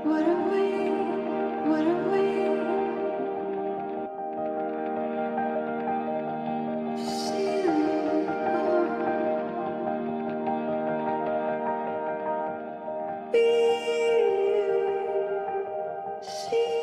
What are we? What are we? See you go. Be you. See.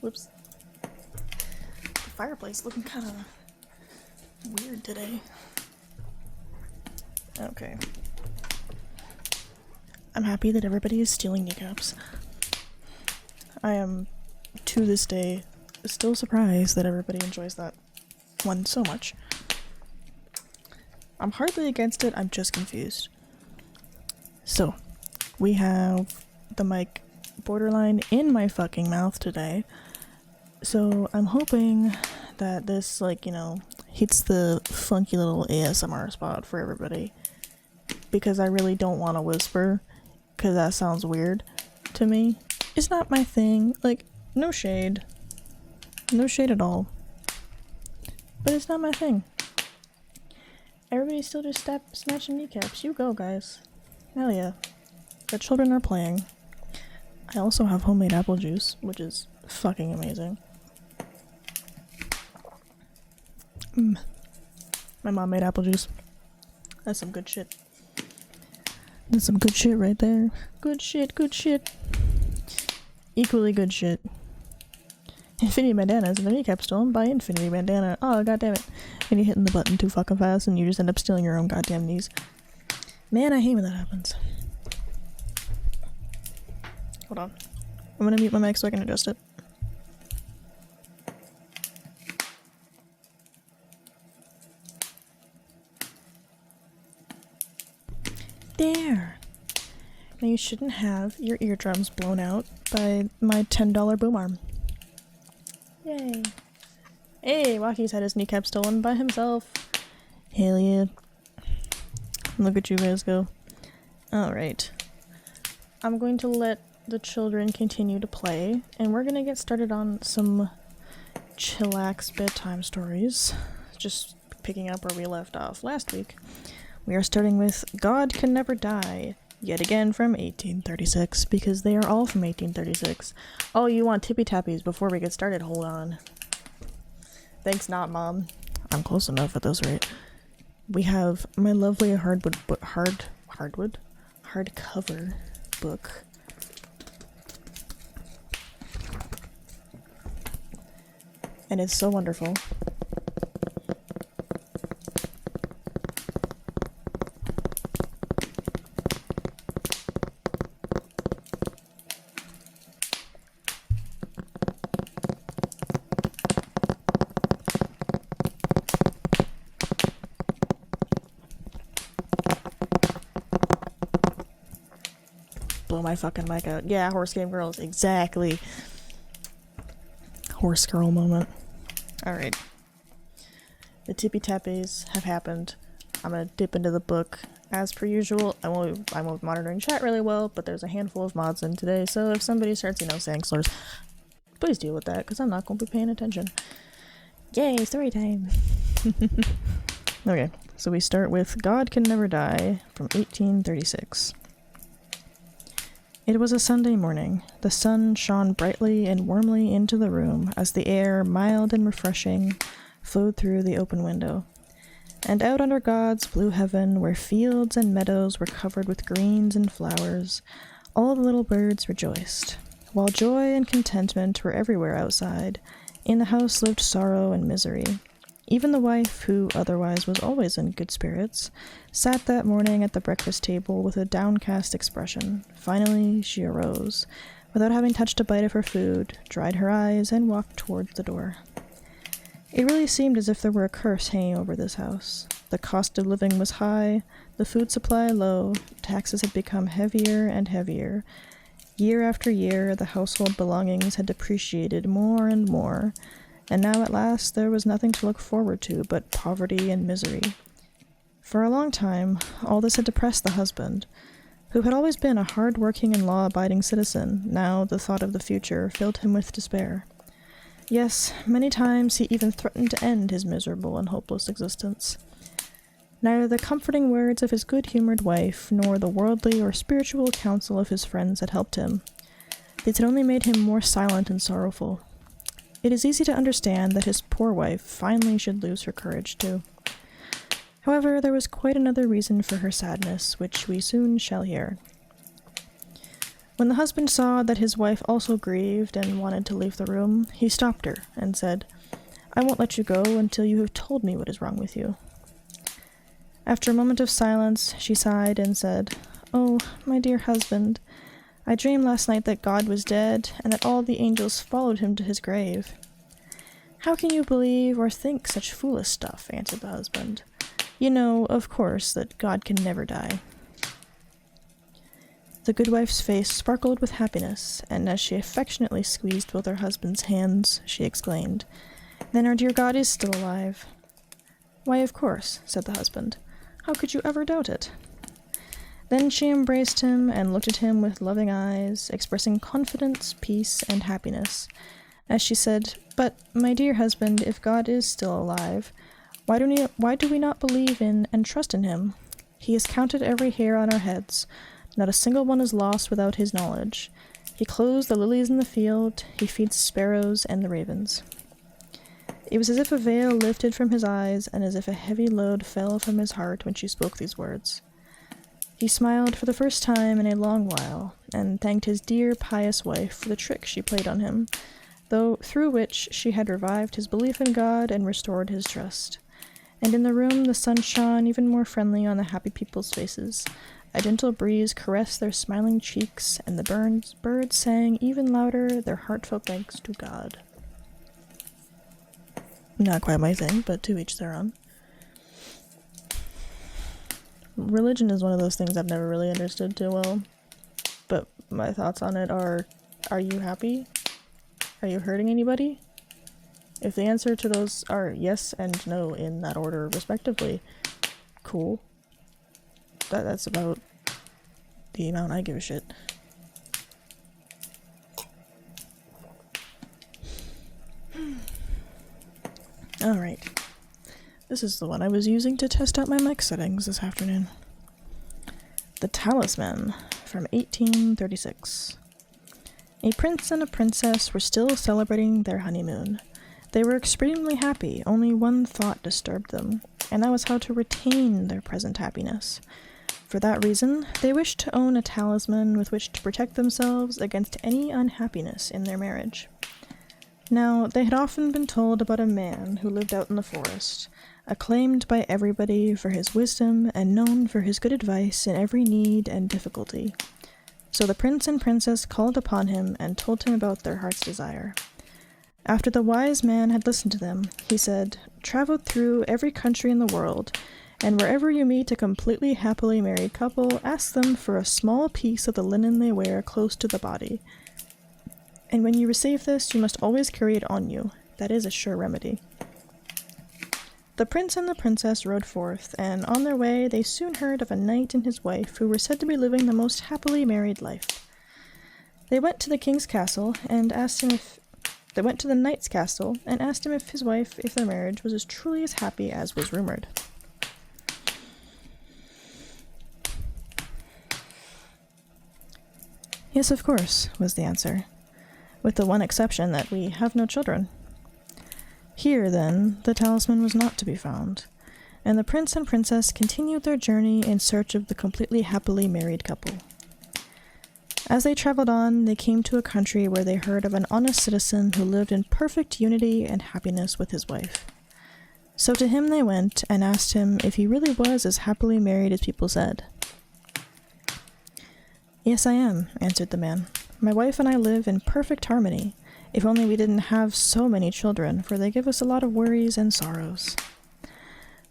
Whoops. The fireplace looking kind of weird today. Okay. I'm happy that everybody is stealing kneecaps. I am, to this day, still surprised that everybody enjoys that one so much. I'm hardly against it, I'm just confused. So, we have the mic borderline in my fucking mouth today. So I'm hoping that this, like, you know, hits the funky little ASMR spot for everybody. Because I really don't want to whisper, because that sounds weird to me. It's not my thing. Like, no shade. No shade at all. But it's not my thing. Everybody's still just snatching kneecaps. You go, guys. Hell yeah. The children are playing. I also have homemade apple juice, which is fucking amazing. My mom made apple juice. That's some good shit. That's some good shit right there. Good shit, good shit. Equally good shit. Infinity bandanas and the kneecap stolen by Infinity Bandana. Oh, goddammit. And you're hitting the button too fucking fast and you just end up stealing your own goddamn knees. Man, I hate when that happens. Hold on. I'm gonna mute my mic so I can adjust it. There! Now you shouldn't have your eardrums blown out by my $10 boom arm. Yay. Hey, Waki's had his kneecap stolen by himself. Hell yeah. Look at you guys go. Alright. I'm going to let the children continue to play, and we're gonna get started on some chillax bedtime stories. Just picking up where we left off last week. We are starting with God Can Never Die, yet again from 1836, because they are all from 1836. Oh, you want tippy tappies before we get started? Hold on. Thanks not, Mom. I'm close enough at this rate. We have my lovely hardcover book. And it's so wonderful. Blow my fucking mic out. Yeah, horse game girls, exactly. Horse girl moment. Alright. The tippy tappies have happened. I'm gonna dip into the book. As per usual, I won't be monitoring chat really well, but there's a handful of mods in today, so if somebody starts, saying slurs, please deal with that, because I'm not going to be paying attention. Yay, story time! Okay, So we start with God Can Never Die from 1836. It was a Sunday morning. The sun shone brightly and warmly into the room as the air, mild and refreshing, flowed through the open window. And out under God's blue heaven, where fields and meadows were covered with greens and flowers, all the little birds rejoiced. While joy and contentment were everywhere outside, in the house lived sorrow and misery. Even the wife, who otherwise was always in good spirits, sat that morning at the breakfast table with a downcast expression. Finally, she arose, without having touched a bite of her food, dried her eyes, and walked towards the door. It really seemed as if there were a curse hanging over this house. The cost of living was high, the food supply low, taxes had become heavier and heavier. Year after year, the household belongings had depreciated more and more, and now at last there was nothing to look forward to but poverty and misery. For a long time, all this had depressed the husband, who had always been a hard-working and law-abiding citizen. Now the thought of the future filled him with despair. Yes, many times he even threatened to end his miserable and hopeless existence. Neither the comforting words of his good-humored wife, nor the worldly or spiritual counsel of his friends had helped him. These had only made him more silent and sorrowful. It is easy to understand that his poor wife finally should lose her courage too. However, there was quite another reason for her sadness, which we soon shall hear. When the husband saw that his wife also grieved and wanted to leave the room, he stopped her and said, "I won't let you go until you have told me what is wrong with you." After a moment of silence, she sighed and said, "Oh, my dear husband, I dreamed last night that God was dead and that all the angels followed him to his grave." "How can you believe or think such foolish stuff?" answered the husband. "You know, of course, that God can never die." The good wife's face sparkled with happiness, and as she affectionately squeezed both her husband's hands, she exclaimed, "Then our dear God is still alive." "Why, of course," said the husband. "How could you ever doubt it?" Then she embraced him and looked at him with loving eyes, expressing confidence, peace, and happiness, as she said, "But, my dear husband, if God is still alive, why do we not believe in and trust in him? He has counted every hair on our heads. Not a single one is lost without his knowledge. He clothes the lilies in the field, he feeds sparrows and the ravens." It was as if a veil lifted from his eyes and as if a heavy load fell from his heart when she spoke these words. He smiled for the first time in a long while, and thanked his dear, pious wife for the trick she played on him, through which she had revived his belief in God and restored his trust. And in the room the sun shone even more friendly on the happy people's faces. A gentle breeze caressed their smiling cheeks, and the birds sang even louder their heartfelt thanks to God. Not quite my thing, but to each their own. Religion is one of those things I've never really understood too well, but my thoughts on it are you happy? Are you hurting anybody? If the answer to those are yes and no in that order respectively, cool. That's about the amount I give a shit. Alright. This is the one I was using to test out my mic settings this afternoon. The Talisman from 1836. A prince and a princess were still celebrating their honeymoon. They were extremely happy, only one thought disturbed them, and that was how to retain their present happiness. For that reason, they wished to own a talisman with which to protect themselves against any unhappiness in their marriage. Now, they had often been told about a man who lived out in the forest, acclaimed by everybody for his wisdom and known for his good advice in every need and difficulty. So the prince and princess called upon him and told him about their heart's desire. After the wise man had listened to them, he said, "Travel through every country in the world, and wherever you meet a completely happily married couple, ask them for a small piece of the linen they wear close to the body. And when you receive this, you must always carry it on you. That is a sure remedy." The prince and the princess rode forth, and on their way they soon heard of a knight and his wife who were said to be living the most happily married life. They went to the knight's castle and asked him if his wife, if their marriage was as truly as happy as was rumored. Yes, of course, was the answer, with the one exception that we have no children. Here, then, the talisman was not to be found, and the prince and princess continued their journey in search of the completely happily married couple. As they traveled on, they came to a country where they heard of an honest citizen who lived in perfect unity and happiness with his wife. So to him they went and asked him if he really was as happily married as people said. "Yes, I am," answered the man. "My wife and I live in perfect harmony, if only we didn't have so many children, for they give us a lot of worries and sorrows."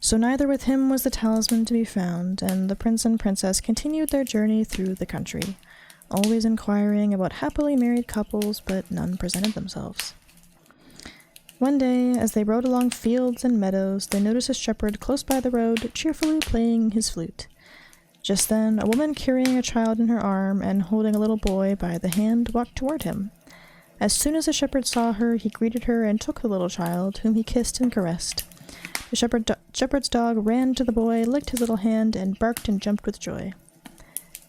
So neither with him was the talisman to be found, and the prince and princess continued their journey through the country, always inquiring about happily married couples, but none presented themselves. One day, as they rode along fields and meadows, they noticed a shepherd close by the road, cheerfully playing his flute. Just then, a woman carrying a child in her arm and holding a little boy by the hand walked toward him. As soon as the shepherd saw her, he greeted her and took the little child, whom he kissed and caressed. The shepherd's dog ran to the boy, licked his little hand, and barked and jumped with joy.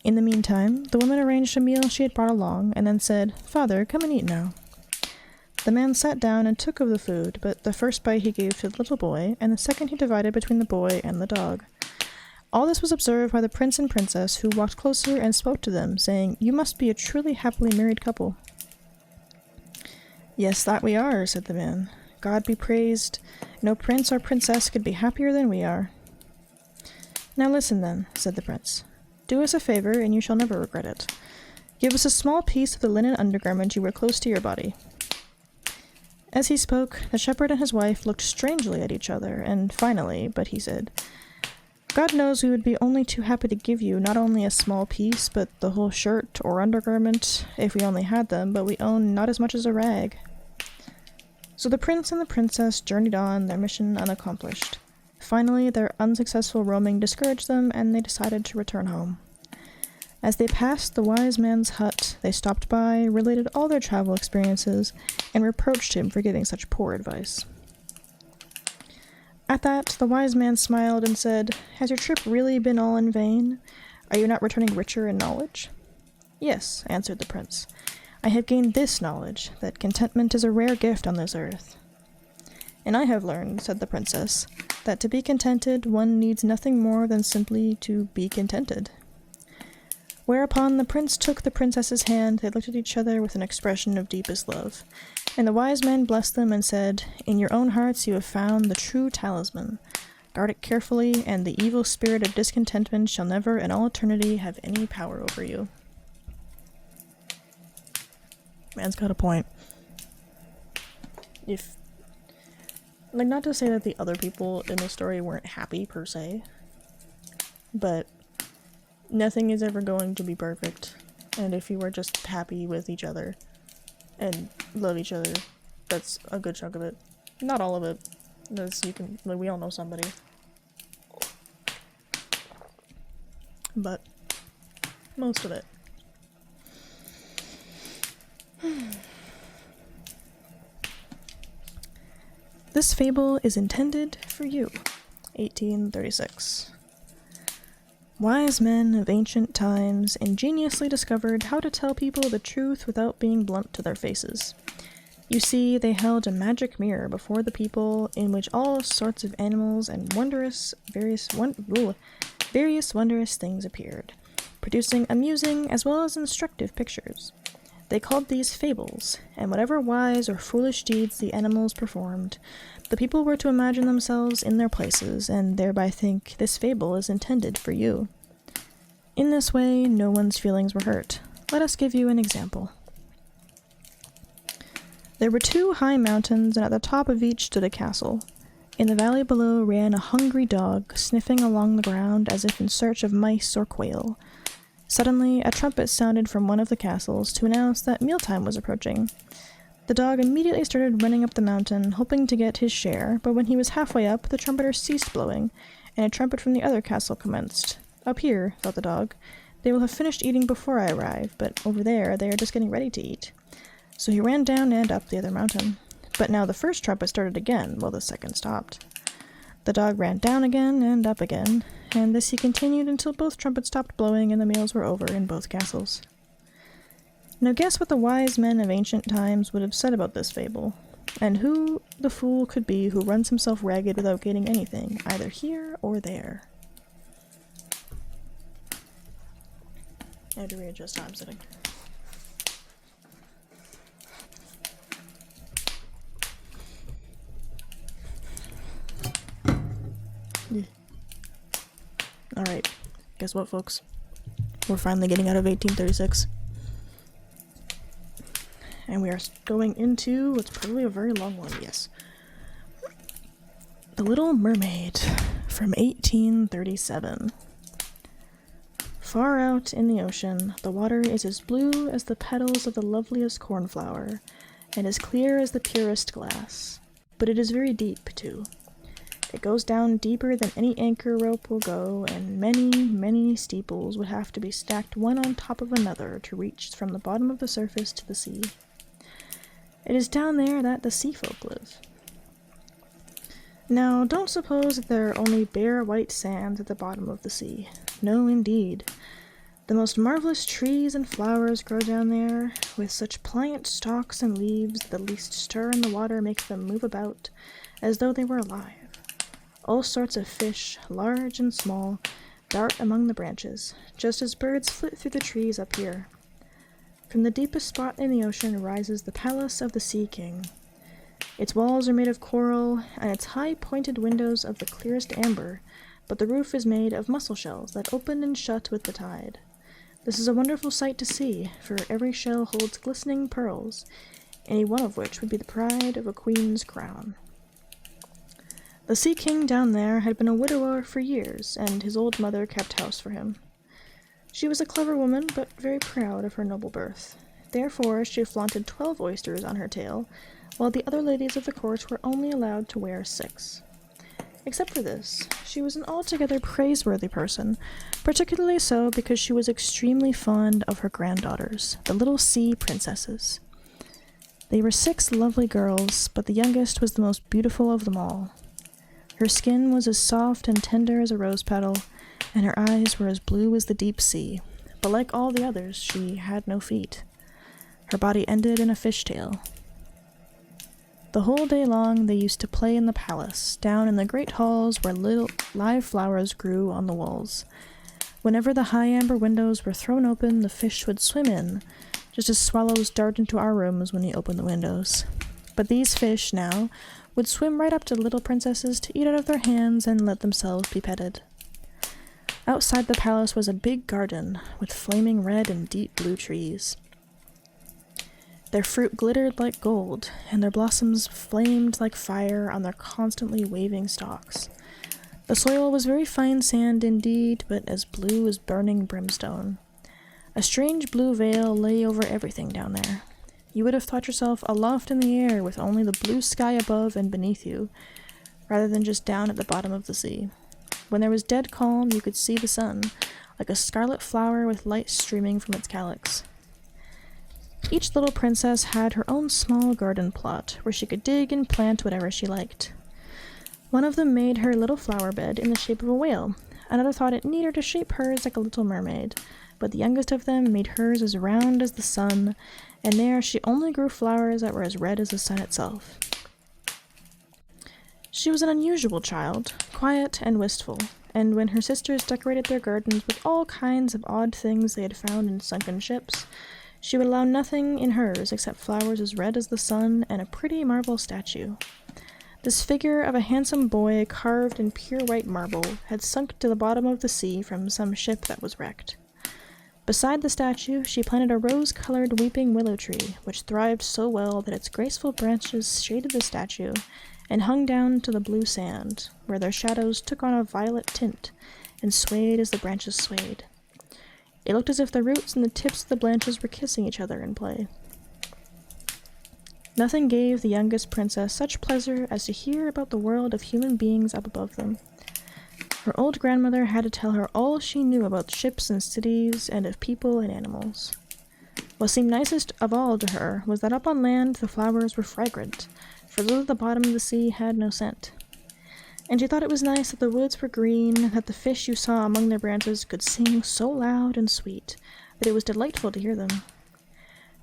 In the meantime, the woman arranged a meal she had brought along, and then said, "Father, come and eat now." The man sat down and took of the food, but the first bite he gave to the little boy, and the second he divided between the boy and the dog. All this was observed by the prince and princess, who walked closer and spoke to them, saying, "You must be a truly happily married couple." "Yes, that we are," said the man. "God be praised. No prince or princess could be happier than we are." "Now listen, then," said the prince. "Do us a favor, and you shall never regret it. Give us a small piece of the linen undergarment you wear close to your body." As he spoke, the shepherd and his wife looked strangely at each other, and finally, but he said, "God knows we would be only too happy to give you not only a small piece, but the whole shirt or undergarment, if we only had them, but we own not as much as a rag." So the prince and the princess journeyed on, their mission unaccomplished. Finally, their unsuccessful roaming discouraged them, and they decided to return home. As they passed the wise man's hut, they stopped by, related all their travel experiences, and reproached him for giving such poor advice. At that, the wise man smiled and said, "Has your trip really been all in vain? Are you not returning richer in knowledge?" "Yes," answered the prince. "I have gained this knowledge, that contentment is a rare gift on this earth." "And I have learned," said the princess, "that to be contented one needs nothing more than simply to be contented." Whereupon the prince took the princess's hand, they looked at each other with an expression of deepest love, and the wise man blessed them and said, "In your own hearts you have found the true talisman. Guard it carefully, and the evil spirit of discontentment shall never in all eternity have any power over you." Man's got a point. Not to say that the other people in the story weren't happy per se, but nothing is ever going to be perfect, and if you are just happy with each other and love each other, that's a good chunk of it. Not all of it, because we all know somebody. But most of it. This fable is intended for you. 1836. Wise men of ancient times ingeniously discovered how to tell people the truth without being blunt to their faces. You see, they held a magic mirror before the people in which all sorts of animals and various wondrous things appeared, producing amusing as well as instructive pictures. They called these fables, and whatever wise or foolish deeds the animals performed, the people were to imagine themselves in their places, and thereby think this fable is intended for you. In this way, no one's feelings were hurt. Let us give you an example. There were 2 high mountains, and at the top of each stood a castle. In the valley below ran a hungry dog, sniffing along the ground as if in search of mice or quail. Suddenly, a trumpet sounded from one of the castles to announce that mealtime was approaching. The dog immediately started running up the mountain, hoping to get his share, but when he was halfway up, the trumpeter ceased blowing, and a trumpet from the other castle commenced. "Up here," thought the dog, "they will have finished eating before I arrive, but over there they are just getting ready to eat." So he ran down and up the other mountain. But now the first trumpet started again, while the second stopped. The dog ran down again and up again, and this he continued until both trumpets stopped blowing and the meals were over in both castles. Now guess what the wise men of ancient times would have said about this fable, and who the fool could be who runs himself ragged without gaining anything, either here or there. I had to readjust how I'm sitting. Yeah. Alright, guess what, folks? We're finally getting out of 1836. And we are going into what's probably a very long one, yes. The Little Mermaid from 1837. Far out in the ocean, the water is as blue as the petals of the loveliest cornflower, and as clear as the purest glass. But it is very deep, too. It goes down deeper than any anchor rope will go, and many, many steeples would have to be stacked one on top of another to reach from the bottom of the surface to the sea. It is down there that the sea folk live. Now, don't suppose that there are only bare white sands at the bottom of the sea. No, indeed. The most marvelous trees and flowers grow down there, with such pliant stalks and leaves that the least stir in the water makes them move about, as though they were alive. All sorts of fish, large and small, dart among the branches, just as birds flit through the trees up here. From the deepest spot in the ocean rises the palace of the Sea King. Its walls are made of coral, and its high pointed windows of the clearest amber, but the roof is made of mussel shells that open and shut with the tide. This is a wonderful sight to see, for every shell holds glistening pearls, any one of which would be the pride of a queen's crown. The Sea King down there had been a widower for years, and his old mother kept house for him. She was a clever woman, but very proud of her noble birth. Therefore she flaunted 12 oysters on her tail, while the other ladies of the court were only allowed to wear 6. Except for this, she was an altogether praiseworthy person, particularly so because she was extremely fond of her granddaughters, the little sea princesses. They were 6 lovely girls, but the youngest was the most beautiful of them all. Her skin was as soft and tender as a rose petal, and her eyes were as blue as the deep sea, but like all the others, she had no feet. Her body ended in a fishtail. The whole day long they used to play in the palace, down in the great halls where little live flowers grew on the walls. Whenever the high amber windows were thrown open, the fish would swim in, just as swallows dart into our rooms when you open the windows. But these fish, now, would swim right up to the little princesses to eat out of their hands and let themselves be petted. Outside the palace was a big garden, with flaming red and deep blue trees. Their fruit glittered like gold, and their blossoms flamed like fire on their constantly waving stalks. The soil was very fine sand indeed, but as blue as burning brimstone. A strange blue veil lay over everything down there. You would have thought yourself aloft in the air with only the blue sky above and beneath you, rather than just down at the bottom of the sea. When there was dead calm, you could see the sun, like a scarlet flower with light streaming from its calyx. Each little princess had her own small garden plot, where she could dig and plant whatever she liked. One of them made her little flower bed in the shape of a whale. Another thought it neater to shape hers like a little mermaid, but the youngest of them made hers as round as the sun, and there she only grew flowers that were as red as the sun itself. She was an unusual child, quiet and wistful, and when her sisters decorated their gardens with all kinds of odd things they had found in sunken ships, she would allow nothing in hers except flowers as red as the sun and a pretty marble statue. This figure of a handsome boy carved in pure white marble had sunk to the bottom of the sea from some ship that was wrecked. Beside the statue, she planted a rose-colored weeping willow tree, which thrived so well that its graceful branches shaded the statue and hung down to the blue sand, where their shadows took on a violet tint and swayed as the branches swayed. It looked as if the roots and the tips of the branches were kissing each other in play. Nothing gave the youngest princess such pleasure as to hear about the world of human beings up above them. Her old grandmother had to tell her all she knew about ships and cities and of people and animals. What seemed nicest of all to her was that up on land the flowers were fragrant, for those at the bottom of the sea had no scent. And she thought it was nice that the woods were green, that the fish you saw among their branches could sing so loud and sweet that it was delightful to hear them.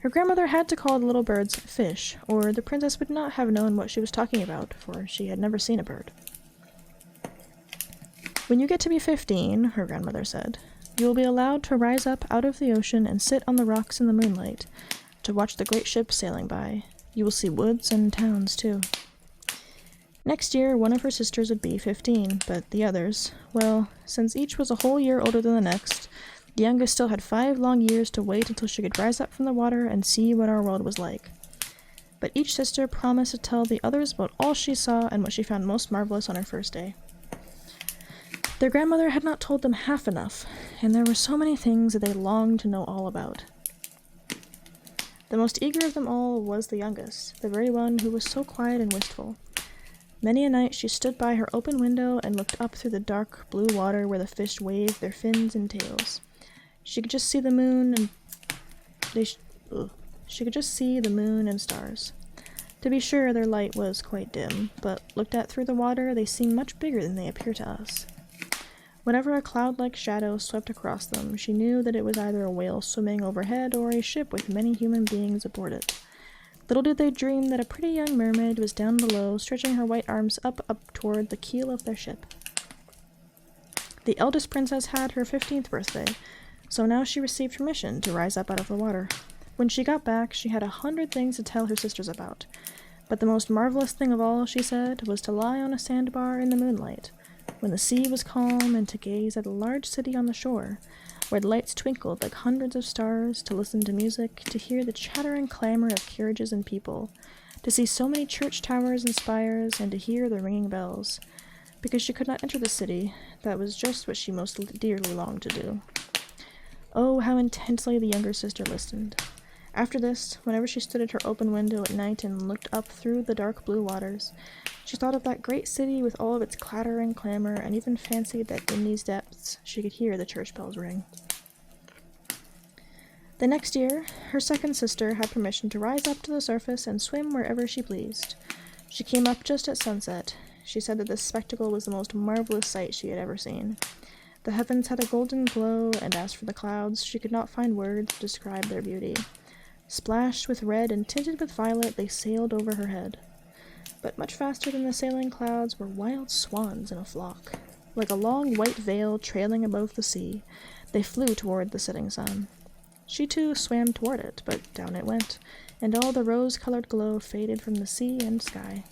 Her grandmother had to call the little birds fish, or the princess would not have known what she was talking about, for she had never seen a bird. When you get to be 15, her grandmother said, you will be allowed to rise up out of the ocean and sit on the rocks in the moonlight, to watch the great ships sailing by. You will see woods and towns, too. Next year, one of her sisters would be 15, but the others, well, since each was a whole year older than the next, the youngest still had 5 long years to wait until she could rise up from the water and see what our world was like. But each sister promised to tell the others about all she saw and what she found most marvelous on her first day. Their grandmother had not told them half enough, and there were so many things that they longed to know all about. The most eager of them all was the youngest, the very one who was so quiet and wistful. Many a night she stood by her open window and looked up through the dark blue water where the fish waved their fins and tails. She could just see the moon and stars. To be sure, their light was quite dim, but looked at through the water, they seemed much bigger than they appear to us. Whenever a cloud-like shadow swept across them, she knew that it was either a whale swimming overhead or a ship with many human beings aboard it. Little did they dream that a pretty young mermaid was down below, stretching her white arms up toward the keel of their ship. The eldest princess had her 15th birthday, so now she received permission to rise up out of the water. When she got back, she had 100 things to tell her sisters about, but the most marvelous thing of all, she said, was to lie on a sandbar in the moonlight, when the sea was calm, and to gaze at a large city on the shore, where the lights twinkled like hundreds of stars, to listen to music, to hear the chatter and clamor of carriages and people, to see so many church towers and spires, and to hear the ringing bells. Because she could not enter the city, that was just what she most dearly longed to do. Oh, how intensely the younger sister listened. After this, whenever she stood at her open window at night and looked up through the dark blue waters, she thought of that great city with all of its clatter and clamor, and even fancied that in these depths she could hear the church bells ring. The next year, her second sister had permission to rise up to the surface and swim wherever she pleased. She came up just at sunset. She said that this spectacle was the most marvelous sight she had ever seen. The heavens had a golden glow, and as for the clouds, she could not find words to describe their beauty. Splashed with red and tinted with violet, they sailed over her head. But much faster than the sailing clouds were wild swans in a flock. Like a long white veil trailing above the sea, they flew toward the setting sun. She too swam toward it, but down it went, and all the rose-colored glow faded from the sea and sky.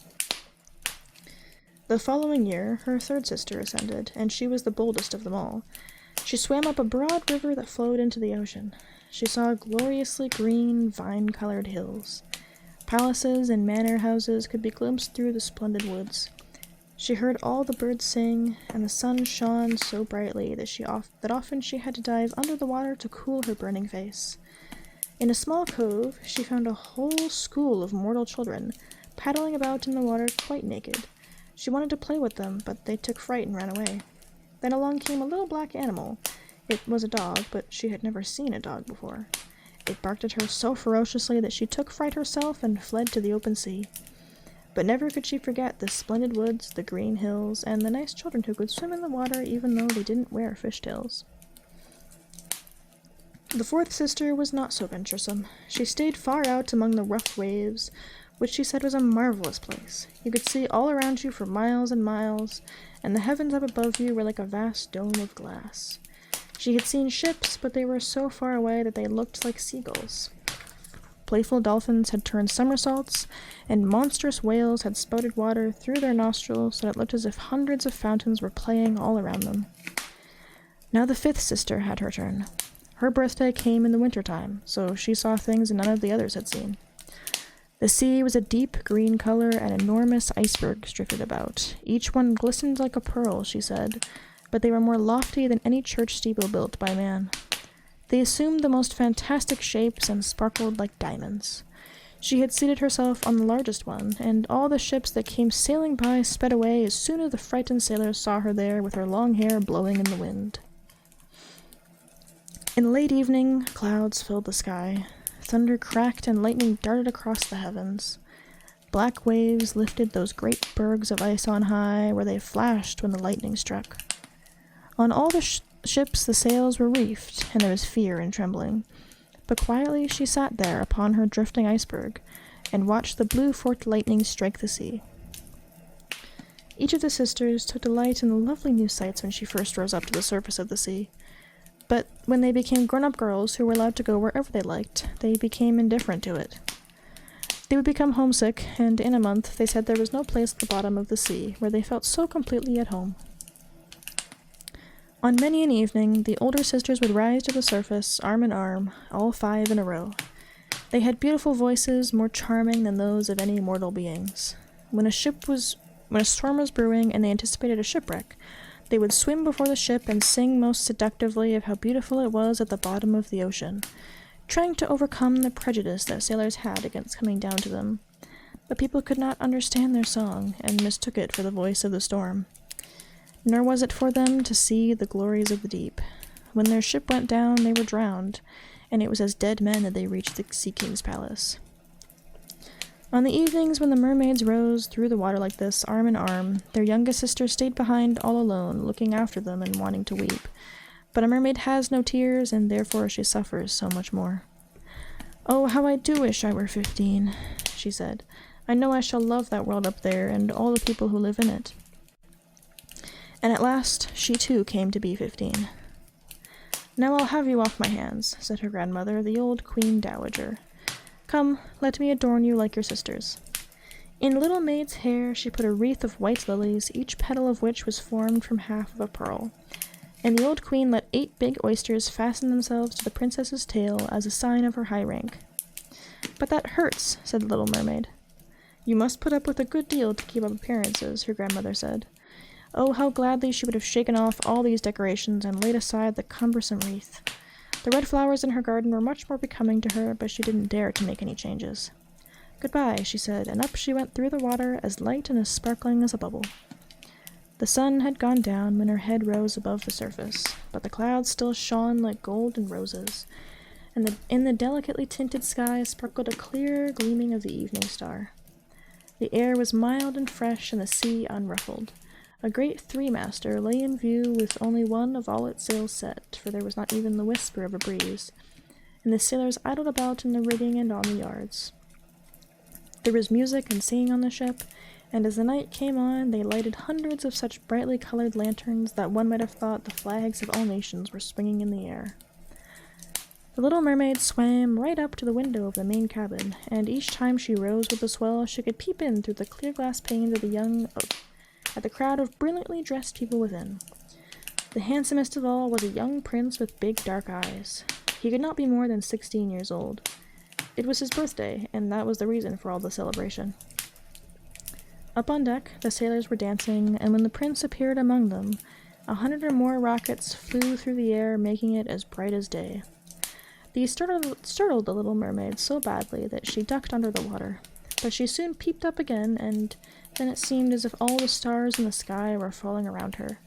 The following year, her third sister ascended, and she was the boldest of them all. She swam up a broad river that flowed into the ocean. She saw gloriously green, vine-colored hills. Palaces and manor houses could be glimpsed through the splendid woods. She heard all the birds sing, and the sun shone so brightly that often she had to dive under the water to cool her burning face. In a small cove, she found a whole school of mortal children, paddling about in the water quite naked. She wanted to play with them, but they took fright and ran away. Then along came a little black animal. It was a dog, but she had never seen a dog before. It barked at her so ferociously that she took fright herself and fled to the open sea. But never could she forget the splendid woods, the green hills, and the nice children who could swim in the water even though they didn't wear fishtails. The fourth sister was not so venturesome. She stayed far out among the rough waves, which she said was a marvelous place. You could see all around you for miles and miles, and the heavens up above you were like a vast dome of glass. She had seen ships, but they were so far away that they looked like seagulls. Playful dolphins had turned somersaults, and monstrous whales had spouted water through their nostrils so that it looked as if hundreds of fountains were playing all around them. Now the fifth sister had her turn. Her birthday came in the winter-time, so she saw things none of the others had seen. The sea was a deep green color, and enormous icebergs drifted about. Each one glistened like a pearl, she said, but they were more lofty than any church steeple built by man. They assumed the most fantastic shapes and sparkled like diamonds. She had seated herself on the largest one, and all the ships that came sailing by sped away as soon as the frightened sailors saw her there with her long hair blowing in the wind. In late evening, clouds filled the sky. Thunder cracked and lightning darted across the heavens. Black waves lifted those great bergs of ice on high, where they flashed when the lightning struck. On all the ships the sails were reefed, and there was fear and trembling. But quietly she sat there upon her drifting iceberg, and watched the blue forked lightning strike the sea. Each of the sisters took delight in the lovely new sights when she first rose up to the surface of the sea. But when they became grown-up girls who were allowed to go wherever they liked, they became indifferent to it. They would become homesick, and in a month they said there was no place at the bottom of the sea where they felt so completely at home. On many an evening, the older sisters would rise to the surface, arm in arm, all 5 in a row. They had beautiful voices, more charming than those of any mortal beings. When a storm was brewing and they anticipated a shipwreck, they would swim before the ship and sing most seductively of how beautiful it was at the bottom of the ocean, trying to overcome the prejudice that sailors had against coming down to them. But people could not understand their song, and mistook it for the voice of the storm. Nor was it for them to see the glories of the deep. When their ship went down, they were drowned, and it was as dead men that they reached the Sea King's palace. On the evenings when the mermaids rose through the water like this, arm in arm, their youngest sister stayed behind all alone, looking after them and wanting to weep. But a mermaid has no tears, and therefore she suffers so much more. "Oh, how I do wish I were 15, she said. "I know I shall love that world up there, and all the people who live in it." And at last, she too came to be 15. "Now I'll have you off my hands," said her grandmother, the old Queen Dowager. "Come, let me adorn you like your sisters." In little maid's hair she put a wreath of white lilies, each petal of which was formed from half of a pearl. And the old queen let 8 big oysters fasten themselves to the princess's tail as a sign of her high rank. "But that hurts," said the little mermaid. "You must put up with a good deal to keep up appearances," her grandmother said. Oh, how gladly she would have shaken off all these decorations and laid aside the cumbersome wreath. The red flowers in her garden were much more becoming to her, but she didn't dare to make any changes. "Goodbye," she said, and up she went through the water, as light and as sparkling as a bubble. The sun had gone down when her head rose above the surface, but the clouds still shone like gold and roses, and in the delicately tinted sky sparkled a clear gleaming of the evening star. The air was mild and fresh, and the sea unruffled. A great 3-master lay in view with only one of all its sails set, for there was not even the whisper of a breeze, and the sailors idled about in the rigging and on the yards. There was music and singing on the ship, and as the night came on, they lighted hundreds of such brightly colored lanterns that one might have thought the flags of all nations were swinging in the air. The little mermaid swam right up to the window of the main cabin, and each time she rose with the swell, she could peep in through the clear glass panes of at the crowd of brilliantly dressed people within. The handsomest of all was a young prince with big dark eyes. He could not be more than 16 years old. It was his birthday, and that was the reason for all the celebration. Up on deck, the sailors were dancing, and when the prince appeared among them, 100 or more rockets flew through the air, making it as bright as day. These startled the little mermaid so badly that she ducked under the water, but she soon peeped up again, and then it seemed as if all the stars in the sky were falling around her.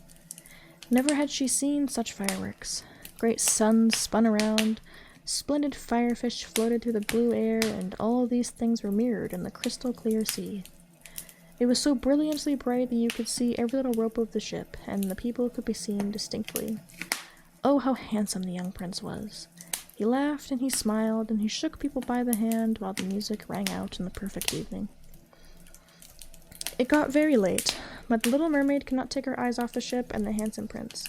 Never had she seen such fireworks. Great suns spun around, splendid firefish floated through the blue air, and all these things were mirrored in the crystal clear sea. It was so brilliantly bright that you could see every little rope of the ship, and the people could be seen distinctly. Oh, how handsome the young prince was! He laughed and he smiled, and he shook people by the hand while the music rang out in the perfect evening. It got very late, but the little mermaid could not take her eyes off the ship and the handsome prince.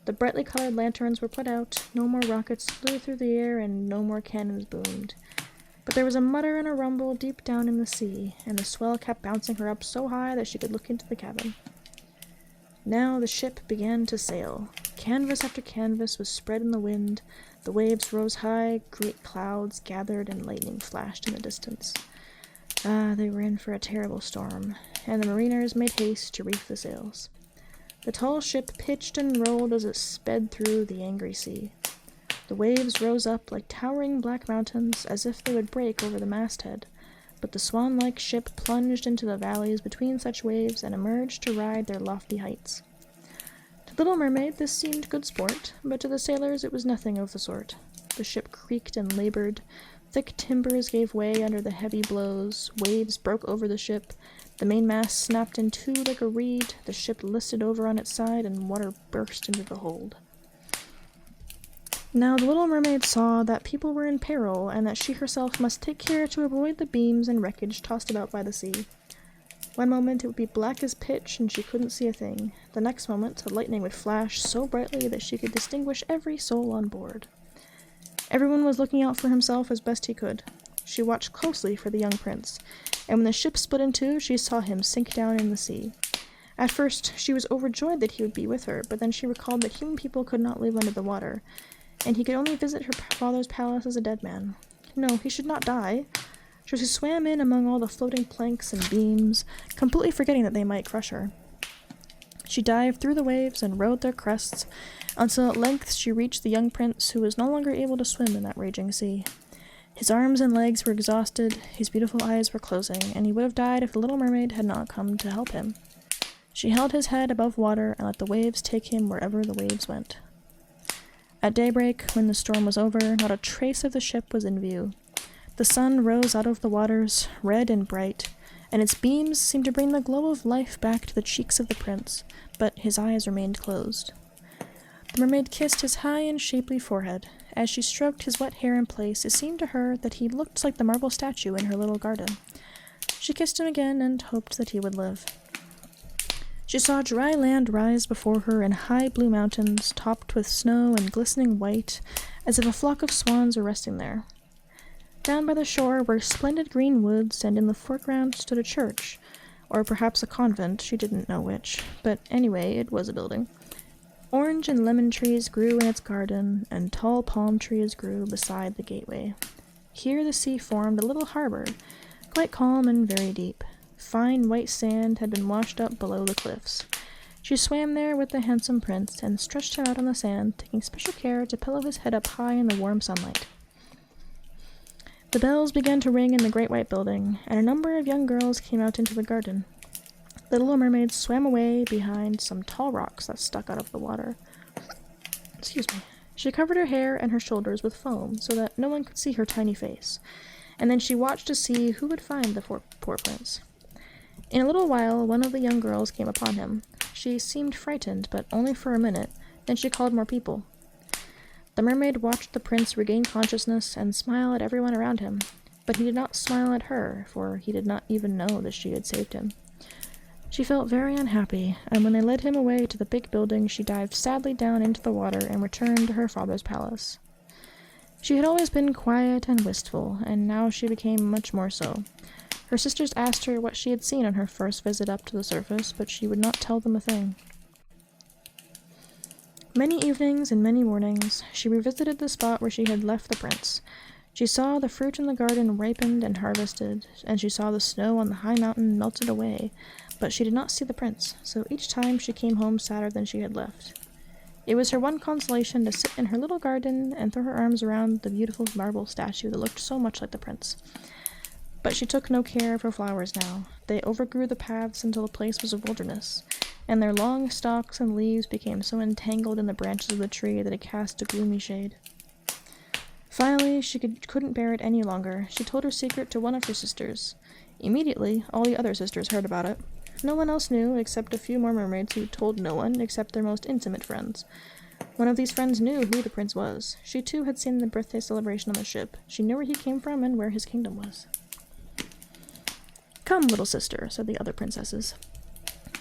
The brightly colored lanterns were put out, no more rockets flew through the air, and no more cannons boomed. But there was a mutter and a rumble deep down in the sea, and the swell kept bouncing her up so high that she could look into the cabin. Now the ship began to sail. Canvas after canvas was spread in the wind, the waves rose high, great clouds gathered, and lightning flashed in the distance. Ah, they were in for a terrible storm, and the mariners made haste to reef the sails. The tall ship pitched and rolled as it sped through the angry sea. The waves rose up like towering black mountains, as if they would break over the masthead, but the swan-like ship plunged into the valleys between such waves and emerged to ride their lofty heights. To the little mermaid this seemed good sport, but to the sailors it was nothing of the sort. The ship creaked and labored, thick timbers gave way under the heavy blows, waves broke over the ship, the mainmast snapped in two like a reed, the ship listed over on its side, and water burst into the hold. Now the little mermaid saw that people were in peril, and that she herself must take care to avoid the beams and wreckage tossed about by the sea. One moment it would be black as pitch and she couldn't see a thing. The next moment the lightning would flash so brightly that she could distinguish every soul on board. Everyone was looking out for himself as best he could. She watched closely for the young prince, and when the ship split in two, she saw him sink down in the sea. At first, she was overjoyed that he would be with her, but then she recalled that human people could not live under the water, and he could only visit her father's palace as a dead man. No, he should not die. So she swam in among all the floating planks and beams, completely forgetting that they might crush her. She dived through the waves and rode their crests, until at length she reached the young prince, who was no longer able to swim in that raging sea. His arms and legs were exhausted, his beautiful eyes were closing, and he would have died if the little mermaid had not come to help him. She held his head above water and let the waves take him wherever the waves went. At daybreak, when the storm was over, not a trace of the ship was in view. The sun rose out of the waters, red and bright, and its beams seemed to bring the glow of life back to the cheeks of the prince, but his eyes remained closed. The mermaid kissed his high and shapely forehead. As she stroked his wet hair in place, it seemed to her that he looked like the marble statue in her little garden. She kissed him again and hoped that he would live. She saw dry land rise before her in high blue mountains, topped with snow and glistening white, as if a flock of swans were resting there. Down by the shore were splendid green woods, and in the foreground stood a church, or perhaps a convent, she didn't know which, but anyway, it was a building. Orange and lemon trees grew in its garden, and tall palm trees grew beside the gateway. Here the sea formed a little harbor, quite calm and very deep. Fine white sand had been washed up below the cliffs. She swam there with the handsome prince, and stretched him out on the sand, taking special care to pillow his head up high in the warm sunlight. The bells began to ring in the great white building, and a number of young girls came out into the garden. The little mermaid swam away behind some tall rocks that stuck out of the water. She covered her hair and her shoulders with foam so that no one could see her tiny face, and then she watched to see who would find the poor prince. In a little while, one of the young girls came upon him. She seemed frightened, but only for a minute. Then she called more people. The mermaid watched the prince regain consciousness and smile at everyone around him, but he did not smile at her, for he did not even know that she had saved him. She felt very unhappy, and when they led him away to the big building, she dived sadly down into the water and returned to her father's palace. She had always been quiet and wistful, and now she became much more so. Her sisters asked her what she had seen on her first visit up to the surface, but she would not tell them a thing. Many evenings and many mornings, she revisited the spot where she had left the prince. She saw the fruit in the garden ripened and harvested, and she saw the snow on the high mountain melted away, but she did not see the prince, so each time she came home sadder than she had left. It was her one consolation to sit in her little garden and throw her arms around the beautiful marble statue that looked so much like the prince. But she took no care of her flowers now. They overgrew the paths until the place was a wilderness, and their long stalks and leaves became so entangled in the branches of the tree that it cast a gloomy shade. Finally, she couldn't bear it any longer. She told her secret to one of her sisters. Immediately, all the other sisters heard about it. No one else knew, except a few more mermaids who told no one except their most intimate friends. One of these friends knew who the prince was. She too had seen the birthday celebration on the ship. She knew where he came from and where his kingdom was. "Come, little sister," said the other princesses.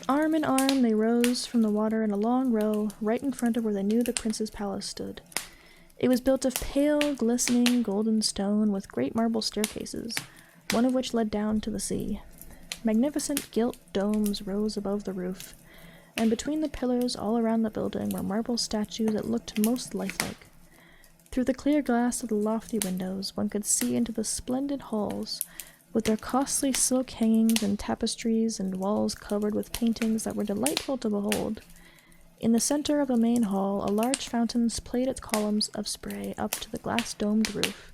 Arm in arm, they rose from the water in a long row, right in front of where they knew the prince's palace stood. It was built of pale, glistening, golden stone with great marble staircases, one of which led down to the sea. Magnificent gilt domes rose above the roof, and between the pillars all around the building were marble statues that looked most lifelike. Through the clear glass of the lofty windows, one could see into the splendid halls, with their costly silk hangings and tapestries and walls covered with paintings that were delightful to behold. In the center of the main hall, a large fountain played its columns of spray up to the glass-domed roof,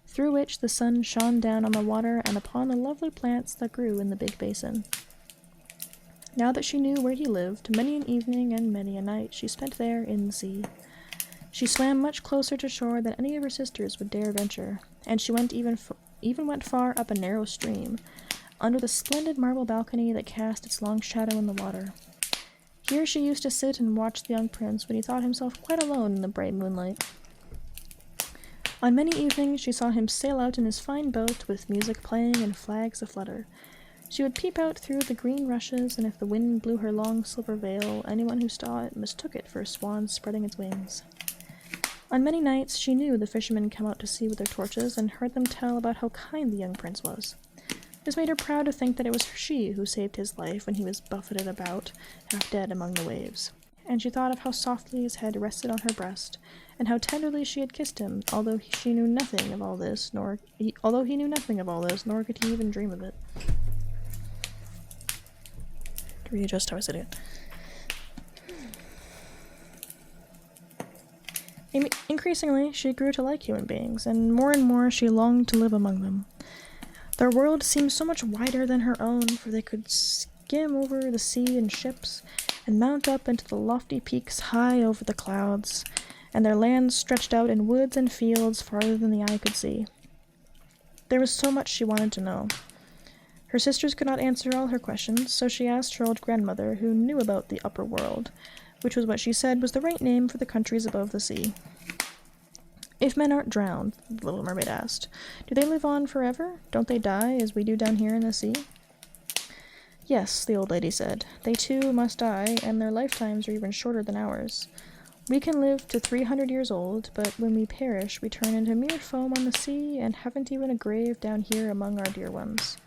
through which the sun shone down on the water and upon the lovely plants that grew in the big basin. Now that she knew where he lived, many an evening and many a night she spent there in the sea. She swam much closer to shore than any of her sisters would dare venture, and she went even went far up a narrow stream, under the splendid marble balcony that cast its long shadow in the water. Here she used to sit and watch the young prince when he thought himself quite alone in the bright moonlight. On many evenings she saw him sail out in his fine boat with music playing and flags aflutter. She would peep out through the green rushes, and if the wind blew her long silver veil, anyone who saw it mistook it for a swan spreading its wings. On many nights she knew the fishermen come out to sea with their torches and heard them tell about how kind the young prince was. This made her proud to think that it was she who saved his life when he was buffeted about, half dead among the waves. And she thought of how softly his head rested on her breast, and how tenderly she had kissed him, although he knew nothing of all this, nor could he even dream of it. To readjust how I said it. Increasingly, she grew to like human beings, and more she longed to live among them. Their world seemed so much wider than her own, for they could skim over the sea in ships, and mount up into the lofty peaks high over the clouds, and their lands stretched out in woods and fields farther than the eye could see. There was so much she wanted to know. Her sisters could not answer all her questions, so she asked her old grandmother, who knew about the upper world, which was what she said was the right name for the countries above the sea. "If men aren't drowned," the little mermaid asked, "do they live on forever? Don't they die, as we do down here in the sea?" "Yes," the old lady said, "they too must die, and their lifetimes are even shorter than ours. We can live to 300 years old, but when we perish, we turn into mere foam on the sea, and haven't even a grave down here among our dear ones.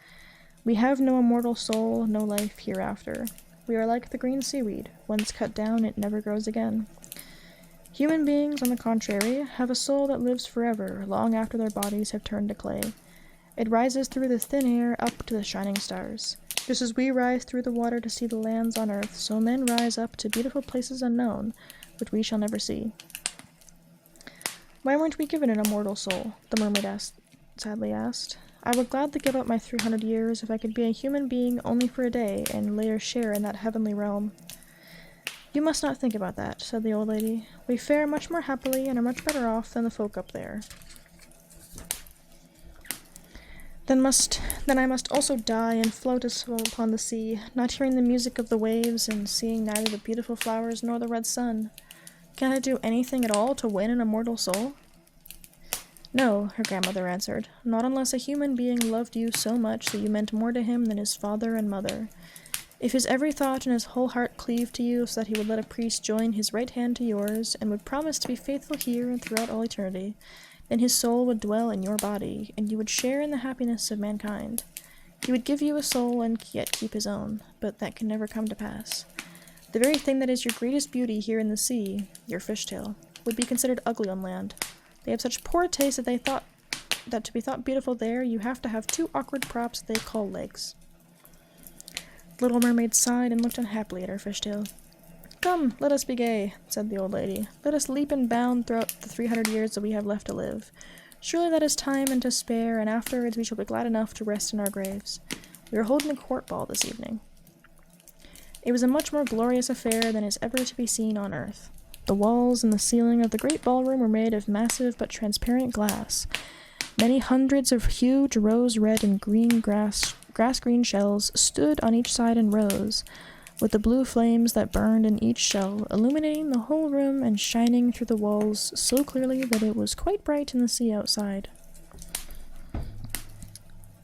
We have no immortal soul, no life hereafter. We are like the green seaweed. Once cut down, it never grows again. Human beings, on the contrary, have a soul that lives forever, long after their bodies have turned to clay. It rises through the thin air up to the shining stars. Just as we rise through the water to see the lands on earth, so men rise up to beautiful places unknown, which we shall never see." "Why weren't we given an immortal soul?" the mermaid sadly asked. "I would gladly give up my 300 years if I could be a human being only for a day, and later share in that heavenly realm." "You must not think about that," said the old lady. "We fare much more happily and are much better off than the folk up there." Then I must also die and float a soul upon the sea, not hearing the music of the waves and seeing neither the beautiful flowers nor the red sun. Can I do anything at all to win an immortal soul?" "No," her grandmother answered, "not unless a human being loved you so much that you meant more to him than his father and mother. If his every thought and his whole heart cleaved to you so that he would let a priest join his right hand to yours, and would promise to be faithful here and throughout all eternity, then his soul would dwell in your body, and you would share in the happiness of mankind. He would give you a soul and yet keep his own, but that can never come to pass. The very thing that is your greatest beauty here in the sea, your fishtail, would be considered ugly on land. They have such poor taste that to be thought beautiful there, you have to have 2 awkward props they call legs." The little mermaid sighed and looked unhappily at her fishtail. "Come, let us be gay," said the old lady. "Let us leap and bound throughout the 300 years that we have left to live. Surely that is time and to spare, and afterwards we shall be glad enough to rest in our graves. We are holding a court ball this evening." It was a much more glorious affair than is ever to be seen on earth. The walls and the ceiling of the great ballroom were made of massive but transparent glass. Many hundreds of huge rose-red and green grass-green shells stood on each side in rows, with the blue flames that burned in each shell illuminating the whole room and shining through the walls so clearly that it was quite bright in the sea outside.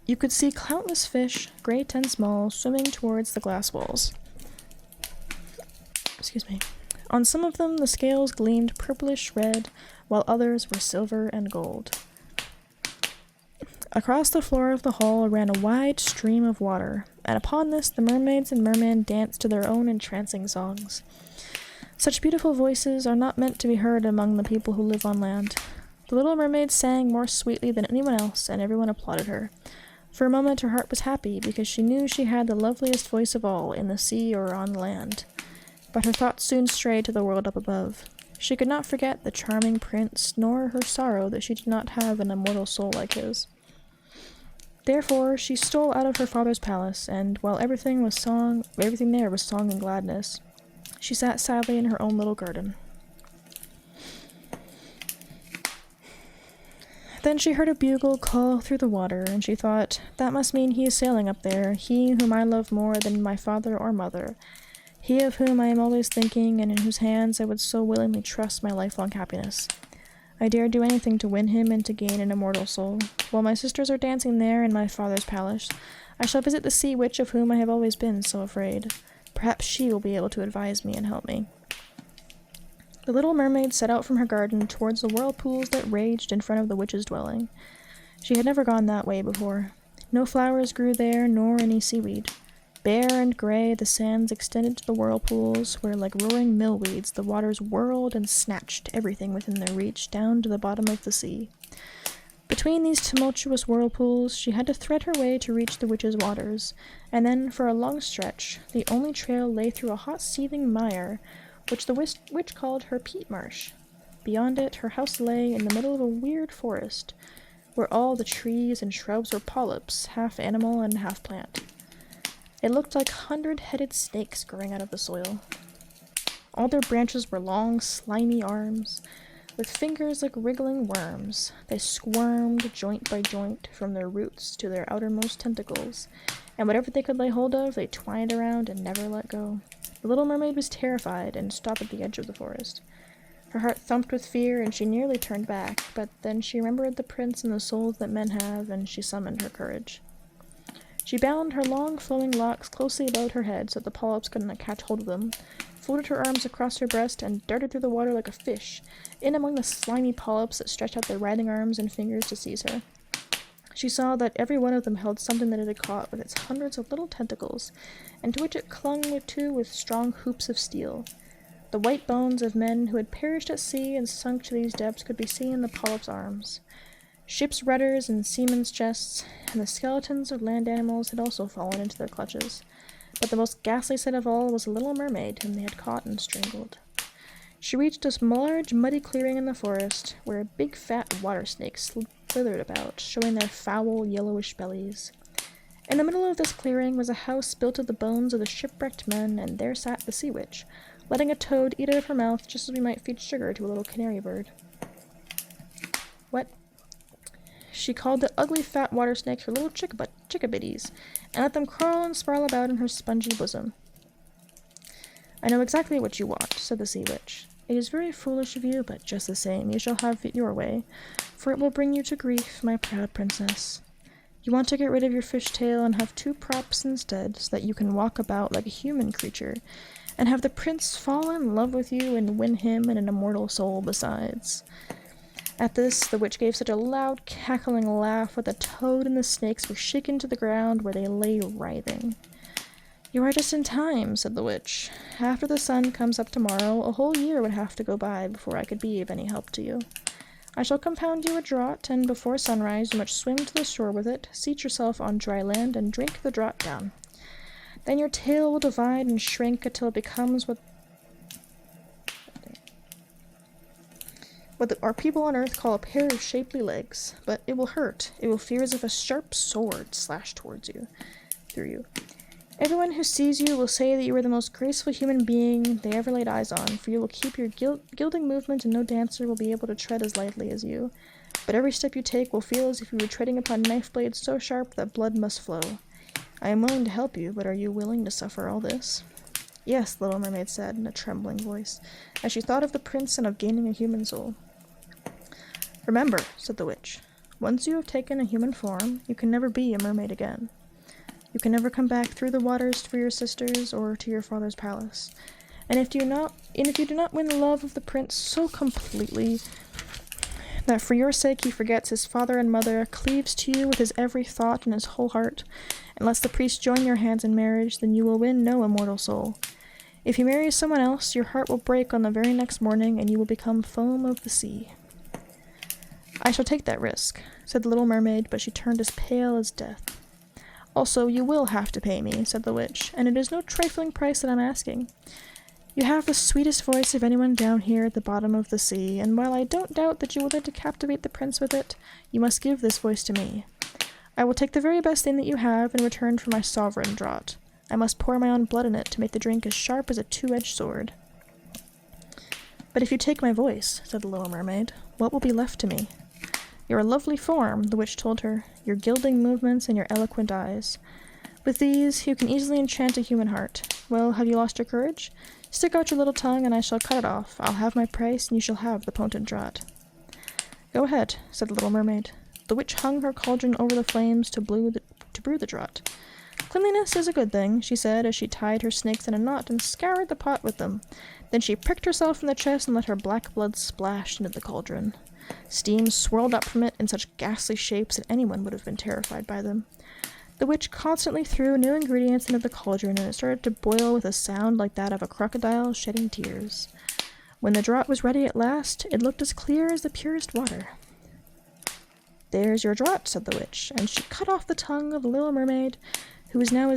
You could see countless fish, great and small, swimming towards the glass walls. On some of them the scales gleamed purplish red, while others were silver and gold. Across the floor of the hall ran a wide stream of water, and upon this the mermaids and mermen danced to their own entrancing songs. Such beautiful voices are not meant to be heard among the people who live on land. The little mermaid sang more sweetly than anyone else, and everyone applauded her. For a moment her heart was happy, because she knew she had the loveliest voice of all, in the sea or on land. But her thoughts soon strayed to the world up above. She could not forget the charming prince, nor her sorrow that she did not have an immortal soul like his. Therefore she stole out of her father's palace, and while everything there was song and gladness, she sat sadly in her own little garden. Then she heard a bugle call through the water, and she thought, "That must mean he is sailing up there, he whom I love more than my father or mother, he of whom I am always thinking, and in whose hands I would so willingly trust my lifelong happiness. I dare do anything to win him and to gain an immortal soul. While my sisters are dancing there in my father's palace, I shall visit the sea witch of whom I have always been so afraid. Perhaps she will be able to advise me and help me. The little mermaid set out from her garden towards the whirlpools that raged in front of the witch's dwelling. She had never gone that way before. No flowers grew there, nor any seaweed. Bare and gray, the sands extended to the whirlpools, where like roaring millweeds the waters whirled and snatched everything within their reach down to the bottom of the sea. Between these tumultuous whirlpools, she had to thread her way to reach the witch's waters, and then, for a long stretch, the only trail lay through a hot seething mire, which the witch called her peat marsh. Beyond it, her house lay in the middle of a weird forest, where all the trees and shrubs were polyps, half animal and half plant. It looked like 100-headed snakes growing out of the soil. All their branches were long, slimy arms, with fingers like wriggling worms. They squirmed joint by joint from their roots to their outermost tentacles, and whatever they could lay hold of, they twined around and never let go. The little mermaid was terrified and stopped at the edge of the forest. Her heart thumped with fear, and she nearly turned back, but then she remembered the prince and the souls that men have, and she summoned her courage. She bound her long, flowing locks closely about her head so that the polyps couldn't catch hold of them, folded her arms across her breast, and darted through the water like a fish, in among the slimy polyps that stretched out their writhing arms and fingers to seize her. She saw that every one of them held something that it had caught with its hundreds of little tentacles, and to which it clung with strong hoops of steel. The white bones of men who had perished at sea and sunk to these depths could be seen in the polyps' arms. Ships' rudders and seamen's chests, and the skeletons of land animals had also fallen into their clutches. But the most ghastly sight of all was a little mermaid whom they had caught and strangled. She reached a large, muddy clearing in the forest, where big fat water snakes slithered about, showing their foul, yellowish bellies. In the middle of this clearing was a house built of the bones of the shipwrecked men, and there sat the sea witch, letting a toad eat out of her mouth just as we might feed sugar to a little canary bird. What? She called the ugly fat water snakes her little chickabiddies, and let them crawl and sprawl about in her spongy bosom. I know exactly what you want, said the sea witch. It is very foolish of you, but just the same, you shall have it your way, for it will bring you to grief, my proud princess. You want to get rid of your fishtail and have 2 props instead, so that you can walk about like a human creature, and have the prince fall in love with you and win him and an immortal soul besides. At this, the witch gave such a loud, cackling laugh that the toad and the snakes were shaken to the ground where they lay writhing. You are just in time, said the witch. After the sun comes up tomorrow, a whole year would have to go by before I could be of any help to you. I shall compound you a draught, and before sunrise you must swim to the shore with it, seat yourself on dry land, and drink the draught down. Then your tail will divide and shrink until it becomes what our people on Earth call a pair of shapely legs, but it will hurt. It will feel as if a sharp sword slashed through you. Everyone who sees you will say that you are the most graceful human being they ever laid eyes on, for you will keep your gilding movement, and no dancer will be able to tread as lightly as you. But every step you take will feel as if you were treading upon knife blades so sharp that blood must flow. I am willing to help you, but are you willing to suffer all this? Yes, the little mermaid said in a trembling voice, as she thought of the prince and of gaining a human soul. Remember, said the witch, once you have taken a human form, you can never be a mermaid again. You can never come back through the waters for your sisters or to your father's palace. And if you do not win the love of the prince so completely that for your sake he forgets his father and mother, cleaves to you with his every thought and his whole heart, and lets the priest join your hands in marriage, then you will win no immortal soul. If you marry someone else, your heart will break on the very next morning, and you will become foam of the sea. I shall take that risk, said the little mermaid, but she turned as pale as death. Also, you will have to pay me, said the witch, and it is no trifling price that I'm asking. You have the sweetest voice of anyone down here at the bottom of the sea, and while I don't doubt that you will like to captivate the prince with it, you must give this voice to me. I will take the very best thing that you have in return for my sovereign draught. I must pour my own blood in it to make the drink as sharp as a 2-edged sword. But if you take my voice, said the little mermaid, what will be left to me? Your lovely form, the witch told her, your gilding movements and your eloquent eyes. With these, you can easily enchant a human heart. Well, have you lost your courage? Stick out your little tongue, and I shall cut it off. I'll have my price, and you shall have the potent draught. Go ahead, said the little mermaid. The witch hung her cauldron over the flames to brew the draught. Cleanliness is a good thing, she said as she tied her snakes in a knot and scoured the pot with them. Then she pricked herself in the chest and let her black blood splash into the cauldron. Steam swirled up from it in such ghastly shapes that anyone would have been terrified by them. The witch constantly threw new ingredients into the cauldron, and it started to boil with a sound like that of a crocodile shedding tears. When the draught was ready at last, it looked as clear as the purest water. There's your draught, said the witch, and she cut off the tongue of the little mermaid, who now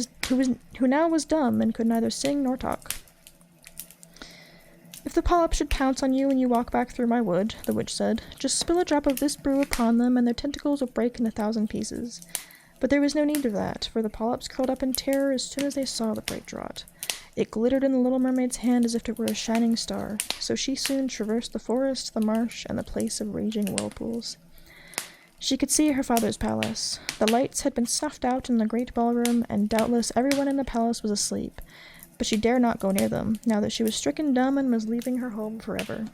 was dumb and could neither sing nor talk. If the polyps should pounce on you when you walk back through my wood, the witch said, just spill a drop of this brew upon them, and their tentacles will break in 1,000 pieces. But there was no need of that, for the polyps curled up in terror as soon as they saw the bright draught. It glittered in the little mermaid's hand as if it were a shining star, so she soon traversed the forest, the marsh, and the place of raging whirlpools. She could see her father's palace. The lights had been snuffed out in the great ballroom, and doubtless everyone in the palace was asleep, but she dare not go near them, now that she was stricken dumb and was leaving her home forever.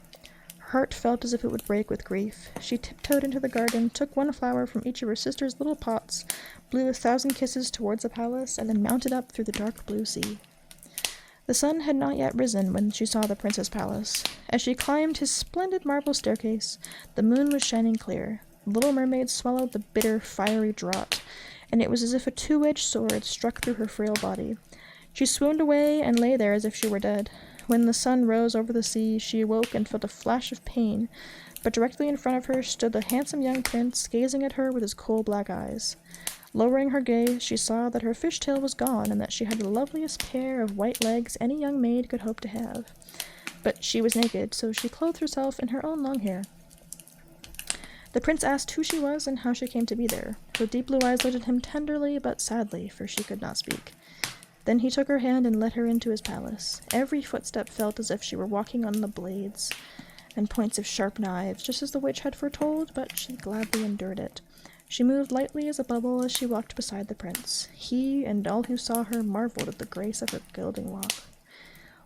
Her heart felt as if it would break with grief. She tiptoed into the garden, took one flower from each of her sister's little pots, blew 1,000 kisses towards the palace, and then mounted up through the dark blue sea. The sun had not yet risen when she saw the prince's palace. As she climbed his splendid marble staircase, the moon was shining clear. The little mermaid swallowed the bitter, fiery draught, and it was as if a two-edged sword struck through her frail body. She swooned away and lay there as if she were dead. When the sun rose over the sea, she awoke and felt a flash of pain, but directly in front of her stood the handsome young prince, gazing at her with his coal-black eyes. Lowering her gaze, she saw that her fishtail was gone, and that she had the loveliest pair of white legs any young maid could hope to have. But she was naked, so she clothed herself in her own long hair. The prince asked who she was and how she came to be there. Her deep blue eyes looked at him tenderly but sadly, for she could not speak. Then he took her hand and led her into his palace. Every footstep felt as if she were walking on the blades and points of sharp knives, just as the witch had foretold, but she gladly endured it. She moved lightly as a bubble as she walked beside the prince. He and all who saw her marveled at the grace of her gilding walk.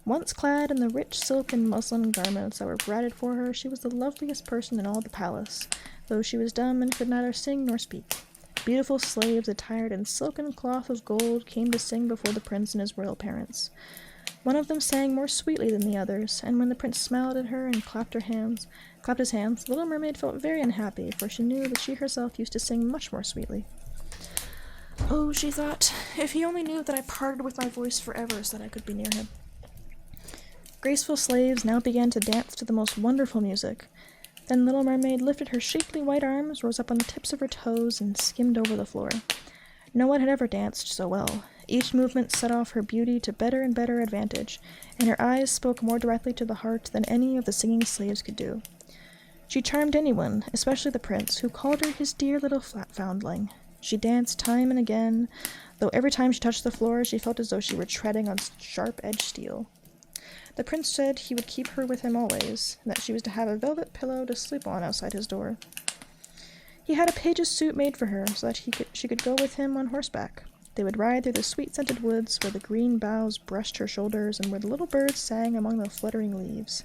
Once clad in the rich silk and muslin garments that were provided for her, she was the loveliest person in all the palace, though she was dumb and could neither sing nor speak. Beautiful slaves attired in silken cloth of gold came to sing before the prince and his royal parents. One of them sang more sweetly than the others, and when the prince smiled at her and clapped his hands, the little mermaid felt very unhappy, for she knew that she herself used to sing much more sweetly. Oh, she thought, if he only knew that I parted with my voice forever so that I could be near him. Graceful slaves now began to dance to the most wonderful music. Then little mermaid lifted her shapely white arms, rose up on the tips of her toes, and skimmed over the floor. No one had ever danced so well. Each movement set off her beauty to better and better advantage, and her eyes spoke more directly to the heart than any of the singing slaves could do. She charmed anyone, especially the prince, who called her his dear little foundling. She danced time and again, though every time she touched the floor she felt as though she were treading on sharp-edged steel. The prince said he would keep her with him always, and that she was to have a velvet pillow to sleep on outside his door. He had a page's suit made for her, so that she could go with him on horseback. They would ride through the sweet-scented woods, where the green boughs brushed her shoulders, and where the little birds sang among the fluttering leaves.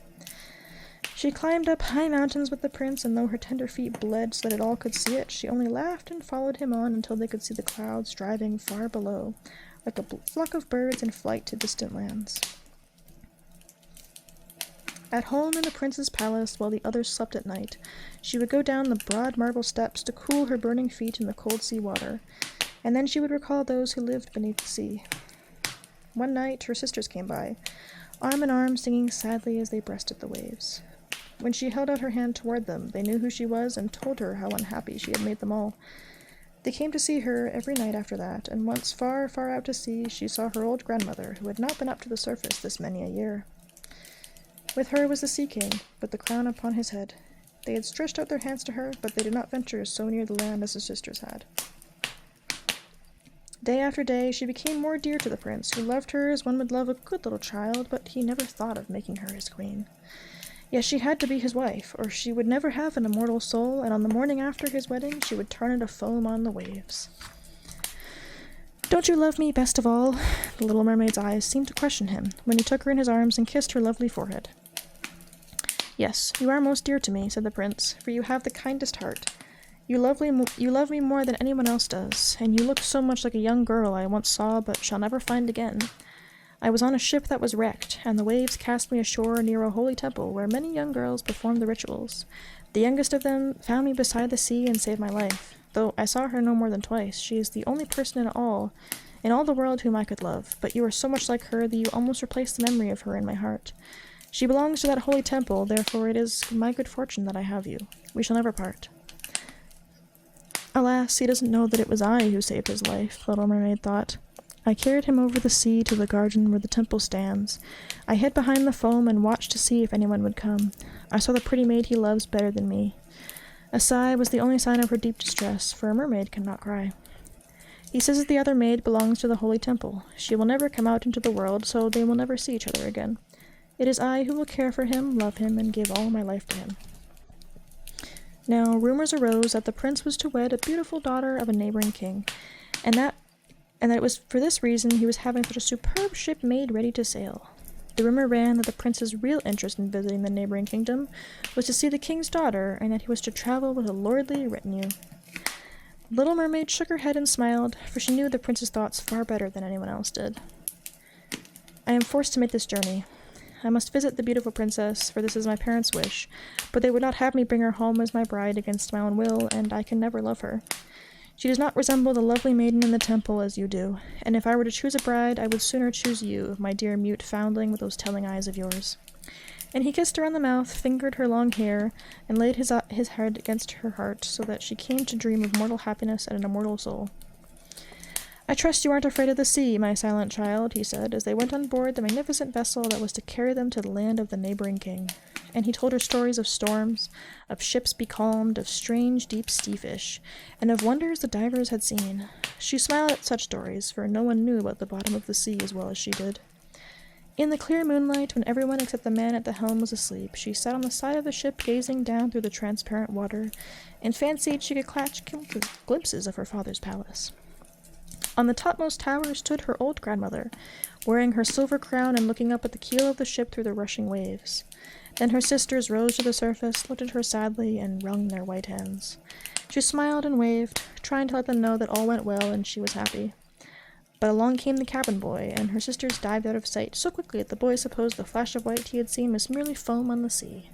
She climbed up high mountains with the prince, and though her tender feet bled so that all could see it, she only laughed and followed him on until they could see the clouds driving far below, like a flock of birds in flight to distant lands. At home in the prince's palace, while the others slept at night, she would go down the broad marble steps to cool her burning feet in the cold sea water, and then she would recall those who lived beneath the sea. One night her sisters came by, arm in arm, singing sadly as they breasted the waves. When she held out her hand toward them, they knew who she was and told her how unhappy she had made them all. They came to see her every night after that, and once far, far out to sea, she saw her old grandmother, who had not been up to the surface this many a year. With her was the Sea King, with the crown upon his head. They had stretched out their hands to her, but they did not venture so near the land as the sisters had. Day after day, she became more dear to the prince, who loved her as one would love a good little child, but he never thought of making her his queen. Yes, she had to be his wife, or she would never have an immortal soul, and on the morning after his wedding, she would turn into foam on the waves. "Don't you love me best of all?" The little mermaid's eyes seemed to question him, when he took her in his arms and kissed her lovely forehead. Yes, you are most dear to me, said the prince, for you have the kindest heart. You love me more than anyone else does, and you look so much like a young girl I once saw but shall never find again. I was on a ship that was wrecked, and the waves cast me ashore near a holy temple where many young girls performed the rituals. The youngest of them found me beside the sea and saved my life. Though I saw her no more than twice, she is the only person in all the world whom I could love, but you are so much like her that you almost replace the memory of her in my heart. She belongs to that holy temple, therefore it is my good fortune that I have you. We shall never part. Alas, he doesn't know that it was I who saved his life, the little mermaid thought. I carried him over the sea to the garden where the temple stands. I hid behind the foam and watched to see if anyone would come. I saw the pretty maid he loves better than me. A sigh was the only sign of her deep distress, for a mermaid cannot cry. He says that the other maid belongs to the holy temple. She will never come out into the world, so they will never see each other again. It is I who will care for him, love him, and give all my life to him. Now, rumors arose that the prince was to wed a beautiful daughter of a neighboring king, and that it was for this reason he was having such a superb ship made ready to sail. The rumor ran that the prince's real interest in visiting the neighboring kingdom was to see the king's daughter, and that he was to travel with a lordly retinue. The little mermaid shook her head and smiled, for she knew the prince's thoughts far better than anyone else did. I am forced to make this journey. I must visit the beautiful princess, for this is my parents' wish, but they would not have me bring her home as my bride against my own will, and I can never love her. She does not resemble the lovely maiden in the temple as you do, and if I were to choose a bride, I would sooner choose you, my dear mute foundling with those telling eyes of yours. And he kissed her on the mouth, fingered her long hair, and laid his head against her heart, so that she came to dream of mortal happiness and an immortal soul. I trust you aren't afraid of the sea, my silent child, he said, as they went on board the magnificent vessel that was to carry them to the land of the neighboring king. And he told her stories of storms, of ships becalmed, of strange deep sea fish, and of wonders the divers had seen. She smiled at such stories, for no one knew about the bottom of the sea as well as she did. In the clear moonlight, when everyone except the man at the helm was asleep, she sat on the side of the ship gazing down through the transparent water, and fancied she could catch glimpses of her father's palace. On the topmost tower stood her old grandmother, wearing her silver crown and looking up at the keel of the ship through the rushing waves. Then her sisters rose to the surface, looked at her sadly, and wrung their white hands. She smiled and waved, trying to let them know that all went well and she was happy. But along came the cabin boy, and her sisters dived out of sight so quickly that the boy supposed the flash of white he had seen was merely foam on the sea.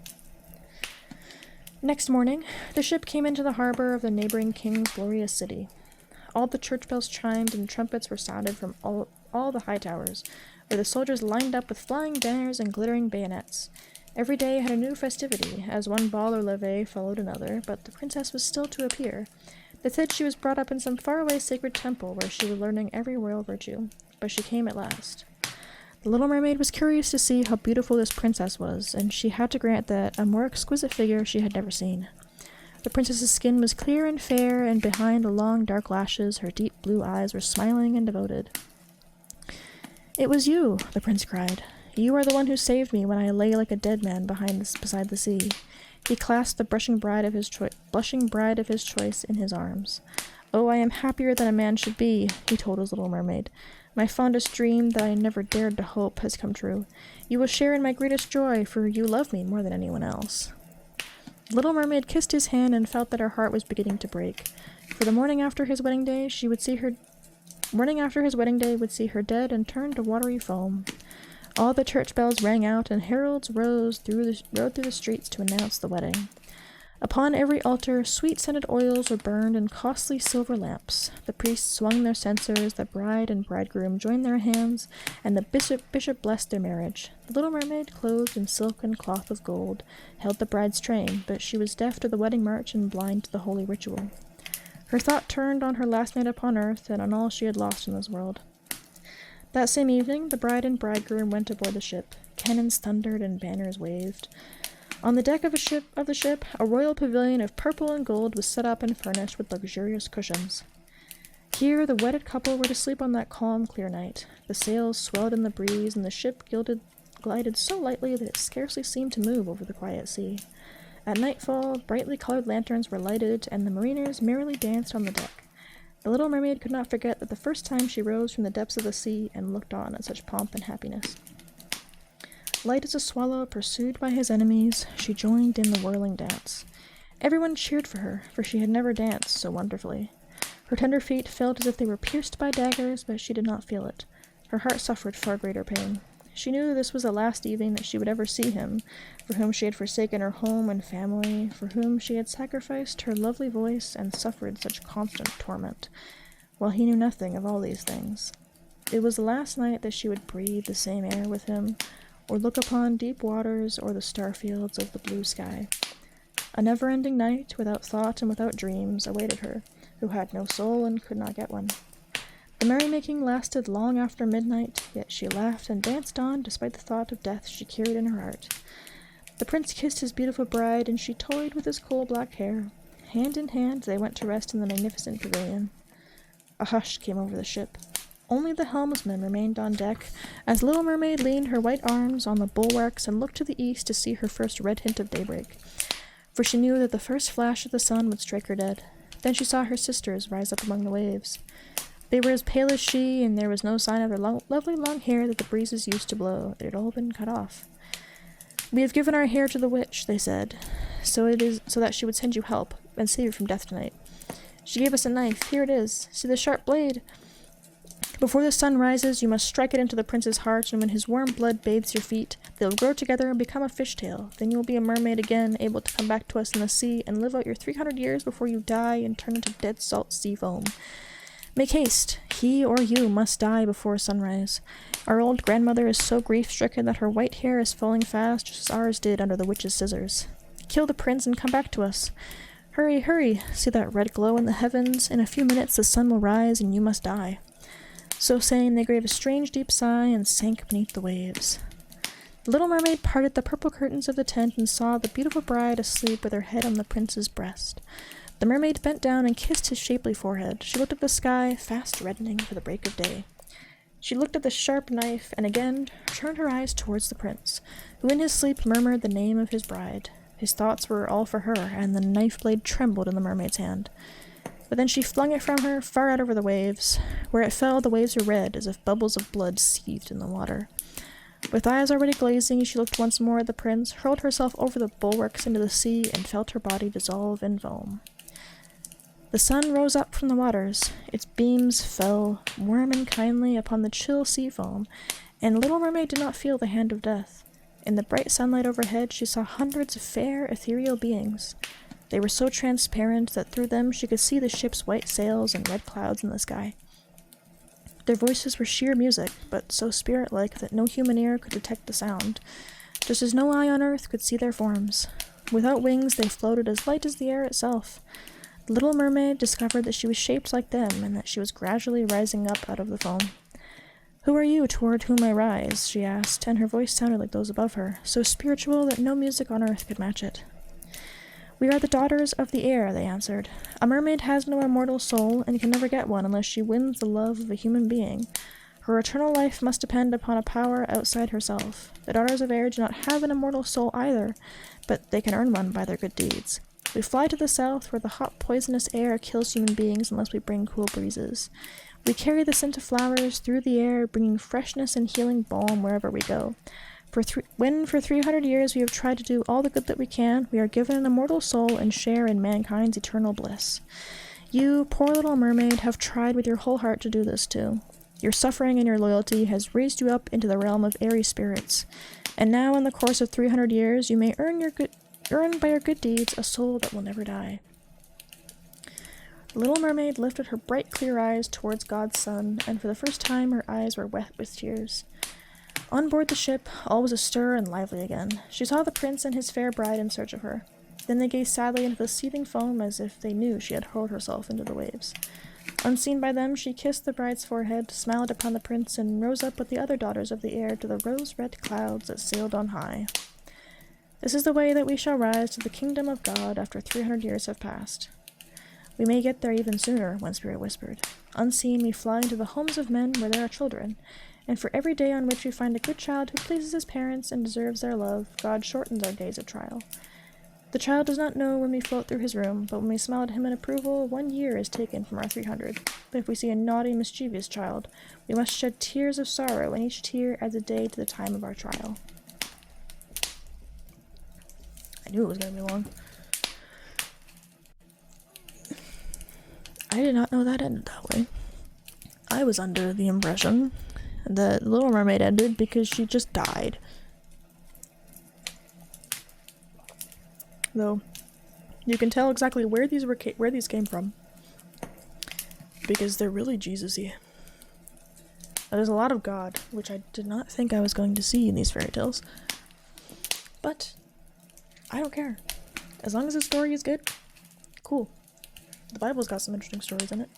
Next morning, the ship came into the harbor of the neighboring king's glorious city. All the church bells chimed and trumpets were sounded from all the high towers, where the soldiers lined up with flying banners and glittering bayonets. Every day had a new festivity, as one ball or levee followed another, but the princess was still to appear. They said she was brought up in some faraway sacred temple where she was learning every royal virtue, but she came at last. The little mermaid was curious to see how beautiful this princess was, and she had to grant that a more exquisite figure she had never seen. The princess's skin was clear and fair, and behind the long dark lashes her deep blue eyes were smiling and devoted. "It was you," the prince cried. "You are the one who saved me when I lay like a dead man beside the sea." He clasped the blushing bride of his choice in his arms. "Oh, I am happier than a man should be," he told his little mermaid. "My fondest dream that I never dared to hope has come true. You will share in my greatest joy, for you love me more than anyone else." The little mermaid kissed his hand and felt that her heart was beginning to break. For the morning after his wedding day would see her dead and turned to watery foam. All the church bells rang out, and heralds rode through the streets to announce the wedding. Upon every altar, sweet-scented oils were burned in costly silver lamps. The priests swung their censers, the bride and bridegroom joined their hands, and the bishop blessed their marriage. The little mermaid, clothed in silk and cloth of gold, held the bride's train, but she was deaf to the wedding march and blind to the holy ritual. Her thought turned on her last night upon earth and on all she had lost in this world. That same evening, the bride and bridegroom went aboard the ship. Cannons thundered and banners waved. On the deck of the ship, a royal pavilion of purple and gold was set up and furnished with luxurious cushions. Here the wedded couple were to sleep on that calm, clear night. The sails swelled in the breeze, and the ship glided so lightly that it scarcely seemed to move over the quiet sea. At nightfall, brightly colored lanterns were lighted, and the mariners merrily danced on the deck. The little mermaid could not forget that the first time she rose from the depths of the sea and looked on at such pomp and happiness. Light as a swallow pursued by his enemies, she joined in the whirling dance. Everyone cheered for she had never danced so wonderfully. Her tender feet felt as if they were pierced by daggers, but she did not feel it. Her heart suffered far greater pain. She knew this was the last evening that she would ever see him, for whom she had forsaken her home and family, for whom she had sacrificed her lovely voice and suffered such constant torment, while he knew nothing of all these things. It was the last night that she would breathe the same air with him, or look upon deep waters or the star fields of the blue sky. A never-ending night, without thought and without dreams, awaited her, who had no soul and could not get one. The merrymaking lasted long after midnight, yet she laughed and danced on despite the thought of death she carried in her heart. The prince kissed his beautiful bride, and she toyed with his coal-black hair. Hand in hand they went to rest in the magnificent pavilion. A hush came over the ship. Only the helmsman remained on deck, as Little Mermaid leaned her white arms on the bulwarks and looked to the east to see her first red hint of daybreak, for she knew that the first flash of the sun would strike her dead. Then she saw her sisters rise up among the waves. They were as pale as she, and there was no sign of their lovely long hair that the breezes used to blow. It had all been cut off. "We have given our hair to the witch," they said, so that she would send you help and save you from death tonight. "She gave us a knife. Here it is. See the sharp blade? Before the sun rises, you must strike it into the prince's heart, and when his warm blood bathes your feet, they will grow together and become a fishtail. Then you will be a mermaid again, able to come back to us in the sea and live out your 300 years before you die and turn into dead salt sea foam. Make haste. He or you must die before sunrise. Our old grandmother is so grief-stricken that her white hair is falling fast, just as ours did under the witch's scissors. Kill the prince and come back to us. Hurry, hurry. See that red glow in the heavens? In a few minutes the sun will rise and you must die." So saying, they gave a strange deep sigh and sank beneath the waves. The little mermaid parted the purple curtains of the tent and saw the beautiful bride asleep with her head on the prince's breast. The mermaid bent down and kissed his shapely forehead. She looked at the sky, fast reddening for the break of day. She looked at the sharp knife, and again turned her eyes towards the prince, who in his sleep murmured the name of his bride. His thoughts were all for her, and the knife blade trembled in the mermaid's hand. But then she flung it from her, far out over the waves. Where it fell, the waves were red, as if bubbles of blood seethed in the water. With eyes already glazing, she looked once more at the prince, hurled herself over the bulwarks into the sea, and felt her body dissolve in foam. The sun rose up from the waters. Its beams fell, warm and kindly, upon the chill sea foam, and Little Mermaid did not feel the hand of death. In the bright sunlight overhead, she saw hundreds of fair, ethereal beings. They were so transparent that through them she could see the ship's white sails and red clouds in the sky. Their voices were sheer music, but so spirit-like that no human ear could detect the sound, just as no eye on earth could see their forms. Without wings, they floated as light as the air itself. The little mermaid discovered that she was shaped like them, and that she was gradually rising up out of the foam. "Who are you toward whom I rise?" she asked, and her voice sounded like those above her, so spiritual that no music on earth could match it. "We are the daughters of the air," they answered. "A mermaid has no immortal soul, and can never get one unless she wins the love of a human being. Her eternal life must depend upon a power outside herself. The daughters of air do not have an immortal soul either, but they can earn one by their good deeds. We fly to the south, where the hot, poisonous air kills human beings unless we bring cool breezes. We carry the scent of flowers through the air, bringing freshness and healing balm wherever we go. When for 300 years we have tried to do all the good that we can, we are given an immortal soul and share in mankind's eternal bliss. You, poor little mermaid, have tried with your whole heart to do this too. Your suffering and your loyalty has raised you up into the realm of airy spirits, and now in the course of 300 years you may earn by your good deeds a soul that will never die." The little mermaid lifted her bright clear eyes towards God's sun, and for the first time her eyes were wet with tears. On board the ship, all was astir and lively again. She saw the prince and his fair bride in search of her. Then they gazed sadly into the seething foam as if they knew she had hurled herself into the waves. Unseen by them, she kissed the bride's forehead, smiled upon the prince, and rose up with the other daughters of the air to the rose-red clouds that sailed on high. "This is the way that we shall rise to the kingdom of God after 300 years have passed. We may get there even sooner," one spirit whispered. "Unseen, we fly into the homes of men where there are children, and for every day on which we find a good child who pleases his parents and deserves their love, God shortens our days of trial. The child does not know when we float through his room, but when we smile at him in approval, 1 year is taken from our 300. But if we see a naughty, mischievous child, we must shed tears of sorrow, and each tear adds a day to the time of our trial." knew it was gonna be long. I did not know that ended that way. I was under the impression that Little Mermaid ended because she just died. Though, you can tell exactly where these came from. Because they're really Jesus-y. There's a lot of God, which I did not think I was going to see in these fairy tales. But, I don't care. As long as the story is good, cool. The Bible's got some interesting stories in it.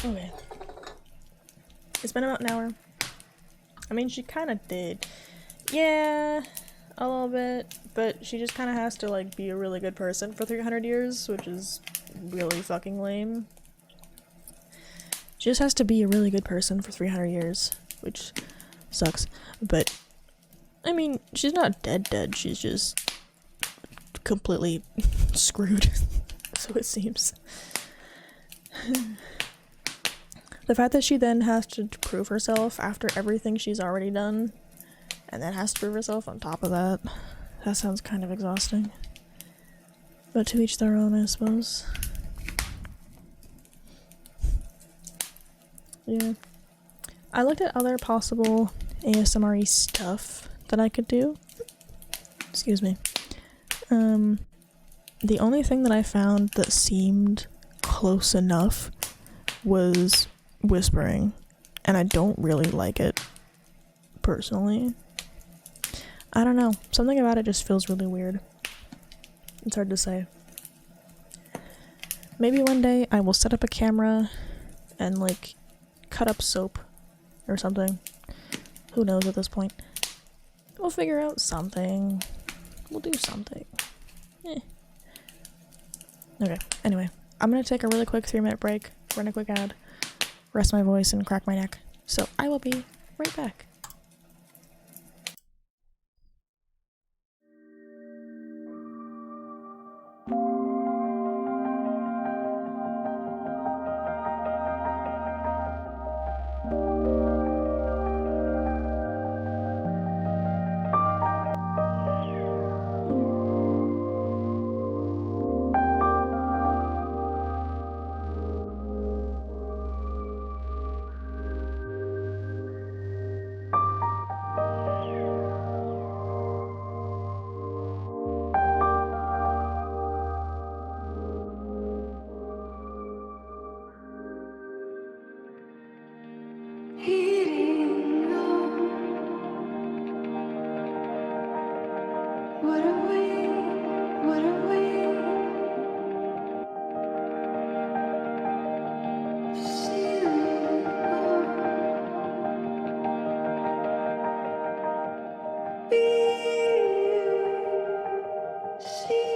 Okay. It's been about an hour. I mean, she kind of did. Yeah, a little bit. But she just kind of has to, like, be a really good person for 300 years, which is really fucking lame. She just has to be a really good person for 300 years, which sucks. But, I mean, she's not dead, she's just completely screwed, so it seems. The fact that she then has to prove herself after everything she's already done, and then has to prove herself on top of that, that sounds kind of exhausting. But to each their own, I suppose. Yeah. I looked at other possible ASMR-y stuff that I could do. Excuse me. The only thing that I found that seemed close enough was whispering, and I don't really like it, personally. I don't know. Something about it just feels really weird. It's hard to say. Maybe one day I will set up a camera and, like, cut up soap or something. Who knows at this point. We'll figure out something. We'll do something. Okay, anyway. I'm gonna take a really quick 3-minute break, run a quick ad, rest my voice, and crack my neck. So I will be right back. Heating up. What a way, what a way to see them go. Be you, see.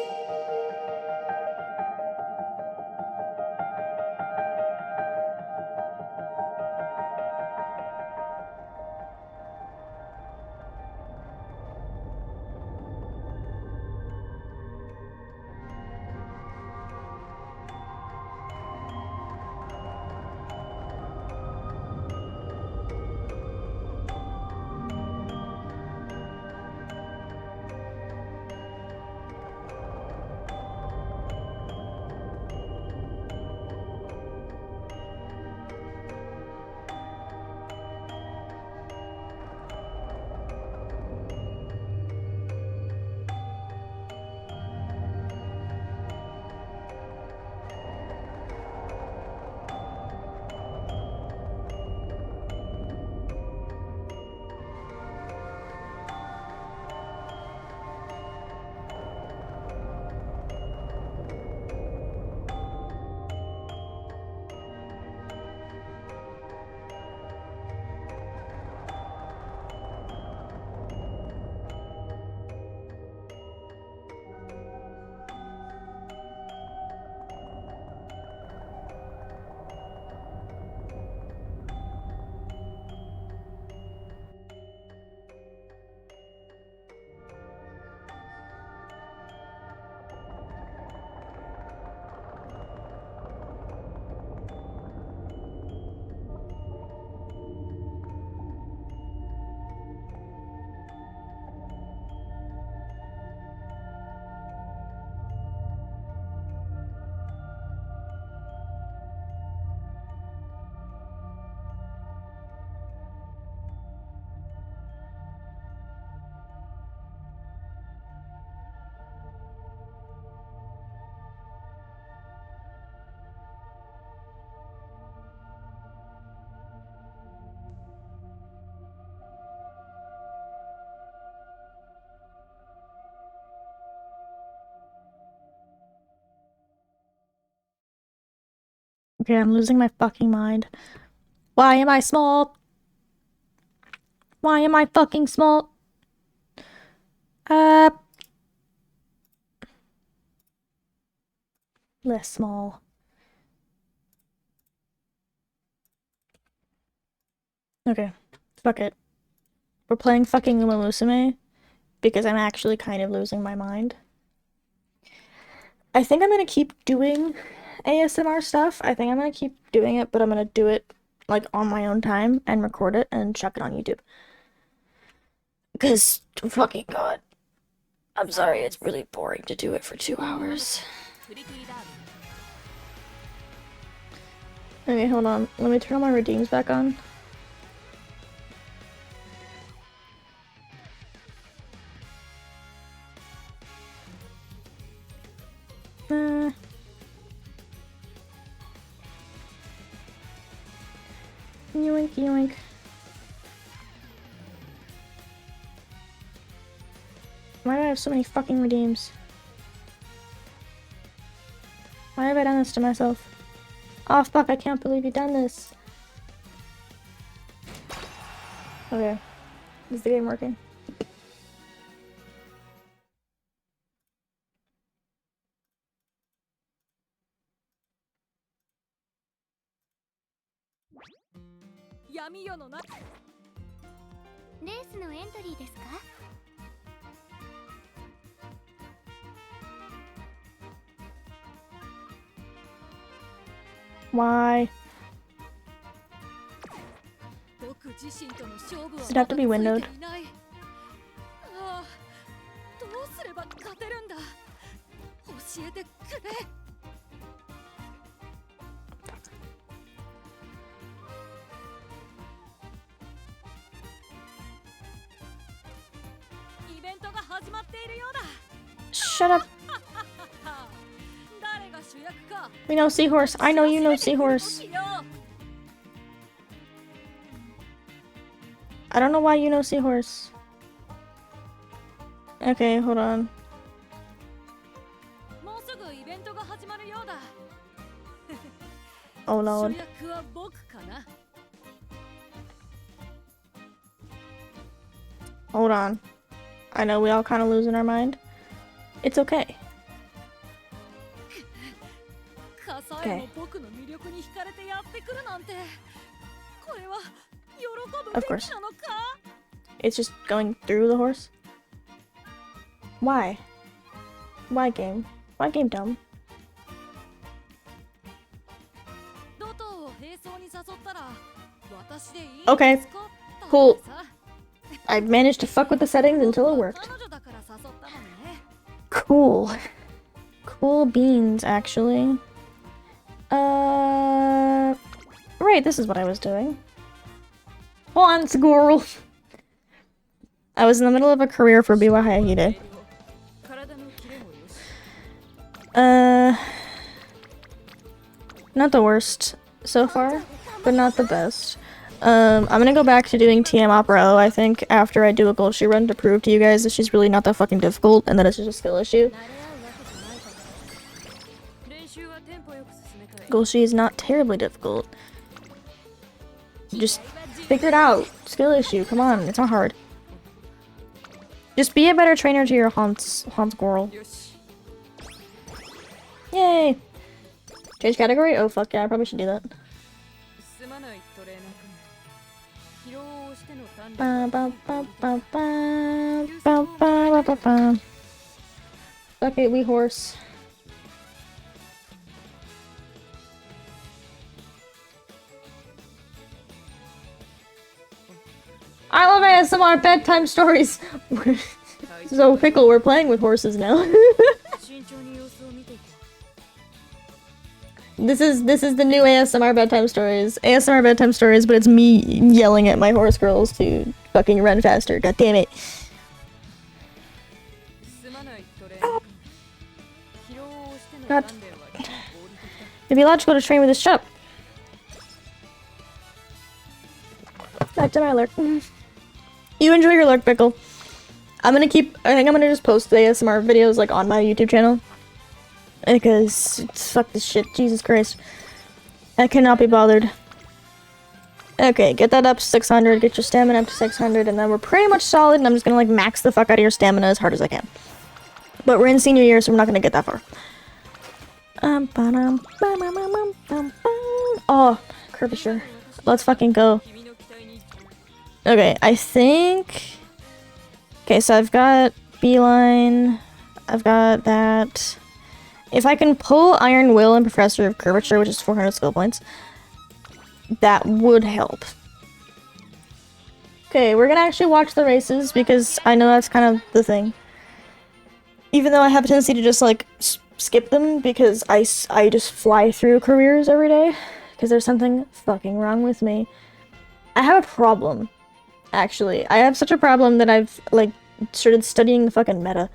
Okay, I'm losing my fucking mind. Why am I small? Why am I fucking small? Less small. Okay, fuck it. We're playing fucking Uma Musume because I'm actually kind of losing my mind. I think I'm gonna keep doing ASMR stuff. I think I'm gonna keep doing it, but I'm gonna do it like on my own time and record it and chuck it on YouTube. Because, fucking god. I'm sorry, it's really boring to do it for 2 hours. Okay, hold on. Let me turn all my redeems back on. Yoink, yoink. Why do I have so many fucking redeems? Why have I done this to myself? Oh fuck, I can't believe you've done this. Okay. Is the game working? Why? Does it have to be windowed? Shut up. We know Seahorse. I know you know Seahorse. I don't know why you know Seahorse. Okay, hold on. Oh lord. Hold on. I know we all kind of losing our mind. It's okay. Okay. Of course. It's just going through the horse? Why? Why game? Why game dumb? Okay. Cool. I managed to fuck with the settings until it worked. Cool. Cool beans, actually. Right, this is what I was doing. Hold on, squirrel. I was in the middle of a career for Biwa Hayahide. Not the worst so far, but not the best. I'm gonna go back to doing TM Opera O, I think, after I do a Golshi run to prove to you guys that she's really not that fucking difficult and that it's just a skill issue. Golshi is not terribly difficult. Just figure it out. Skill issue, come on, it's not hard. Just be a better trainer to your Hans Squirrel. Yay! Change category? Oh fuck yeah, I probably should do that. Okay, we horse. I love ASMR bedtime stories! So, Pickle, we're playing with horses now. This is the new ASMR bedtime stories. ASMR bedtime stories, but it's me yelling at my horse girls to fucking run faster. God damn it. God. It'd be logical to train with this shop. Back to my lurk. You enjoy your lurk, Pickle. I think I'm gonna just post the ASMR videos like on my YouTube channel. Because fuck this shit, Jesus Christ. I cannot be bothered. Okay, get that up to 600, get your stamina up to 600, and then we're pretty much solid, and I'm just gonna like max the fuck out of your stamina as hard as I can. But we're in senior year, so we're not gonna get that far. Oh, curvature. Let's fucking go. Okay, I think... Okay, so I've got Beeline. I've got that. If I can pull Iron Will and Professor of Curvature, which is 400 skill points, that would help. Okay, we're gonna actually watch the races because I know that's kind of the thing. Even though I have a tendency to just like skip them because I just fly through careers every day because there's something fucking wrong with me. I have a problem, actually. I have such a problem that I've like started studying the fucking meta.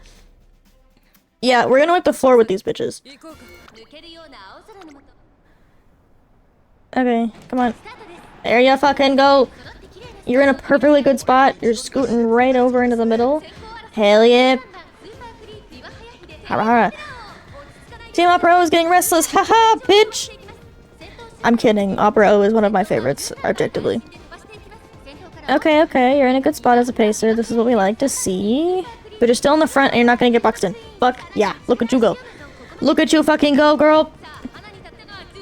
Yeah, we're gonna wipe the floor with these bitches. Okay, come on. There you fucking go. You're in a perfectly good spot. You're scooting right over into the middle. Hell yeah. Hara hara. Team Opera O is getting restless. Haha, bitch. I'm kidding. Opera O is one of my favorites, objectively. Okay, okay. You're in a good spot as a pacer. This is what we like to see. But you're still in the front and you're not gonna get boxed in. Fuck yeah. Look at you go. Look at you fucking go, girl.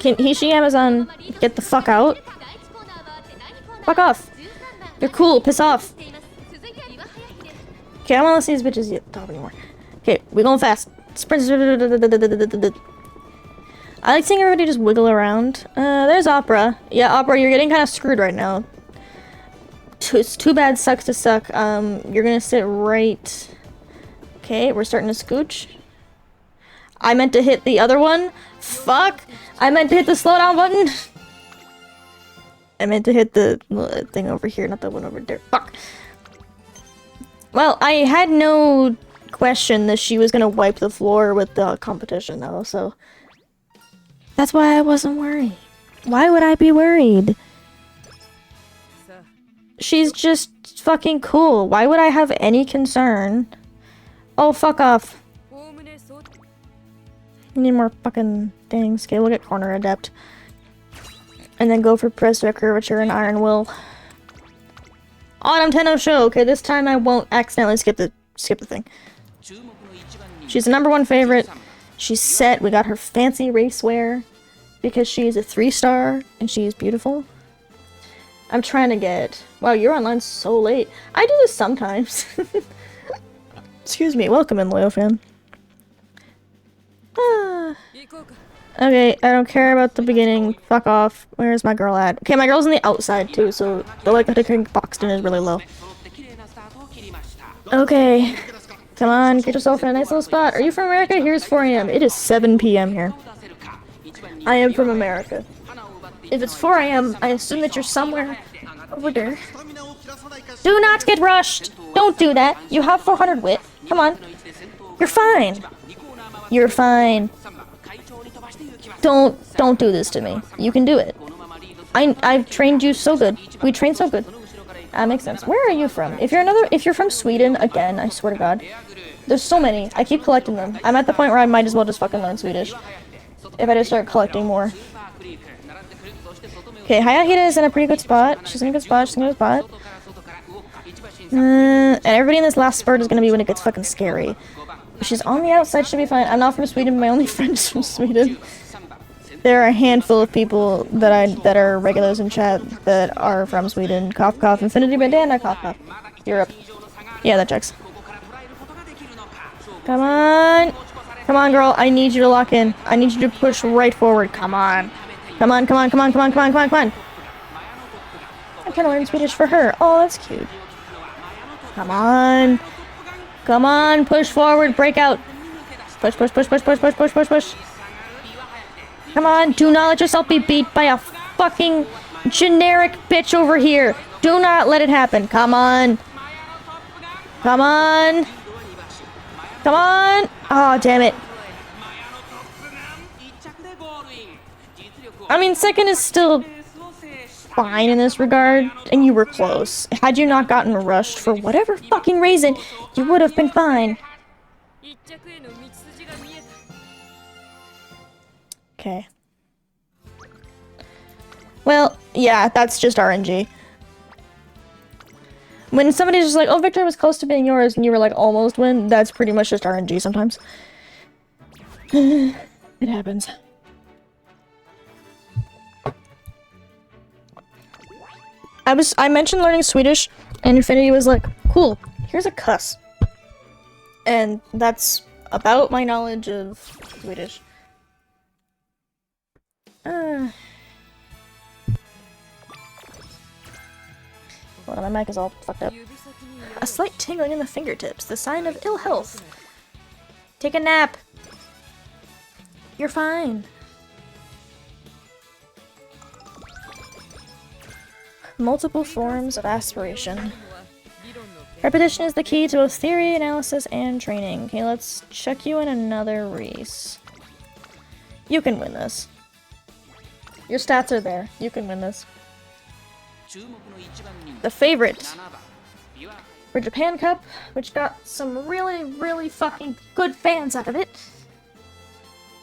Can Hishi Amazon get the fuck out? Fuck off. You're cool. Piss off. Okay, I don't want to see these bitches yet top anymore. Okay, we going fast. Sprint. I like seeing everybody just wiggle around. There's Opera. Yeah, Opera, you're getting kind of screwed right now. It's too bad, sucks to suck. You're gonna sit right... Okay, we're starting to scooch. I meant to hit the other one. Fuck! I meant to hit the slowdown button. I meant to hit the thing over here, not the one over there. Fuck! Well, I had no question that she was gonna wipe the floor with the competition, though, so... That's why I wasn't worried. Why would I be worried? She's just fucking cool. Why would I have any concern? Oh, fuck off. Need more fucking things. Okay, we'll get Corner Adept. And then go for Presto Curvature and Iron Will. Autumn Tenno Show! Okay, this time I won't accidentally skip the thing. She's the #1 favorite. She's set. We got her fancy racewear. Because she's a 3-star and she's beautiful. I'm trying to get... Wow, you're online so late. I do this sometimes. Excuse me. Welcome in, Loyal fan. Okay, I don't care about the beginning. Fuck off. Where's my girl at? Okay, my girl's on the outside too, so the likelihood of getting boxed in is really low. Okay. Come on, get yourself in a nice little spot. Are you from America? Here's 4 AM. It is 7 PM here. I am from America. If it's 4 AM, I assume that you're somewhere over there. Do not get rushed! Don't do that! You have 400 wit. Come on. You're fine. You're fine. Don't do this to me. You can do it. I've trained you so good. We train so good. That makes sense. Where are you from? If you're from Sweden, again, I swear to God. There's so many. I keep collecting them. I'm at the point where I might as well just fucking learn Swedish. If I just start collecting more. Okay, Hayahita is in a pretty good spot. She's in a good spot. She's in a good spot. And everybody in this last spurt is gonna be when it gets fucking scary. She's on the outside, should be fine. I'm not from Sweden. My only friend is from Sweden. There are a handful of people that are regulars in chat that are from Sweden. Cough cough. Infinity Bandana. Cough cough. Europe. Yeah, that checks. Come on. Come on, girl. I need you to lock in. I need you to push right forward. Come on. Come on, come on, come on, come on, come on, come on, come on. I'm trying to learn Swedish for her. Oh, that's cute. Come on. Come on. Push forward. Break out. Push, push, push, push, push, push, push, push, push. Come on. Do not let yourself be beat by a fucking generic bitch over here. Do not let it happen. Come on. Come on. Come on. Oh, damn it. I mean, second is still fine in this regard, and you were close. Had you not gotten rushed for whatever fucking reason, you would have been fine. Okay. Well, yeah, that's just RNG. When somebody's just like, oh, Victor was close to being yours, and you were like, almost win, that's pretty much just RNG sometimes. It happens. I mentioned learning Swedish, and Infinity was like, cool, here's a cuss. And that's about my knowledge of Swedish. Well, my mic is all fucked up. A slight tingling in the fingertips, the sign of ill health. Take a nap. You're fine. Multiple forms of aspiration. Repetition is the key to both theory, analysis, and training. Okay, let's check you in another race. You can win this. Your stats are there. You can win this. The favorite for Japan Cup, which got some really, really fucking good fans out of it.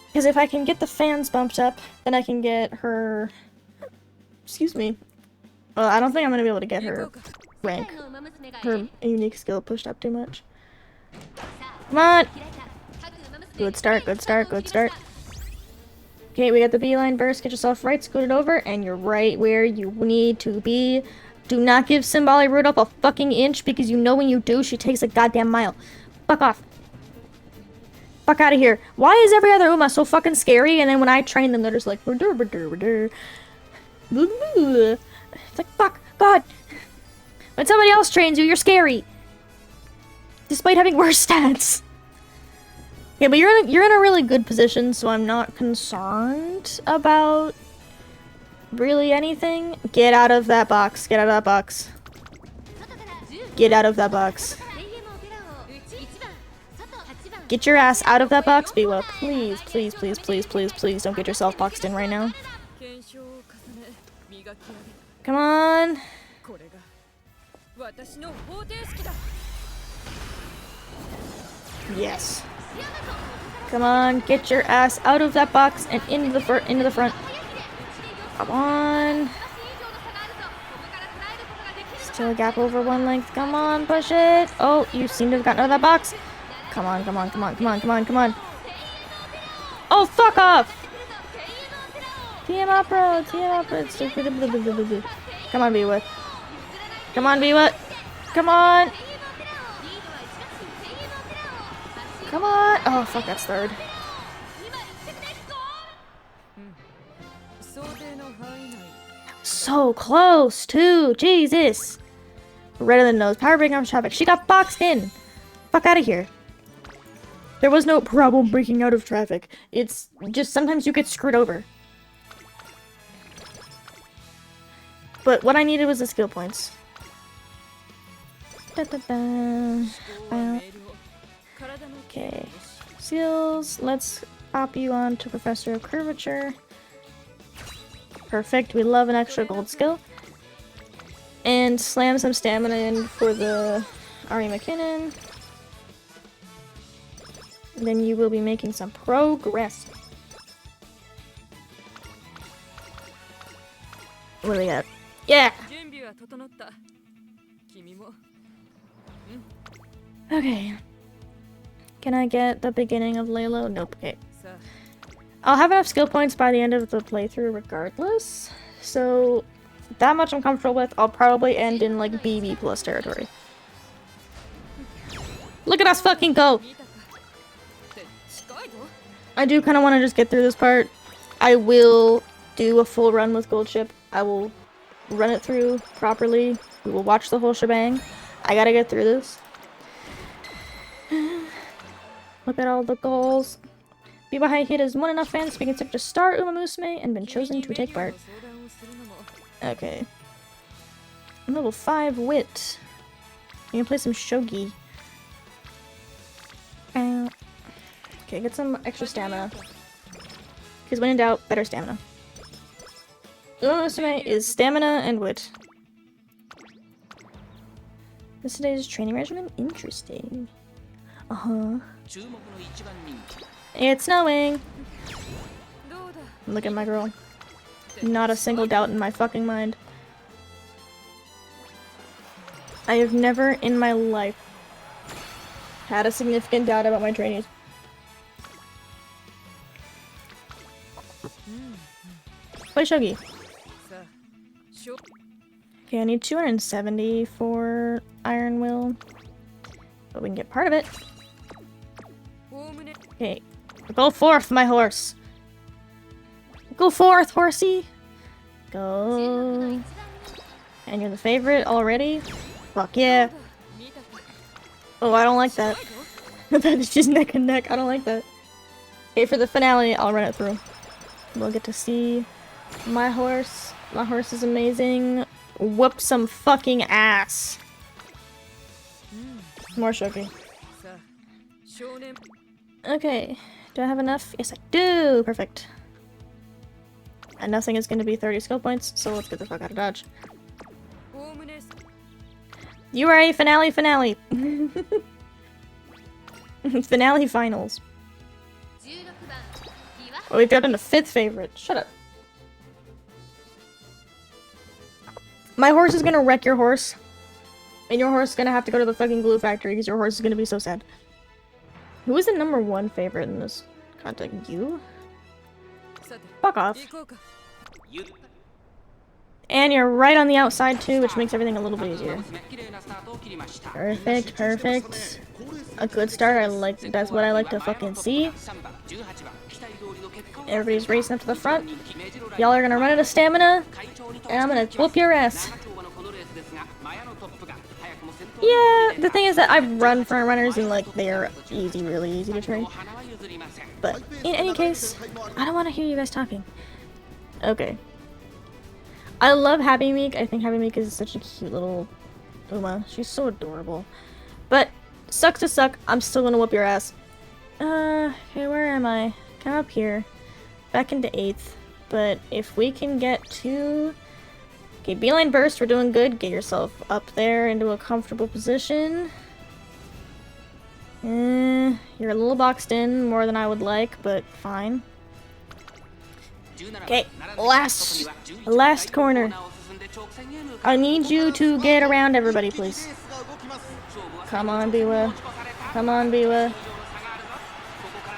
Because if I can get the fans bumped up, then I can get her... Excuse me. Well, I don't think I'm gonna be able to get her rank. Her unique skill pushed up too much. Come on! Good start, good start, good start. Okay, we got the beeline burst. Get yourself right, scoot it over, and you're right where you need to be. Do not give Symboli Rudolph a fucking inch, because you know when you do, she takes a goddamn mile. Fuck off. Fuck out of here. Why is every other Uma so fucking scary, and then when I train them, they're just like... It's like, fuck, God. When somebody else trains you, you're scary. Despite having worse stats. Yeah, but you're in a really good position, so I'm not concerned about really anything. Get out of that box. Get out of that box. Get out of that box. Get your ass out of that box, Biwa. Please, please, please, please, please, please don't get yourself boxed in right now. Come on. Yes. Come on, get your ass out of that box and into the front. Come on. Still a gap over one length. Come on, push it. Oh, you seem to have gotten out of that box. Come on, come on, come on, come on, come on, come on. Oh, fuck off! TM Opera, TM Opera. Come on, Biwa. Come on, Biwa. Come on. Come on. Oh, fuck, that's third. So close, too. Jesus. Right in the nose. Power breaking out of traffic. She got boxed in. Fuck out of here. There was no problem breaking out of traffic. It's just sometimes you get screwed over. But what I needed was the skill points. Da, da, da. Okay. Seals. Let's pop you on to Professor of Curvature. Perfect. We love an extra gold skill. And slam some stamina in for the Ari McKinnon. Then you will be making some progress. What do we got? Yeah! Okay. Can I get the beginning of Lalo? Nope. Okay. I'll have enough skill points by the end of the playthrough regardless. So, that much I'm comfortable with. I'll probably end in, like, BB plus territory. Look at us fucking go! I do kind of want to just get through this part. I will do a full run with Gold Ship. I will run it through properly. We will watch the whole shebang. I gotta get through this. Look at all the goals. Biba High Hit is one enough fans to be considered to star Uma Musume and been chosen to take part. Okay. I'm level 5 wit. You can play some shogi. Okay, get some extra stamina. Because when in doubt, better stamina. Uma Musume is stamina and wit. This today's training regimen? Interesting. Uh-huh. It's snowing! Look at my girl. Not a single doubt in my fucking mind. I have never in my life had a significant doubt about my trainees. Play Shogi. Okay, I need 270 for Iron Will. But we can get part of it. Okay. Go forth, my horse! Go forth, horsey! Go. And you're the favorite already? Fuck yeah. Oh, I don't like that. That is just neck and neck. I don't like that. Okay, for the finale, I'll run it through. We'll get to see my horse. My horse is amazing. Whoop some fucking ass. More Shogi. Okay. Do I have enough? Yes, I do! Perfect. And nothing is going to be 30 skill points, so let's get the fuck out of Dodge. You are a finale. Finale finals. Oh, we've gotten a 5th favorite. Shut up. My horse is gonna wreck your horse. And your horse is gonna have to go to the fucking glue factory because your horse is gonna be so sad. Who is the #1 favorite in this content? You? Fuck off. And you're right on the outside too, which makes everything a little bit easier. Perfect, perfect. A good start, that's what I like to fucking see. Everybody's racing up to the front. Y'all are gonna run out of stamina, and I'm gonna whoop your ass. Yeah, the thing is that I run front runners and like they're really easy to train. But in any case, I don't want to hear you guys talking. Okay. I love Happy Meek. I think Happy Meek is such a cute little Uma. She's so adorable. But sucks to suck, I'm still gonna whoop your ass. Okay, where am I? Come up here. Back into 8th. But if we can get to... Okay, Beeline Burst, we're doing good. Get yourself up there into a comfortable position. You're a little boxed in, more than I would like, but fine. Okay, last corner. I need you to get around everybody, please. Come on, Biwa. Come on, Biwa.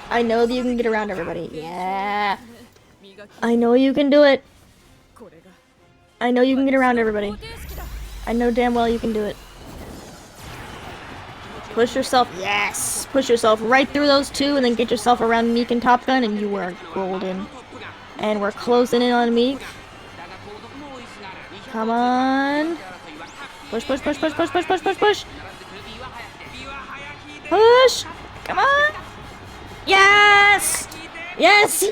I know that you can get around everybody. Yeah. I know you can do it. I know you can get around everybody. I know damn well you can do it. Push yourself. Yes! Push yourself right through those two and then get yourself around Meek and Top Gun and you are golden. And we're closing in on Meek. Come on. Push, push, push, push, push, push, push, push, push. Push! Come on! Yes! Yes!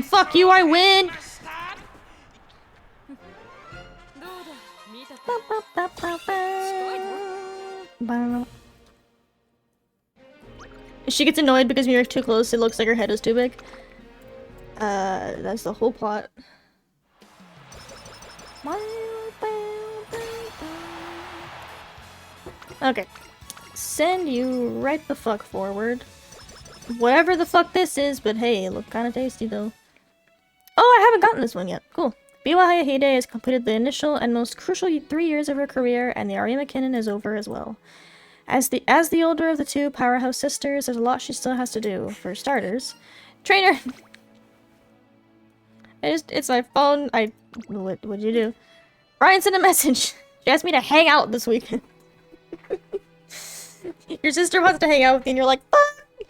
Fuck you, I win! She gets annoyed because when you're too close, it looks like her head is too big. That's the whole plot. Okay. Send you right the fuck forward. Whatever the fuck this is, but hey, it looked kinda tasty though. Oh, I haven't gotten this one yet. Cool. Biwa Hayahide has completed the initial and most crucial 3 years of her career, and the Aria McKinnon is over as well. As the older of the two powerhouse sisters, there's a lot she still has to do. For starters, trainer. It's my phone. What'd you do? Brian sent a message. She asked me to hang out this weekend. Your sister wants to hang out with you, and you're like, fuck.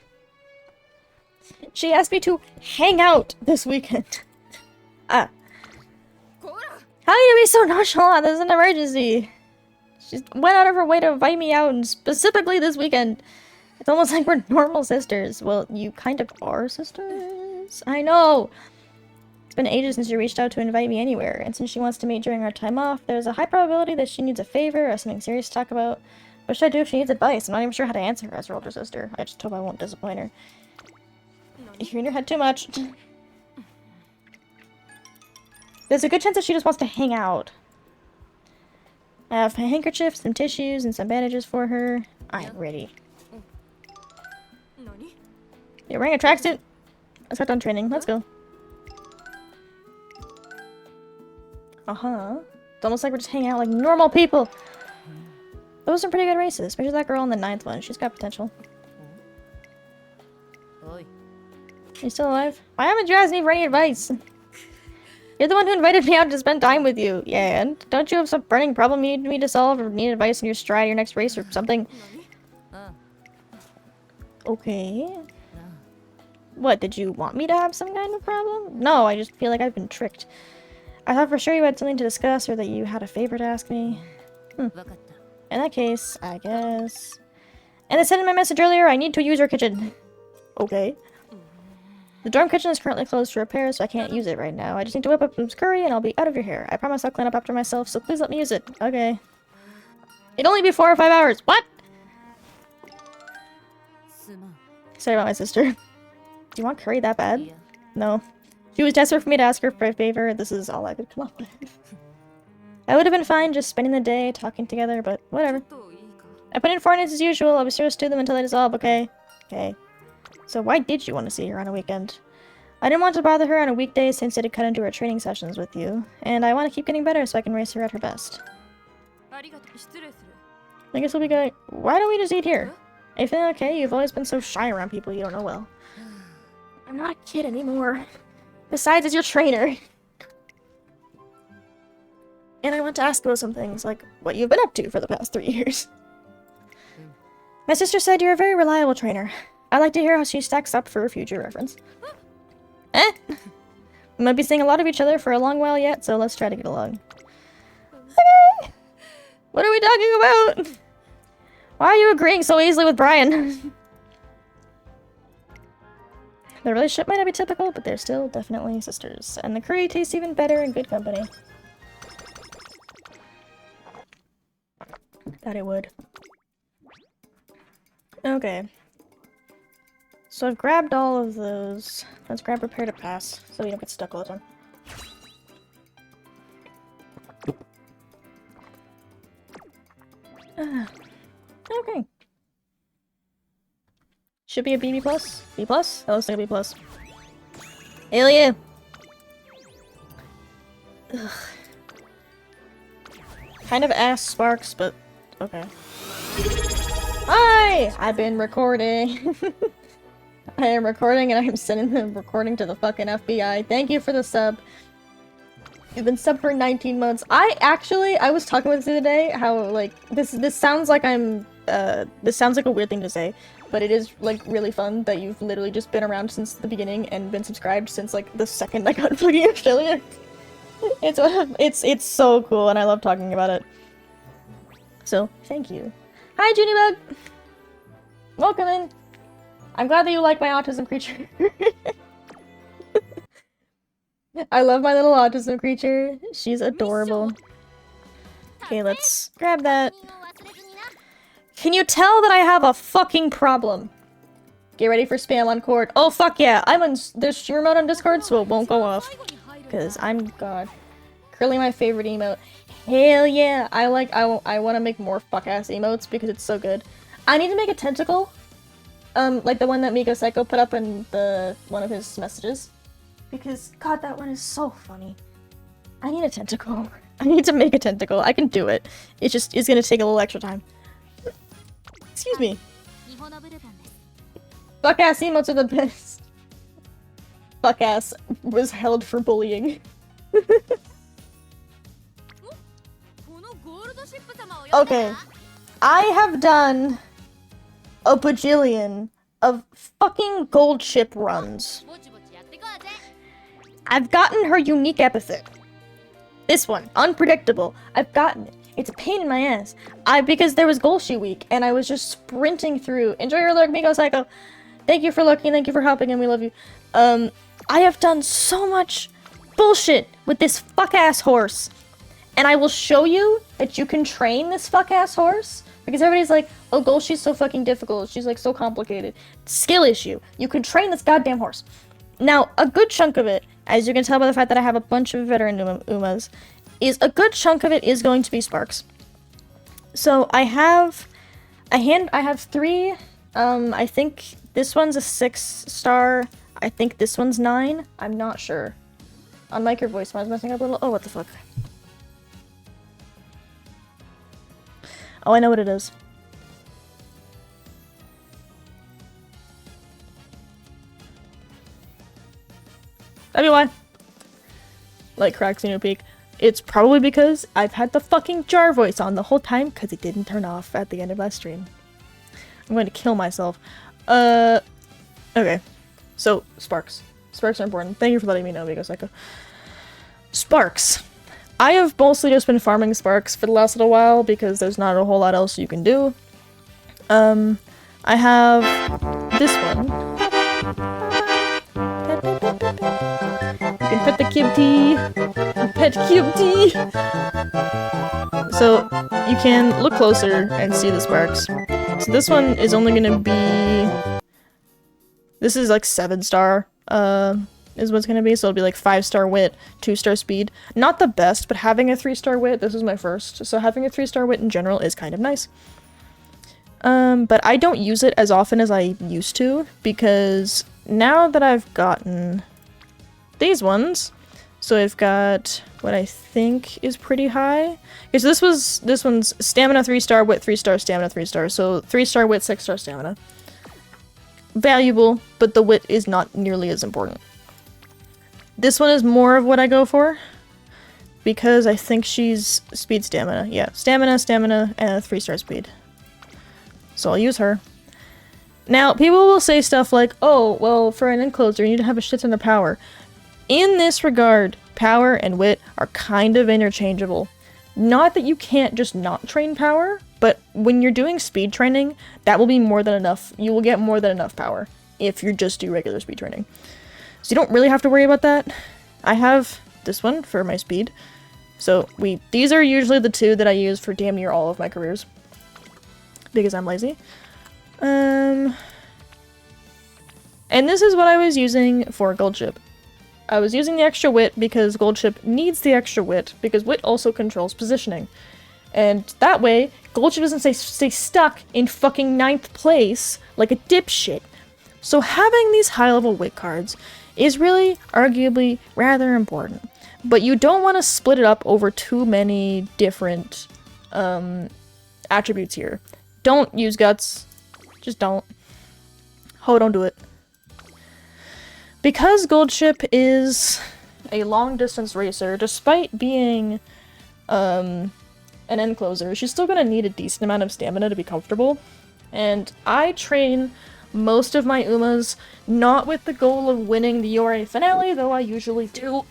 She asked me to hang out this weekend. How are you be so nonchalant? This is an emergency. She went out of her way to invite me out, and specifically this weekend. It's almost like we're normal sisters. Well, you kind of are sisters. I know. It's been ages since she reached out to invite me anywhere, and since she wants to meet during our time off, there's a high probability that she needs a favor or something serious to talk about. What should I do if she needs advice? I'm not even sure how to answer her as her older sister. I just hope I won't disappoint her. You're in your head too much. There's a good chance that she just wants to hang out. I have a handkerchief, some tissues, and some bandages for her. I'm ready. You're wearing a tracksuit? Let's start on training. Let's go. Uh-huh. It's almost like we're just hanging out like normal people. Those are pretty good races, especially that girl in the 9th one. She's got potential. You still alive? Why haven't you asked me for any advice? You're the one who invited me out to spend time with you. Yeah, and don't you have some burning problem you need me to solve or need advice in your stride, your next race or something? Okay. What, did you want me to have some kind of problem? No, I just feel like I've been tricked. I thought for sure you had something to discuss or that you had a favor to ask me. In that case, I guess... And I said in my message earlier, I need to use your kitchen. Okay. The dorm kitchen is currently closed for repair, so I can't use it right now. I just need to whip up some curry and I'll be out of your hair. I promise I'll clean up after myself, so please let me use it. Okay. It'd only be 4 or 5 hours. What? Sorry about my sister. Do you want curry that bad? No. She was desperate for me to ask her for a favor. This is all I could come up with. I would have been fine just spending the day talking together, but whatever. I put in 4 nights as usual. I'll be sure to stew them until they dissolve, okay? Okay. So why did you want to see her on a weekend? I didn't want to bother her on a weekday since it had cut into her training sessions with you. And I want to keep getting better so I can race her at her best. I guess we'll be going... Why don't we just eat here? Are you feeling okay? You've always been so shy around people you don't know well. I'm not a kid anymore. Besides, it's your trainer. And I want to ask about some things, like what you've been up to for the past 3 years. My sister said you're a very reliable trainer. I'd like to hear how she stacks up for future reference. Eh? We might be seeing a lot of each other for a long while yet, so let's try to get along. Okay. What are we talking about? Why are you agreeing so easily with Brian? The relationship might not be typical, but they're still definitely sisters. And the curry tastes even better in good company. Thought it would. Okay. So I've grabbed all of those. Let's grab prepare to pass, so we don't get stuck all the time. Okay. Should be a B+? B+? That looks like a B+. Hell yeah! Ugh. Kind of ass Sparks, but okay. Hi! I've been recording. I am recording and I am sending the recording to the fucking FBI. Thank you for the sub. You've been sub for 19 months. I was talking with this the other day, how, like, this sounds like I'm, this sounds like a weird thing to say, but it is, like, really fun that you've literally just been around since the beginning and been subscribed since, like, the second I got fucking affiliate. It's so cool and I love talking about it. So, thank you. Hi, Junibug! Welcome in! I'm glad that you like my autism creature. I love my little autism creature. She's adorable. Okay, let's grab that. Can you tell that I have a fucking problem? Get ready for spam on Cord. Oh, fuck yeah. There's streamer mode on Discord, so it won't go off. Because I'm God. Curly my favorite emote. Hell yeah. I want to make more fuck-ass emotes because it's so good. I need to make a tentacle. Like the one that Miko Psycho put up in one of his messages. Because, God, that one is so funny. I need a tentacle. I need to make a tentacle. I can do it. It's gonna take a little extra time. Excuse me. Fuck-ass emotes are the best. Fuck-ass was held for bullying. Okay. I have done a bajillion of fucking gold ship runs. I've gotten her unique epithet. This one, unpredictable. I've gotten it. It's a pain in my ass. Because there was Golshi week, and I was just sprinting through. Enjoy your lurk, Miko Psycho. Thank you for lurking, thank you for helping, and we love you. I have done so much bullshit with this fuck-ass horse. And I will show you that you can train this fuck-ass horse. Because everybody's like, oh, Golshi's so fucking difficult. She's, like, so complicated. Skill issue. You can train this goddamn horse. Now, a good chunk of it, as you can tell by the fact that I have a bunch of veteran Umas, is a good chunk of it is going to be Sparks. So I have three. I think this one's a 6-star. I think this one's 9. I'm not sure. On mic, your voice was messing up a little. Oh, what the fuck. Oh, I know what it is. That'd be why. Like cracks in your peak. It's probably because I've had the fucking jar voice on the whole time because it didn't turn off at the end of my stream. I'm going to kill myself. Okay. So, sparks. Sparks are important. Thank you for letting me know, Vigo Psycho. Sparks. I have mostly just been farming sparks for the last little while because there's not a whole lot else you can do. I have this one. You can pet the cutie. Pet cutie. So you can look closer and see the sparks. So this one is only gonna be. This is like 7-star. Is what's gonna be. So it'll be like 5-star wit, 2-star speed. Not the best, but having a 3-star wit. This is my first. So having a 3-star wit in general is kind of nice. But I don't use it as often as I used to because now that I've gotten these ones, so I've got what I think is pretty high. Okay, so this one's stamina 3-star, wit 3-star, stamina 3-star. So 3-star wit, 6-star stamina. Valuable, but the wit is not nearly as important. This one is more of what I go for because I think she's speed stamina. Yeah, stamina, and a 3-star speed. So I'll use her. Now, people will say stuff like, oh, well, for an encloser, you need to have a shit ton of power. In this regard, power and wit are kind of interchangeable. Not that you can't just not train power, but when you're doing speed training, that will be more than enough. You will get more than enough power if you just do regular speed training. So you don't really have to worry about that. I have this one for my speed. So these are usually the two that I use for damn near all of my careers. Because I'm lazy. And this is what I was using for Gold Ship. I was using the extra wit because Gold Ship needs the extra wit because wit also controls positioning. And that way, Gold Ship doesn't stay stuck in fucking 9th place like a dipshit. So having these high-level wit cards is really, arguably, rather important. But you don't want to split it up over too many different attributes here. Don't use guts. Just don't. Ho, don't do it. Because Gold Ship is a long-distance racer, despite being an encloser, she's still gonna need a decent amount of stamina to be comfortable. And I train most of my Umas not with the goal of winning the URA finale, though I usually do.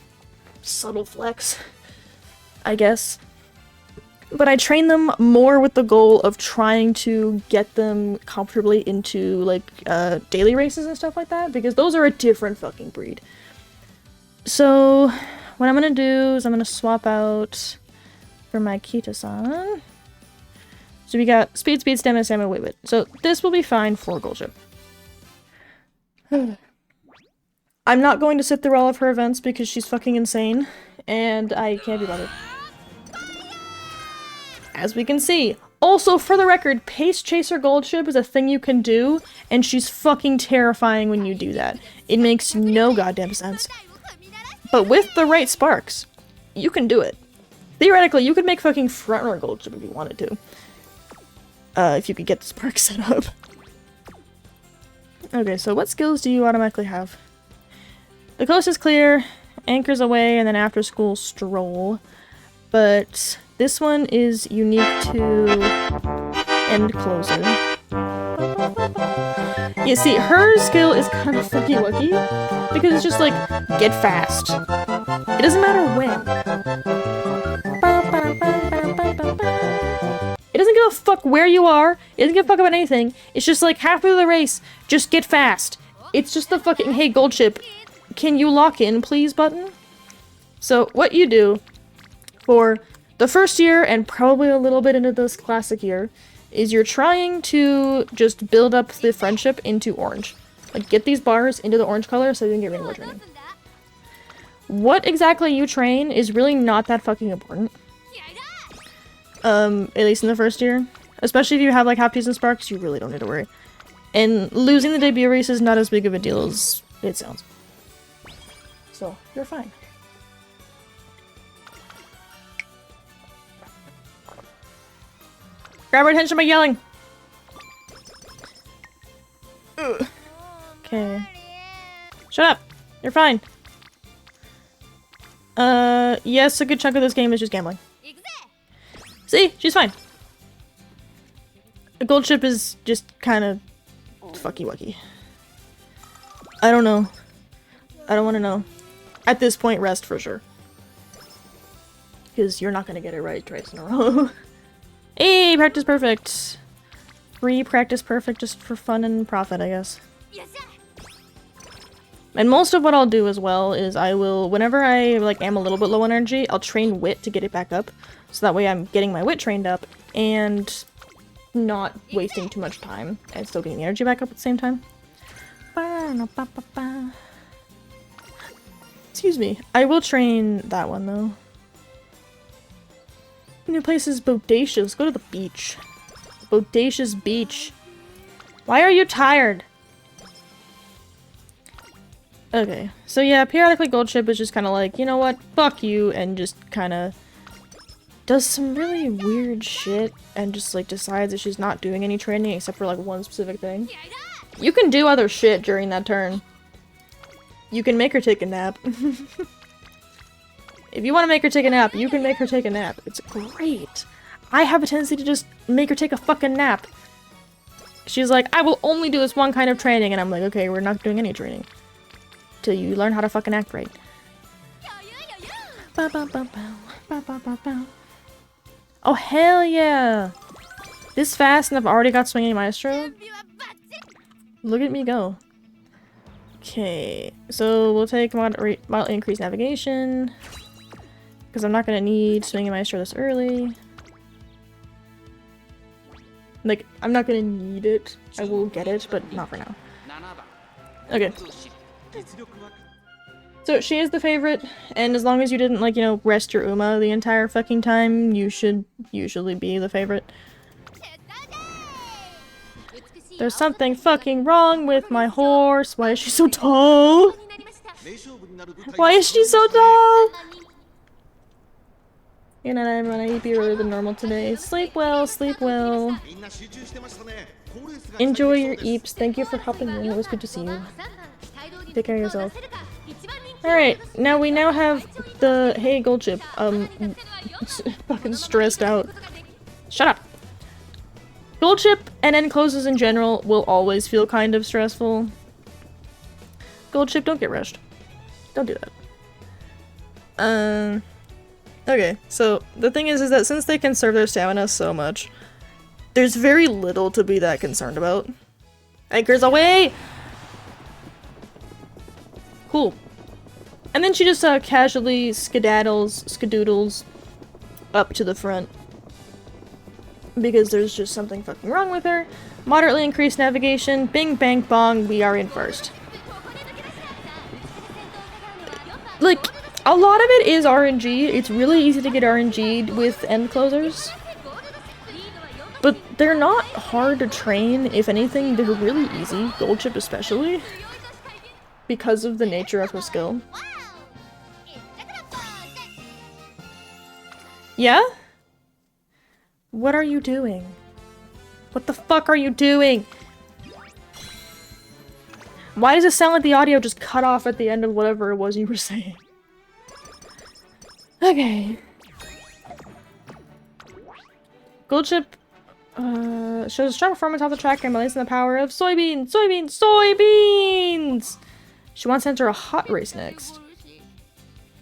Subtle flex, I guess. But I train them more with the goal of trying to get them comfortably into, like, daily races and stuff like that, because those are a different fucking breed. So, what I'm gonna do is I'm gonna swap out for my Kita-san. So we got speed, stamina, wit. So this will be fine for Gold Ship. I'm not going to sit through all of her events because she's fucking insane, and I can't be bothered. As we can see. Also, for the record, Pace Chaser Gold Ship is a thing you can do, and she's fucking terrifying when you do that. It makes no goddamn sense. But with the right sparks, you can do it. Theoretically, you could make fucking front runner Gold Ship if you wanted to. If you could get the sparks set up. Okay, so what skills do you automatically have? The coast is clear, anchors away, and then after school stroll. But this one is unique to end closer. You see, her skill is kind of fucky wucky because it's just like, get fast. It doesn't matter when. It doesn't give a fuck where you are. It doesn't give a fuck about anything. It's just like, halfway through the race, just get fast. It's just the fucking, hey, Gold Ship, can you lock in, please, button? So, what you do for the first year, and probably a little bit into this classic year, is you're trying to just build up the friendship into orange. Like, get these bars into the orange color so you can get rainbow training. What exactly you train is really not that fucking important. At least in the first year. Especially if you have, like, half decent sparks, you really don't need to worry. And losing the debut race is not as big of a deal as it sounds. So, you're fine. Grab her attention by yelling! Ugh. Okay. Shut up! You're fine. Yes, a good chunk of this game is just gambling. See? She's fine. The gold chip is just kind of fucky-wucky. I don't know. I don't want to know. At this point, rest for sure. Because you're not going to get it right twice in a row. Hey, practice perfect. Free practice perfect just for fun and profit, I guess. And most of what I'll do as well is I will, whenever I like am a little bit low on energy, I'll train wit to get it back up. So that way I'm getting my wit trained up and not wasting too much time and still getting the energy back up at the same time. Excuse me. I will train that one though. New place is bodacious. Go to the beach. Bodacious beach. Why are you tired? Okay, so yeah, periodically Gold Chip is just kind of like, you know what, fuck you, and just kind of does some really weird shit and just like decides that she's not doing any training except for like one specific thing. You can do other shit during that turn. You can make her take a nap. If you want to make her take a nap, you can make her take a nap. It's great. I have a tendency to just make her take a fucking nap. She's like, I will only do this one kind of training, and I'm like, okay, we're not doing any training. Till you learn how to fucking act right. Oh, hell yeah! This fast and I've already got Swinging Maestro? Look at me go. Okay, so we'll take moderate increased navigation. Because I'm not gonna need Swinging Maestro this early. Like, I'm not gonna need it. I will get it, but not for now. Okay. So she is the favorite, and as long as you didn't, like, you know, rest your Uma the entire fucking time, you should usually be the favorite. There's something fucking wrong with my horse. Why is she so tall? Why is she so tall? You're not everyone. I eat better than normal today. Sleep well, sleep well. Enjoy your eeps. Thank you for hopping in. It was good to see you. Take care of yourself. Alright, now we now have the hey Gold Chip. Fucking stressed out. Shut up. Gold Chip and end closes in general will always feel kind of stressful. Gold Chip, don't get rushed. Don't do that. Okay, so the thing is that since they conserve their stamina so much, there's very little to be that concerned about. Anchors away! Cool. And then she just casually skadoodles up to the front. Because there's just something fucking wrong with her. Moderately increased navigation. Bing bang bong, we are in first. Like, a lot of it is RNG. It's really easy to get RNG'd with end closers. But they're not hard to train. If anything, they're really easy. Gold Chip especially. Because of the nature of her skill. Yeah? What are you doing? What the fuck are you doing? Why does it sound like the audio just cut off at the end of whatever it was you were saying? Okay. Gold Chip shows strong performance off the track and releasing the power of soybeans! Soybeans! Soybeans! She wants to enter a hot race next.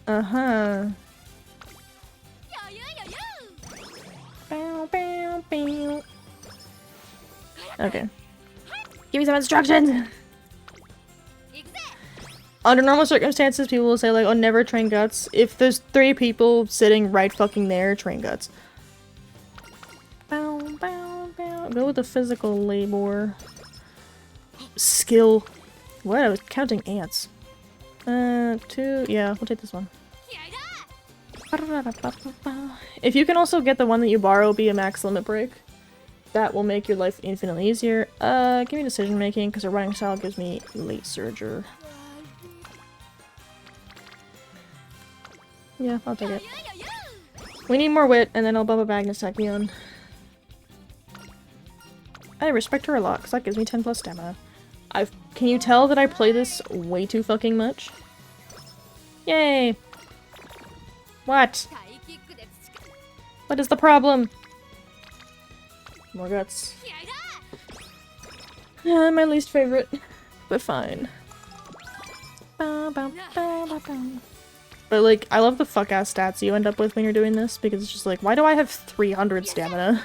Uh-huh. Bow, bow, bow. Okay. Give me some instructions! Under normal circumstances, people will say like, oh, never train guts. If there's 3 people sitting right fucking there, train guts. Bow, bow, bow. Go with the physical labor. Skill. What? I was counting ants. 2. Yeah, we'll take this one. If you can also get the one that you borrow be a max limit break, that will make your life infinitely easier. Give me decision making, because her running style gives me late surger. Yeah, I'll take it. We need more wit, and then I'll bump it back and attack me on. I respect her a lot, because that gives me 10 plus stamina. Can you tell that I play this way too fucking much? Yay! What? What is the problem? More guts. My least favorite, but fine. But like, I love the fuck-ass stats you end up with when you're doing this, because it's just like, why do I have 300 stamina?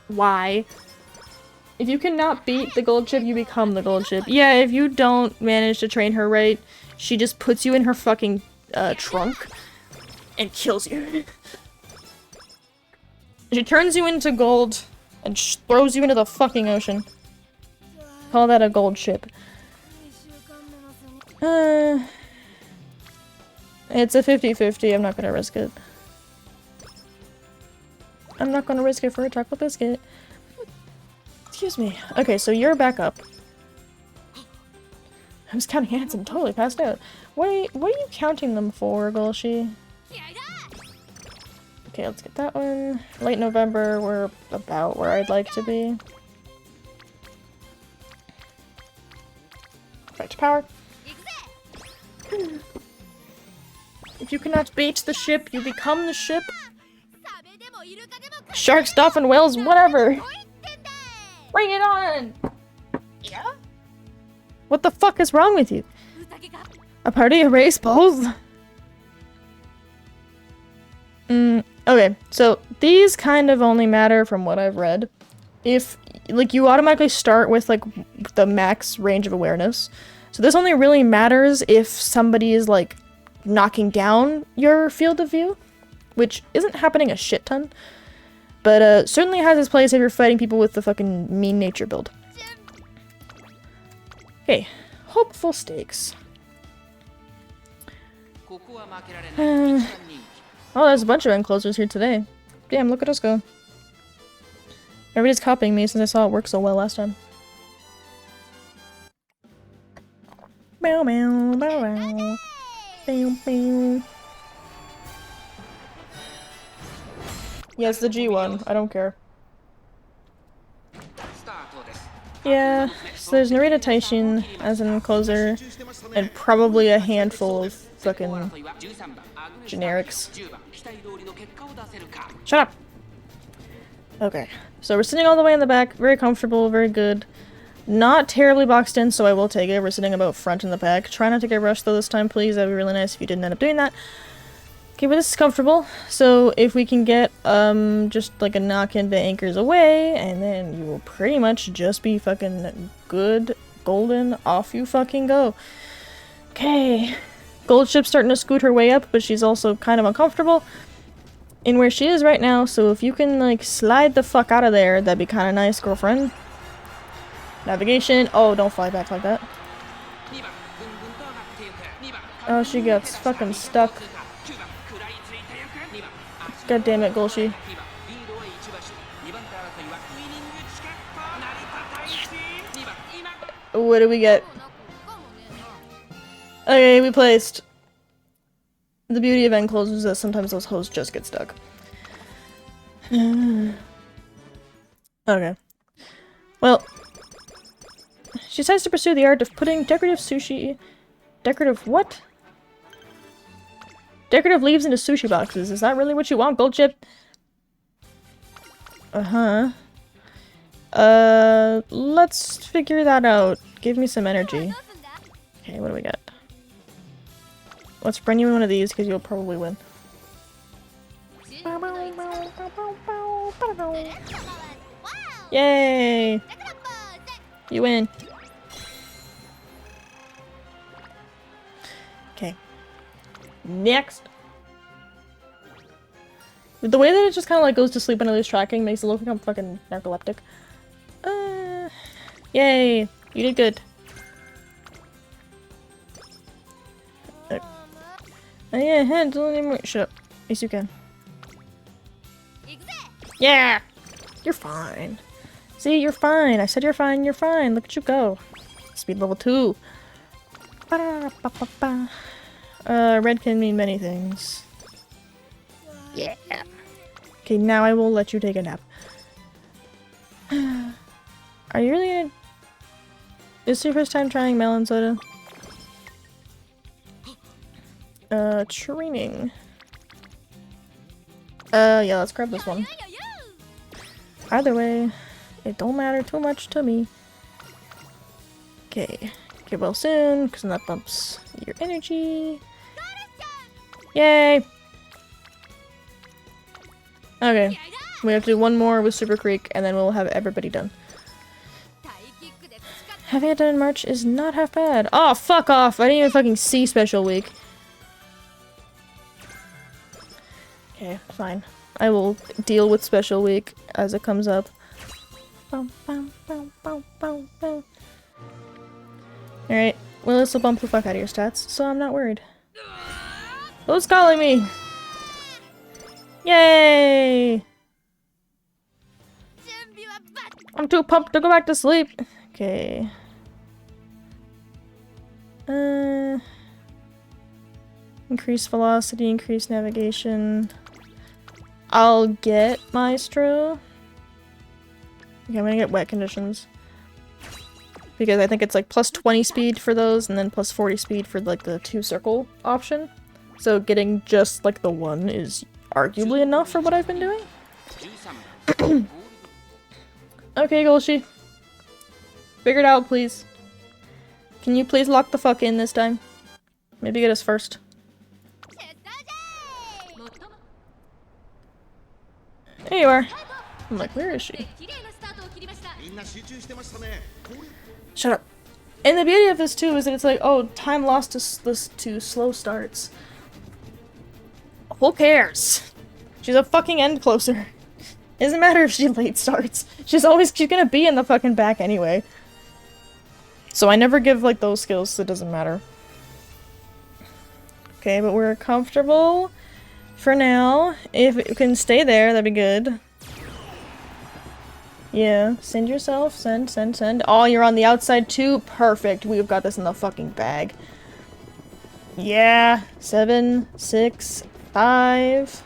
Why? If you cannot beat the gold chip, you become the gold chip. Yeah, if you don't manage to train her right, she just puts you in her fucking trunk and kills you. She turns you into gold and throws you into the fucking ocean. Call that a gold chip. It's a 50-50. I'm not gonna risk it. I'm not gonna risk it for a chocolate biscuit. Excuse me. Okay, so you're back up. I was counting ants and totally passed out. What are you counting them for, Golshi? Okay, let's get that one. Late November, we're about where I'd like to be. Back to power. If you cannot beat the ship, you become the ship. Sharks, dolphin, whales, whatever. Bring it on! Yeah? What the fuck is wrong with you? A party, a race, both? Okay, so these kind of only matter from what I've read. If, like, you automatically start with, like, the max range of awareness. So this only really matters if somebody is, like, knocking down your field of view, which isn't happening a shit ton. But, certainly has its place if you're fighting people with the fucking mean nature build. Okay, hopeful stakes. Oh, there's a bunch of enclosures here today. Damn, look at us go. Everybody's copying me since I saw it work so well last time. Bow bow bow bow. Bow bow. Yeah, it's the G1. I don't care. Yeah, so there's Narita Taishin as an encloser, and probably a handful of fucking generics. Shut up! Okay, so we're sitting all the way in the back, very comfortable, very good. Not terribly boxed in, so I will take it. We're sitting about front in the back. Try not to get rushed though this time, please. That'd be really nice if you didn't end up doing that. Okay, but this is comfortable, so if we can get, just like a knock into anchors away, and then you will pretty much just be fucking good, golden, off you fucking go. Okay. Gold ship's starting to scoot her way up, but she's also kind of uncomfortable in where she is right now, so if you can, like, slide the fuck out of there, that'd be kind of nice, girlfriend. Navigation. Oh, don't fly back like that. Oh, she gets fucking stuck. God damn it, Golshi. What do we get? Okay, we placed. The beauty of enclosures is that sometimes those hoes just get stuck. Okay. Well, she decides to pursue the art of putting decorative sushi... Decorative what? Decorative leaves into sushi boxes. Is that really what you want, Gold Chip? Uh-huh. Let's figure that out. Give me some energy. Okay, what do we got? Let's bring you in one of these, because you'll probably win. Yay! You win. Okay. Next! The way that it just kind of like goes to sleep when I lose tracking makes it look like I'm fucking narcoleptic. Yay! You did good. Yeah, don't even shut up. Yes, you can. Yeah! You're fine. See, you're fine. I said you're fine, you're fine. Look at you go. Speed level 2. Red can mean many things. Yeah. Okay, now I will let you take a nap. Are you really gonna... Is this your first time trying melon soda? Training. Yeah, let's grab this one. Either way, it don't matter too much to me. Okay, get well soon, because then that bumps your energy. Yay! Okay, we have to do one more with Super Creek, and then we'll have everybody done. Having it done in March is not half bad. Oh, fuck off! I didn't even fucking see Special Week. Okay, fine. I will deal with Special Week as it comes up. Alright, well this will bump the fuck out of your stats, so I'm not worried. Who's calling me? Yay! I'm too pumped to go back to sleep. Okay. Increase velocity, increase navigation. I'll get Maestro. Okay, I'm gonna get wet conditions. Because I think it's like plus 20 speed for those, and then plus 40 speed for like the 2 circle option. So getting just like the 1 is arguably enough for what I've been doing. Okay, Golshi. Figure it out, please. Can you please lock the fuck in this time? Maybe get us first. There you are. I'm like, where is she? Shut up. And the beauty of this too is that it's like, oh, time lost to slow starts. Who cares? She's a fucking end closer. It doesn't matter if she late starts. She's gonna be in the fucking back anyway. So I never give like those skills, so it doesn't matter. Okay, but we're comfortable for now. If it can stay there, that'd be good. Yeah, send yourself. Send, send, send. Oh, you're on the outside too? Perfect. We've got this in the fucking bag. Yeah. 7, 6, 5.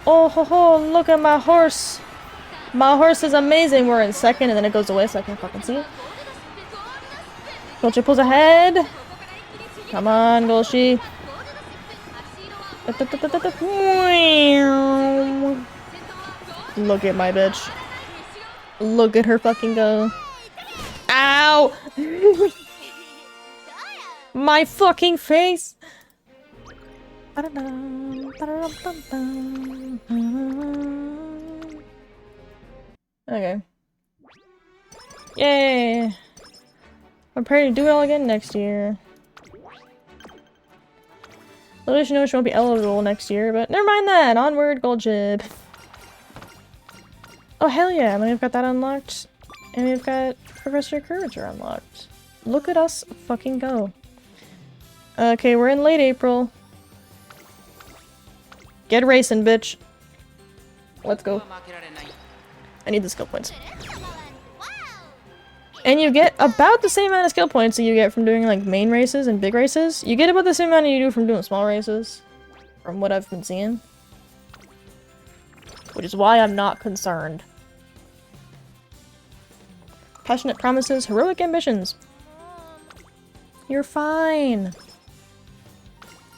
Oh ho ho, look at my horse. My horse is amazing. We're in second and then it goes away so I can't fucking see it. Golshi pulls ahead. Come on, Golshi. Look at my bitch. Look at her fucking go. Ow! My fucking face! Okay. Yay! I'm prepared to do it all again next year. Little did you know she won't be eligible next year, but never mind that! Onward, gold jib. Oh hell yeah, and then we've got that unlocked. And we've got Professor Courager unlocked. Look at us fucking go. Okay, we're in late April. Get racing, bitch. Let's go. I need the skill points. And you get about the same amount of skill points that you get from doing like main races and big races. You get about the same amount you do from doing small races. From what I've been seeing. Which is why I'm not concerned. Passionate promises, heroic ambitions. You're fine.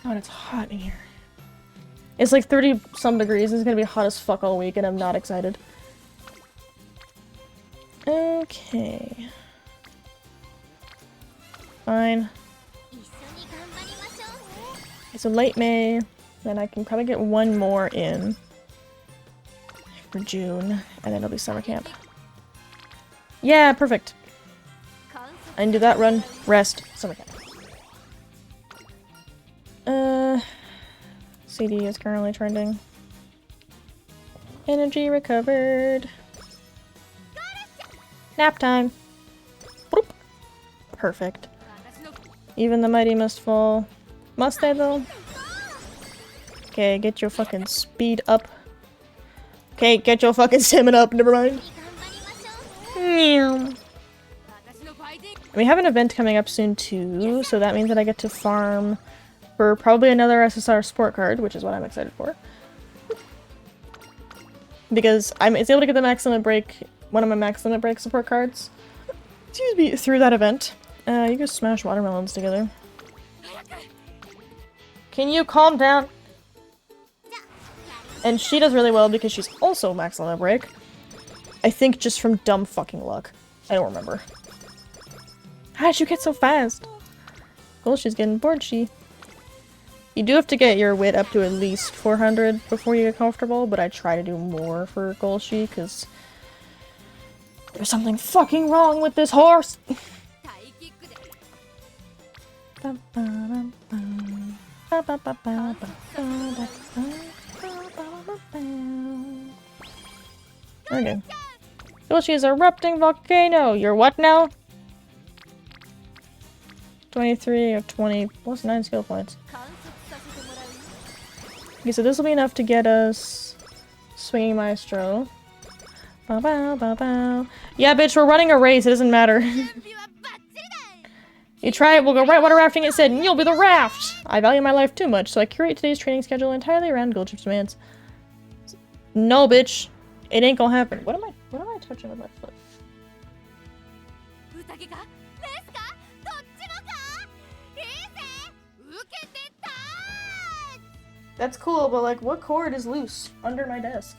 God, it's hot in here. It's like 30 some degrees. It's gonna be hot as fuck all week and I'm not excited. Okay. Fine. Okay, so late May. Then I can probably get one more in. For June. And then it'll be summer camp. Yeah, perfect. I can do that run, rest, summer camp. CD is currently trending. Energy recovered. Nap time. Boop. Perfect. Even the mighty must fall. Must they though? Okay, get your fucking speed up. Okay, get your fucking stamina up, never mind. We have an event coming up soon too, so that means that I get to farm for probably another SSR support card, which is what I'm excited for. Because it's able to get the max limit break, one of my max limit break support cards, excuse me, through that event. You can smash watermelons together. Can you calm down? And she does really well because she's also max limit break. I think just from dumb fucking luck. I don't remember. How did you get so fast? Oh, she's getting bored, she. You do have to get your wit up to at least 400 before you get comfortable, but I try to do more for Golshi, because there's something fucking wrong with this horse! Okay. Golshi is erupting volcano! You're what now? 23 of 20 plus 9 skill points. Okay, so this will be enough to get us Swinging Maestro. Bow, bow, bow, bow. Yeah, bitch, we're running a race. It doesn't matter. You try it, we'll go right water rafting instead, and you'll be the raft! I value my life too much, so I curate today's training schedule entirely around Goldchip's demands. No, bitch. It ain't gonna happen. What am I touching with my foot? That's cool, but like, what cord is loose under my desk?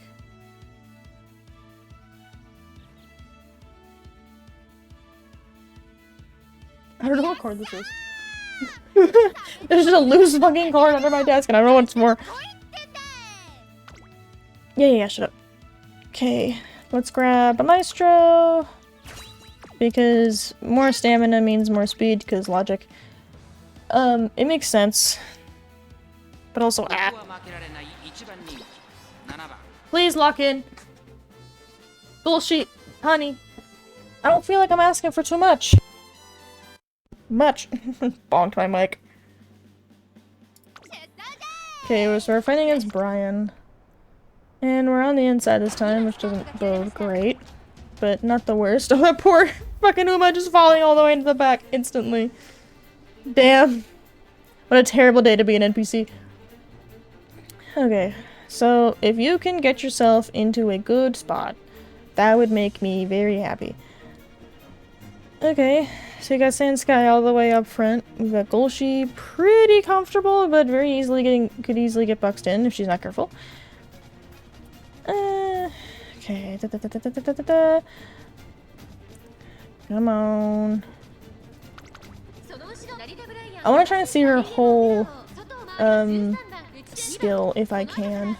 I don't know what cord this is. There's just a loose fucking cord under my desk and I don't know what's more. Yeah, shut up. Okay, let's grab a Maestro. Because more stamina means more speed, because logic. It makes sense. But also, please lock in. Bullshit, honey. I don't feel like I'm asking for too much. Bonked my mic. Okay, so we're fighting against Brian. And we're on the inside this time, which doesn't bode great. But not the worst. Oh, that poor fucking Uma just falling all the way into the back instantly. Damn. What a terrible day to be an NPC. Okay, so if you can get yourself into a good spot, that would make me very happy. Okay, so you got Sand Sky all the way up front. We've got Golshi, pretty comfortable, but very easily could easily get boxed in if she's not careful. Okay, come on. I want to try and see her whole skill if I can,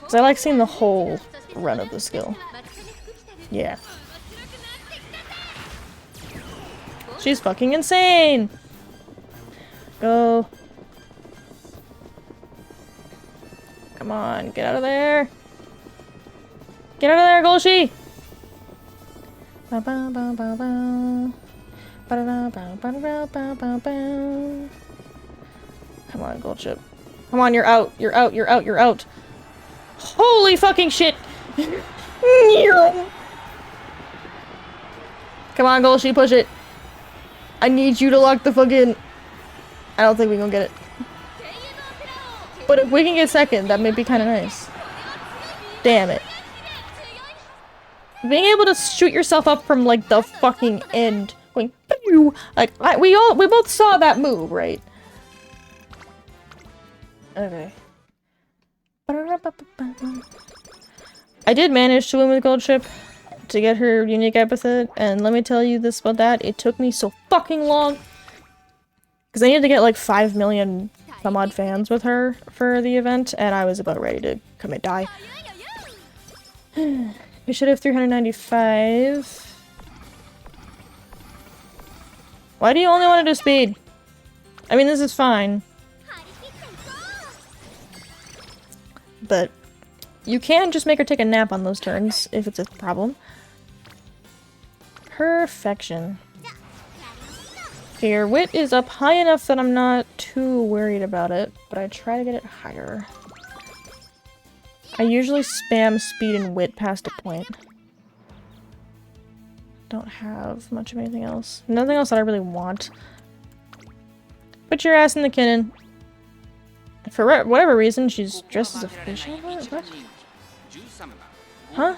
because I like seeing the whole run of the skill. Yeah, she's fucking insane. Go, come on, get out of there. Get out of there, Golshi. Come on, Goldchip. Come on, you're out. You're out. You're out. You're out. Holy fucking shit! Come on, Golshi, push it. I need you to lock the fuck in. I don't think we gonna get it. But if we can get second, that may be kind of nice. Damn it. Being able to shoot yourself up from like the fucking end, going pew, like we both saw that move, right? Okay. I did manage to win with Goldchip to get her unique epithet, and let me tell you this about that, it took me so fucking long because I needed to get like 5 million some odd fans with her for the event, and I was about ready to commit die. We should have 395. Why do you only want to do speed? I mean, this is fine. But you can just make her take a nap on those turns if it's a problem. Perfection. Okay, your wit is up high enough that I'm not too worried about it, but I try to get it higher. I usually spam speed and wit past a point. Don't have much of anything else. Nothing else that I really want. Put your ass in the cannon. For whatever reason, she's dressed as a fish. What? Huh?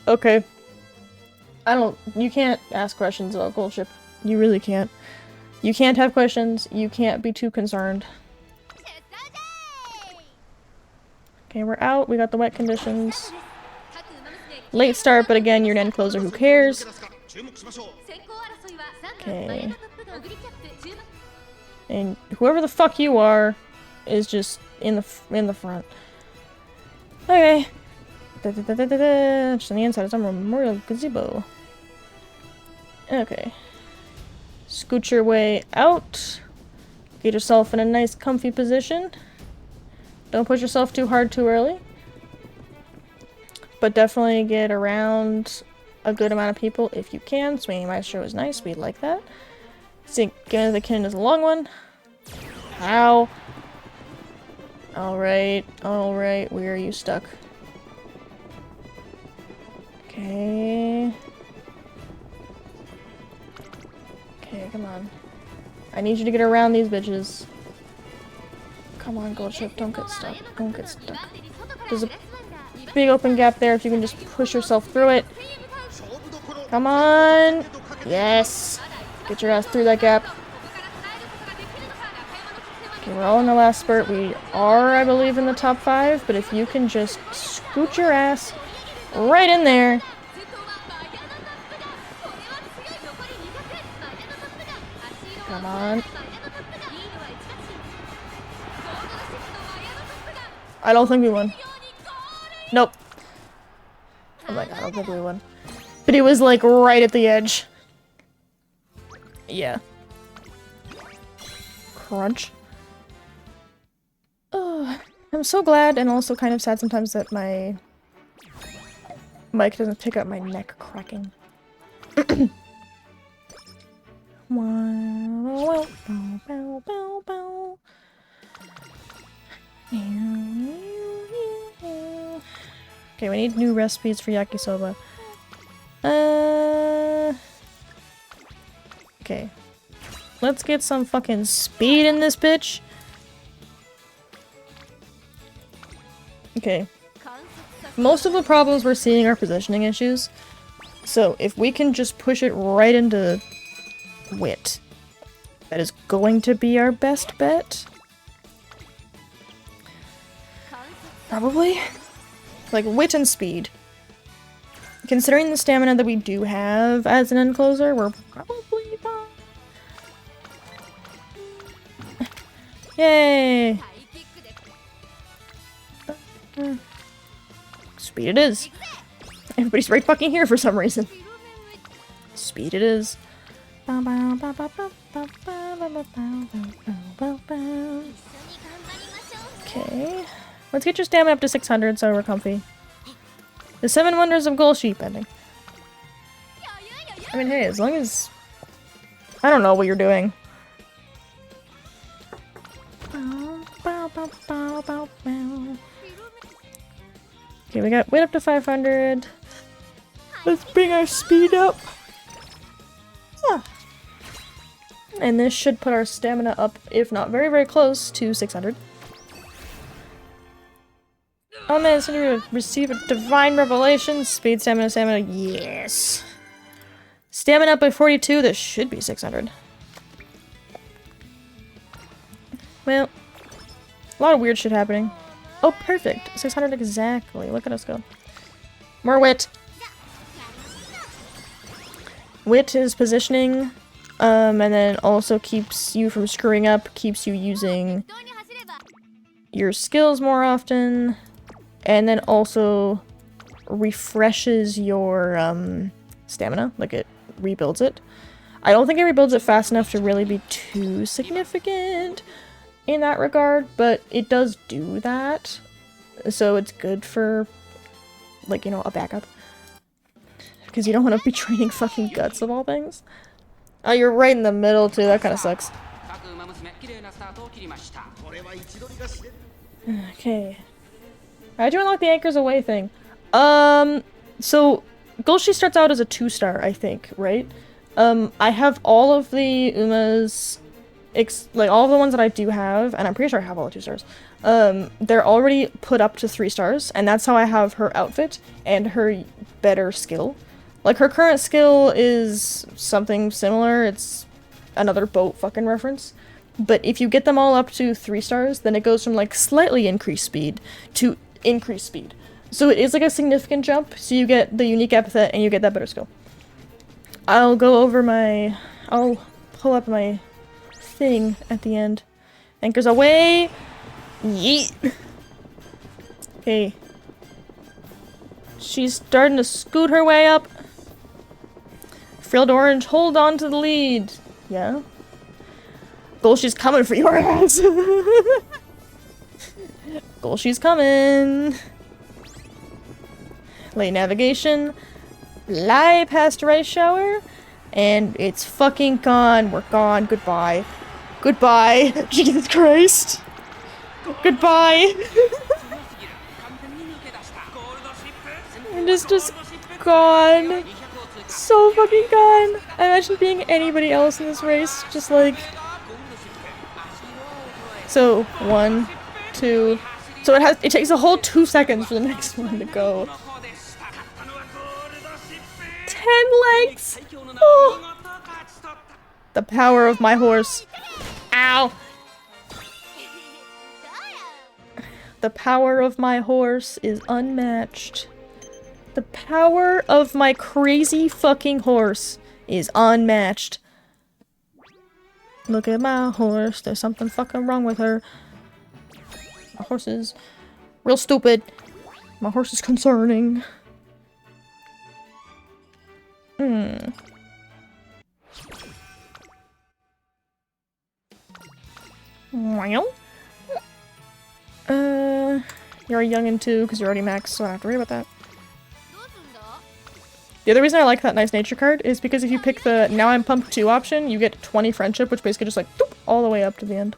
Okay. You can't ask questions about Gold Ship. You really can't. You can't have questions. You can't be too concerned. Okay, we're out. We got the wet conditions. Late start, but again, you're an end closer. Who cares? Okay. And whoever the fuck you are is just in the front. Okay. Just on the inside is a memorial gazebo. Okay. Scoot your way out. Get yourself in a nice comfy position. Don't push yourself too hard too early. But definitely get around a good amount of people if you can. Swinging Maestro is nice. We like that. See, getting the cannon is a long one. Ow. Alright. Alright. Where are you stuck? Okay. Okay, come on. I need you to get around these bitches. Come on, Gold Ship. Don't get stuck. Don't get stuck. There's a big open gap there if you can just push yourself through it. Come on! Yes! Get your ass through that gap. Okay, we're all in the last spurt. We are, I believe, in the top 5, but if you can just scoot your ass right in there. Come on. I don't think we won. Nope. I'm like, I don't think we won. But it was like right at the edge. Yeah. Crunch. Oh, I'm so glad and also kind of sad sometimes that my mic doesn't pick up my neck cracking. Okay, we need new recipes for yakisoba. Okay. Let's get some fucking speed in this bitch. Okay. Most of the problems we're seeing are positioning issues. So if we can just push it right into wit, that is going to be our best bet. Probably. Like wit and speed. Considering the stamina that we do have as an end closer, we're probably fine. Yay! Speed it is. Everybody's right fucking here for some reason. Speed it is. Okay. Let's get your stamina up to 600 so we're comfy. The 7 Wonders of Gold Sheep ending. I mean, hey, as long as... I don't know what you're doing. Okay, we got weight up to 500. Let's bring our speed up. Ah. And this should put our stamina up, if not very, very close to 600. Oh man, it's gonna receive a divine revelation. Speed, stamina, stamina. Yes. Stamina up by 42. This should be 600. Well, a lot of weird shit happening. Oh, perfect. 600 exactly. Look at us go. More wit. Wit is positioning, and then also keeps you from screwing up, keeps you using your skills more often. And then also refreshes your stamina, like it rebuilds it. I don't think it rebuilds it fast enough to really be too significant in that regard, but it does do that. So it's good for, like, you know, a backup. Because you don't want to be training fucking guts of all things. Oh, you're right in the middle too, that kind of sucks. Okay. How'd you unlock the anchors away thing? So Golshi starts out as a 2-star, I think, right? I have all of the Umas, like all of the ones that I do have, and I'm pretty sure I have all the 2 stars. They're already put up to 3 stars, and that's how I have her outfit and her better skill. Like, her current skill is something similar, it's another boat fucking reference. But if you get them all up to 3 stars, then it goes from like slightly increased speed to increased speed. So it is like a significant jump, so you get the unique epithet and you get that better skill. I'll pull up my thing at the end. Anchors away! Yeet! Okay. She's starting to scoot her way up. Frilled Orange, hold on to the lead. Yeah? Goal, she's coming for your ass! Goal, she's coming! Late navigation. Fly past Rice Shower. And it's fucking gone. We're gone. Goodbye. Goodbye. Jesus Christ. Goodbye. And it's just gone. So fucking gone. I imagine being anybody else in this race. Just like... So, 1, 2... So it takes a whole 2 seconds for the next one to go. 10 legs! Oh. The power of my horse. Ow! The power of my horse is unmatched. The power of my crazy fucking horse is unmatched. Look at my horse. There's something fucking wrong with her. My horse is real stupid. My horse is concerning. Well. You're a youngin' too, because you're already maxed, so I don't have to worry about that. The other reason I like that nice nature card is because if you pick the Now I'm Pumped 2 option, you get 20 friendship, which basically just like, boop, all the way up to the end.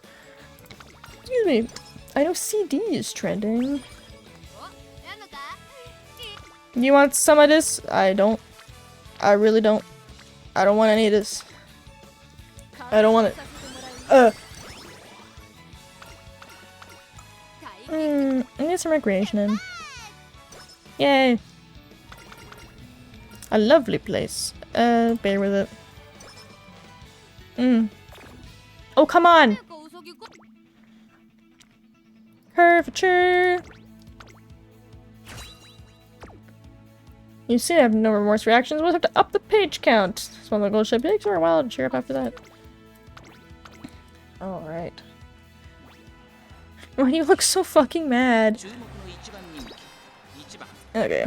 Excuse me. I know CD is trending. You want some of this? I don't. I really don't. I don't want any of this. I don't want it. I need some recreation in. Yay. A lovely place. Bear with it. Oh, come on! Curvature! You see, I have no remorse reactions. We'll have to up the page count. It's one of the gold ship takes for a while to cheer up after that. Alright. Why do you look so fucking mad? Okay.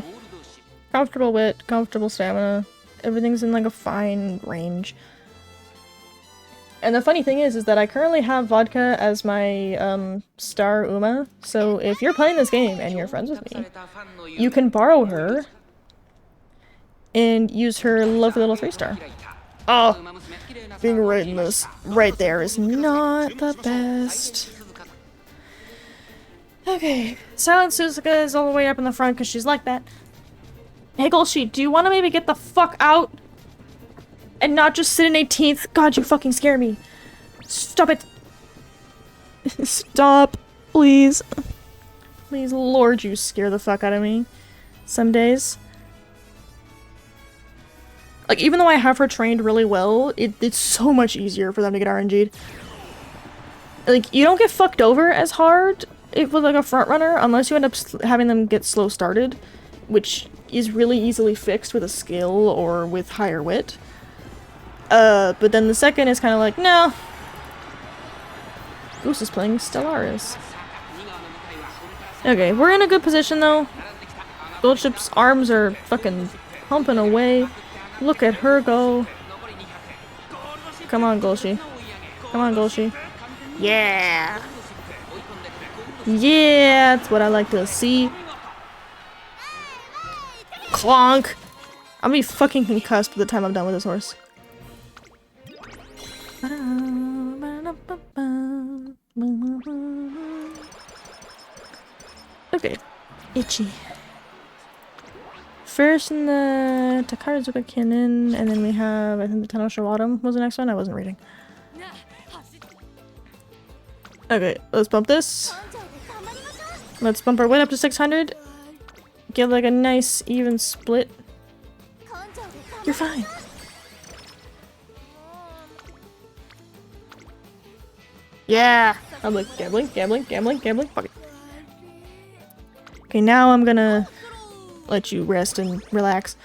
Comfortable wit, comfortable stamina. Everything's in like a fine range. And the funny thing is that I currently have vodka as my star Uma. So if you're playing this game and you're friends with me, you can borrow her and use her lovely little 3-star. Oh, being right in this right there is not the best. Okay, Silent Suzuka is all the way up in the front because she's like that. Hey Golshi, do you want to maybe get the fuck out? And not just sit in 18th? God, you fucking scare me. Stop it. Stop, please. Please, Lord, you scare the fuck out of me. Some days. Like, even though I have her trained really well, it's so much easier for them to get RNG'd. Like, you don't get fucked over as hard with like a front runner unless you end up having them get slow started, which is really easily fixed with a skill or with higher wit. But then the second is kind of like, no. Goose is playing Stellaris. Okay, we're in a good position though. Goldship's arms are fucking pumping away. Look at her go. Come on, Golshi. Come on, Golshi. Yeah! Yeah, that's what I like to see. Clonk! I'll be fucking concussed by the time I'm done with this horse. Okay. Itchy. First in the Takarazuka Kinin, and then we have, I think the Tenosha Wadam was the next one. I wasn't reading. Okay, let's bump this. Let's bump our weight up to 600. Get like a nice even split. You're fine. Yeah! I'm like gambling. Fuck it. Okay, now I'm gonna let you rest and relax.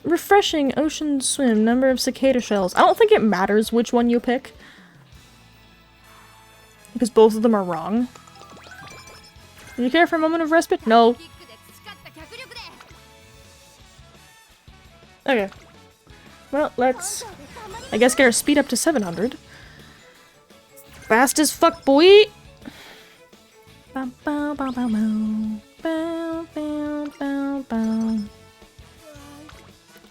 Refreshing ocean swim, number of cicada shells. I don't think it matters which one you pick. Because both of them are wrong. Do you care for a moment of respite? No. Okay. Well, let's, I guess, get our speed up to 700. Fast as fuck, boy! Bow, bow, bow, bow, bow. Bow, bow, bow, bow.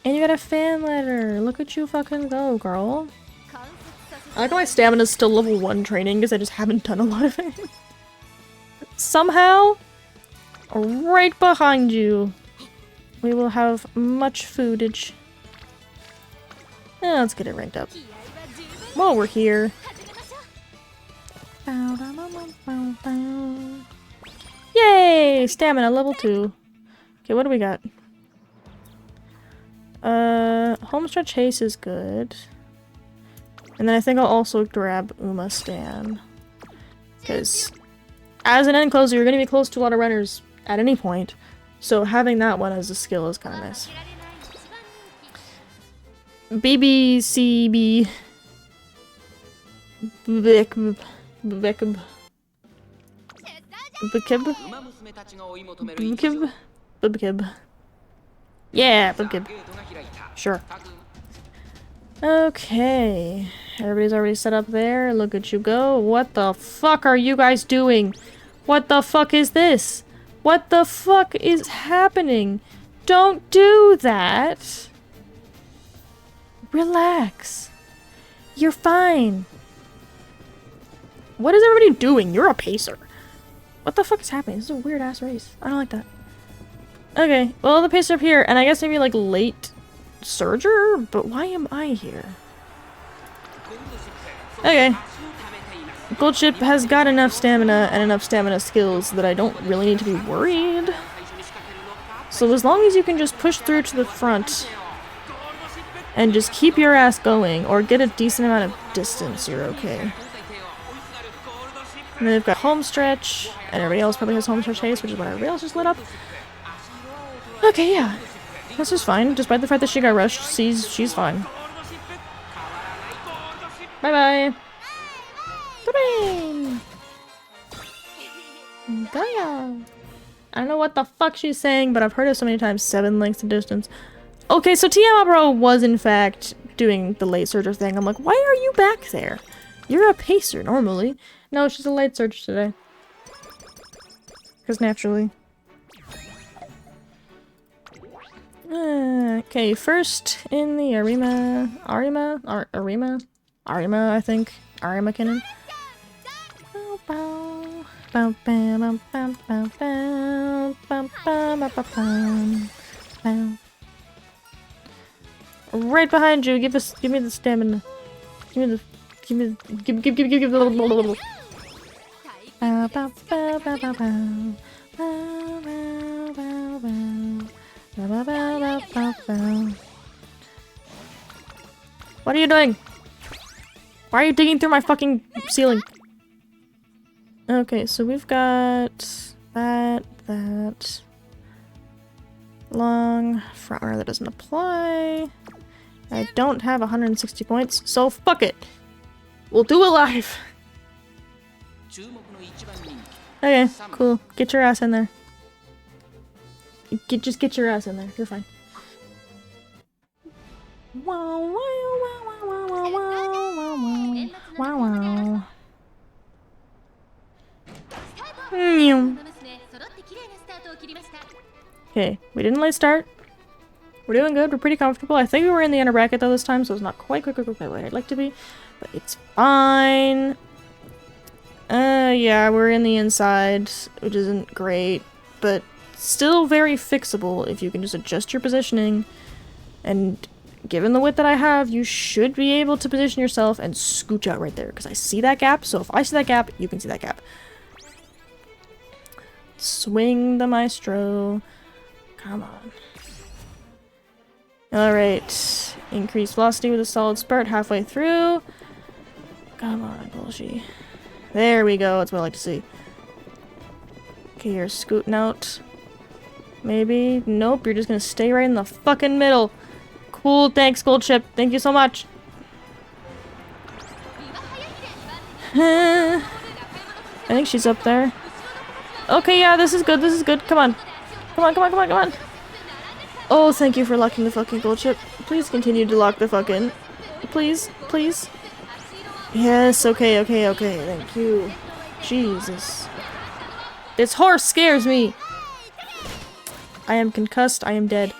And you got a fan letter. Look at you fucking go, girl. I like how my stamina's still level 1 training because I just haven't done a lot of it. Somehow, right behind you, we will have much foodage. Let's get it ranked up. While we're here. Yay! Stamina level 2. Okay, what do we got? Homestretch Haste is good. And then I think I'll also grab Uma Stan. Because as an end closer, you're going to be close to a lot of runners at any point. So having that one as a skill is kind of nice. BBCB. Bekib. Bekib. Bekib. Bekib. Bekib. Yeah, Bekib. Sure. Okay. Everybody's already set up there. Look at you go. What the fuck are you guys doing? What the fuck is this? What the fuck is happening? Don't do that. Relax. You're fine. What is everybody doing? You're a pacer. What the fuck is happening? This is a weird ass race. I don't like that. Okay, well the pacer up here, and I guess maybe like late Surger? But why am I here? Okay. Gold Ship has got enough stamina and enough stamina skills that I don't really need to be worried. So as long as you can just push through to the front and just keep your ass going or get a decent amount of distance, you're okay. And then they've got Homestretch, and everybody else probably has Homestretch Haste, which is what everybody else just lit up. Okay, yeah. This is fine. Despite the fact that she got rushed, she's fine. Bye-bye. Hooray! Gaia! I don't know what the fuck she's saying, but I've heard it so many times. 7 lengths of distance. Okay, so Tiamabro was in fact doing the late surger thing. I'm like, why are you back there? You're a pacer normally. No, she's a late surger today. Because naturally. Okay, first in the Arima, I think. Arima Kinnan. Right behind you. Give me the stamina. Give me the What are you doing? Why are you digging through my fucking ceiling? Okay, so we've got that. Long front runner that doesn't apply. I don't have 160 points, so fuck it. We'll do it live. Okay, cool. Get your ass in there. Just get your ass in there. You're fine. Wow, wow, wow, wow, wow, wow, wow, wow, wow. Okay, we didn't late start. We're doing good. We're pretty comfortable. I think we were in the inner bracket though this time, so it's not quite what I'd like to be, but it's fine. Yeah, we're in the inside, which isn't great, but still very fixable if you can just adjust your positioning, and given the width that I have, you should be able to position yourself and scooch out right there, because I see that gap, so if I see that gap, you can see that gap. Swing the maestro. Come on. Alright. Increase velocity with a solid spurt halfway through. Come on, bullshit. There we go, that's what I like to see. Okay, you're scooting out. Maybe? Nope, you're just gonna stay right in the fucking middle. Cool, thanks, Gold Ship. Thank you so much. I think she's up there. Okay, yeah, this is good, this is good. Come on. Come on, come on, come on, come on. Oh, thank you for locking the fucking Gold Ship. Please continue to lock the fucking... Please, please. Yes, okay, okay, okay. Thank you. Jesus. This horse scares me! I am concussed, I am dead.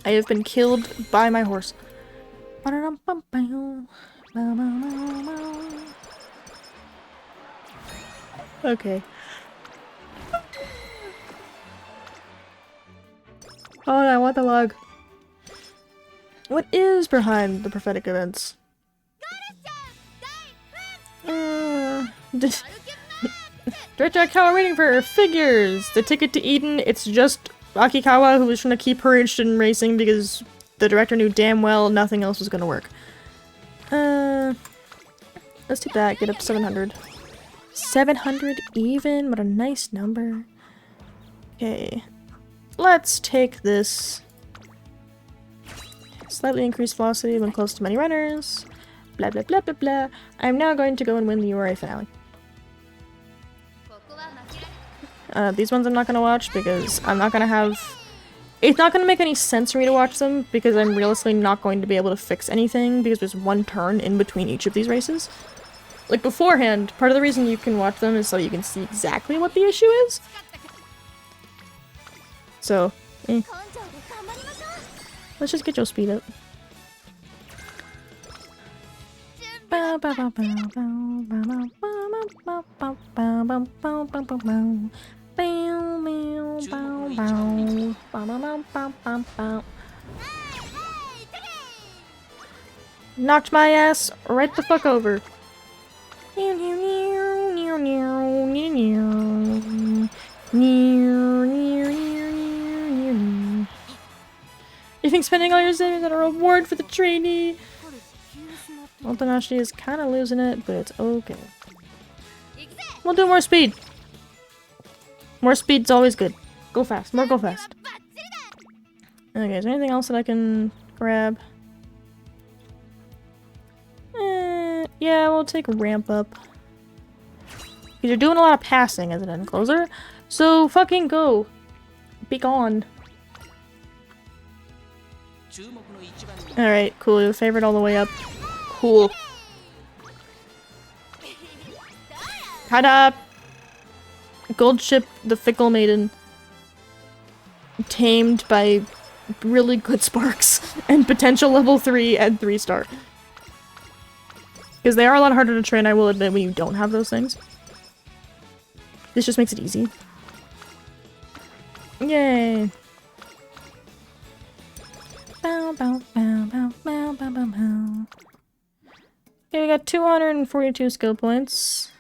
I have been killed by my horse. Okay. Oh, I want the log. What is behind the prophetic events? Director Akikawa waiting for her figures! The ticket to Eden, it's just Akikawa who was trying to keep her interested in racing because the director knew damn well nothing else was gonna work. Let's take that, get up to 700. 700 even? What a nice number. Okay. Let's take this. Slightly increased velocity when close to many runners. Blah blah blah blah blah. I'm now going to go and win the URA finale. These ones I'm not gonna watch because I'm not gonna have... It's not gonna make any sense for me to watch them because I'm realistically not going to be able to fix anything because there's one turn in between each of these races. Like beforehand, part of the reason you can watch them is so you can see exactly what the issue is. So, let's just get your speed up. Knocked my ass right the fuck over. You think spending all your savings on a reward for the trainee? Ultanashi is kind of losing it, but it's okay. We'll do more speed. More speed's always good. Go fast. More go fast. Okay, is there anything else that I can grab? Yeah, we'll take ramp up. Because you're doing a lot of passing as an end closer. So fucking go. Be gone. Alright, cool. Your favorite all the way up. Cool. Cut up! Gold Ship, the Fickle Maiden. Tamed by really good sparks. And potential level 3 and 3-star. Because they are a lot harder to train, I will admit, when you don't have those things. This just makes it easy. Yay! Bow, bow, bow, bow, bow, bow, bow, bow. Okay, we got 242 skill points.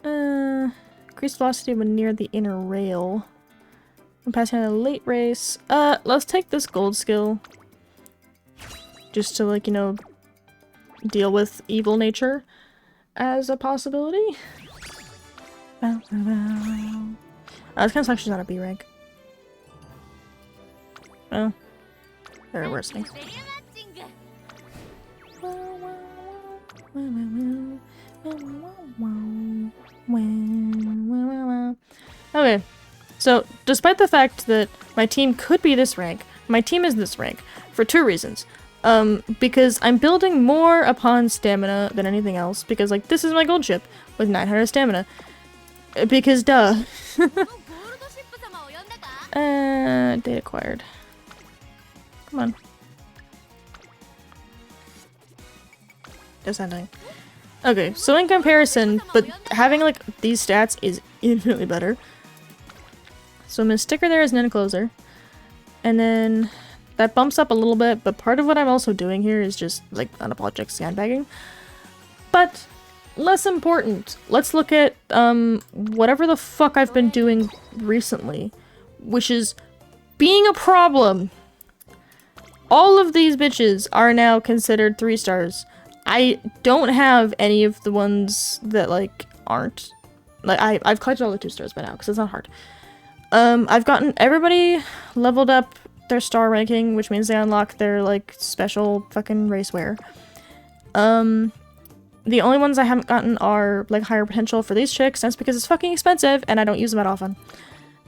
Increased velocity when near the inner rail. I'm passing a late race. Let's take this gold skill. Just to, like, you know, deal with evil nature as a possibility. Bow, bow, bow. This kind of sucks she's not a B rank. Oh. They're worsening. Okay, so despite the fact that my team could be this rank, my team is this rank for two reasons. Because I'm building more upon stamina than anything else, because like this is my gold ship with 900 stamina. Because duh. Date acquired. Come on. Descending. Okay, so in comparison, but having like these stats is infinitely better. So I'm gonna stick her there as an encloser. And then that bumps up a little bit, but part of what I'm also doing here is just like unapologetic sandbagging. But less important, let's look at whatever the fuck I've been doing recently, which is being a problem. All of these bitches are now considered 3 stars. I don't have any of the ones that like aren't. Like I've collected all the 2 stars by now because it's not hard. I've gotten everybody leveled up their star ranking, which means they unlock their like special fucking racewear. The only ones I haven't gotten are like higher potential for these chicks. That's because it's fucking expensive and I don't use them that often.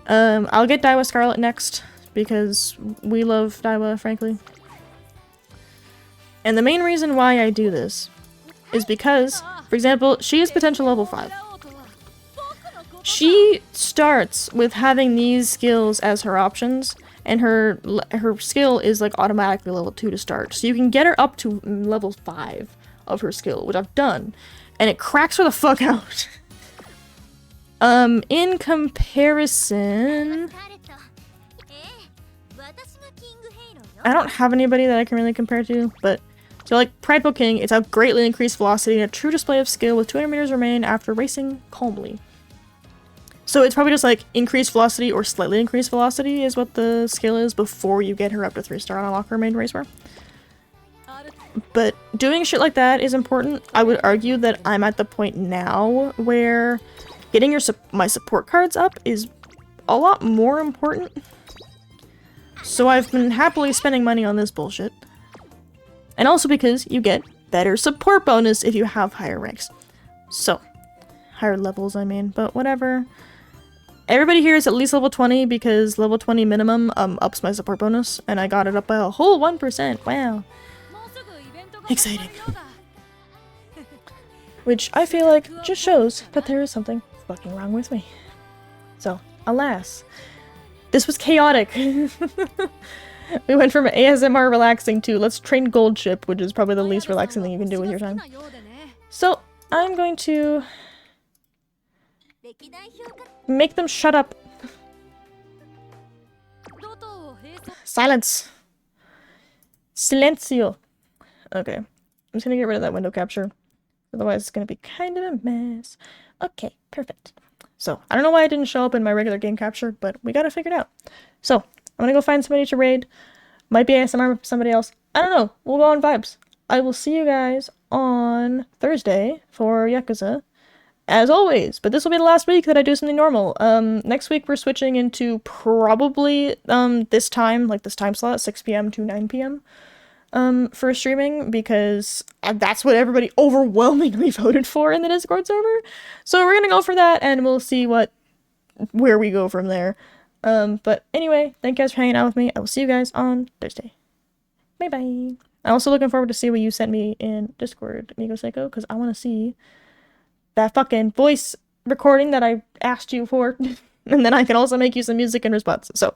I'll get Daiwa Scarlet next because we love Daiwa, frankly. And the main reason why I do this is because, for example, she is potential level 5. She starts with having these skills as her options, and her skill is like automatically level 2 to start. So you can get her up to level 5 of her skill, which I've done, and it cracks her the fuck out. In comparison, I don't have anybody that I can really compare to, but so like Prideful King, it's a greatly increased velocity and a true display of skill with 200 meters remain after racing calmly. So it's probably just like increased velocity or slightly increased velocity is what the skill is before you get her up to 3-star and unlock her main racewear. But doing shit like that is important. I would argue that I'm at the point now where getting my support cards up is a lot more important. So I've been happily spending money on this bullshit. And also because you get better support bonus if you have higher ranks. So, higher levels I mean, but whatever. Everybody here is at least level 20 because level 20 minimum ups my support bonus, and I got it up by a whole 1%. Wow. Exciting. Which I feel like just shows that there is something fucking wrong with me. So, alas. This was chaotic. We went from ASMR relaxing to let's train Gold Ship, which is probably the least relaxing thing you can do with your time. So, I'm going to make them shut up. Silence. Silencio. Okay. I'm just gonna get rid of that window capture. Otherwise it's gonna be kind of a mess. Okay, perfect. So, I don't know why it didn't show up in my regular game capture, but we got it figured out. So, I'm gonna go find somebody to raid. Might be ASMR with somebody else. I don't know. We'll go on vibes. I will see you guys on Thursday for Yakuza. As always, but this will be the last week that I do something normal. Next week we're switching into probably this time slot, 6 p.m. to 9 p.m. For streaming, because that's what everybody overwhelmingly voted for in the Discord server. So we're gonna go for that, and we'll see where we go from there. But anyway, thank you guys for hanging out with me. I will see you guys on Thursday. Bye bye. I'm also looking forward to see what you sent me in Discord, Amigo Psycho, because I want to see that fucking voice recording that I asked you for. And then I can also make you some music in response. So,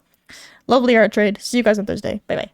lovely art trade. See you guys on Thursday. Bye bye.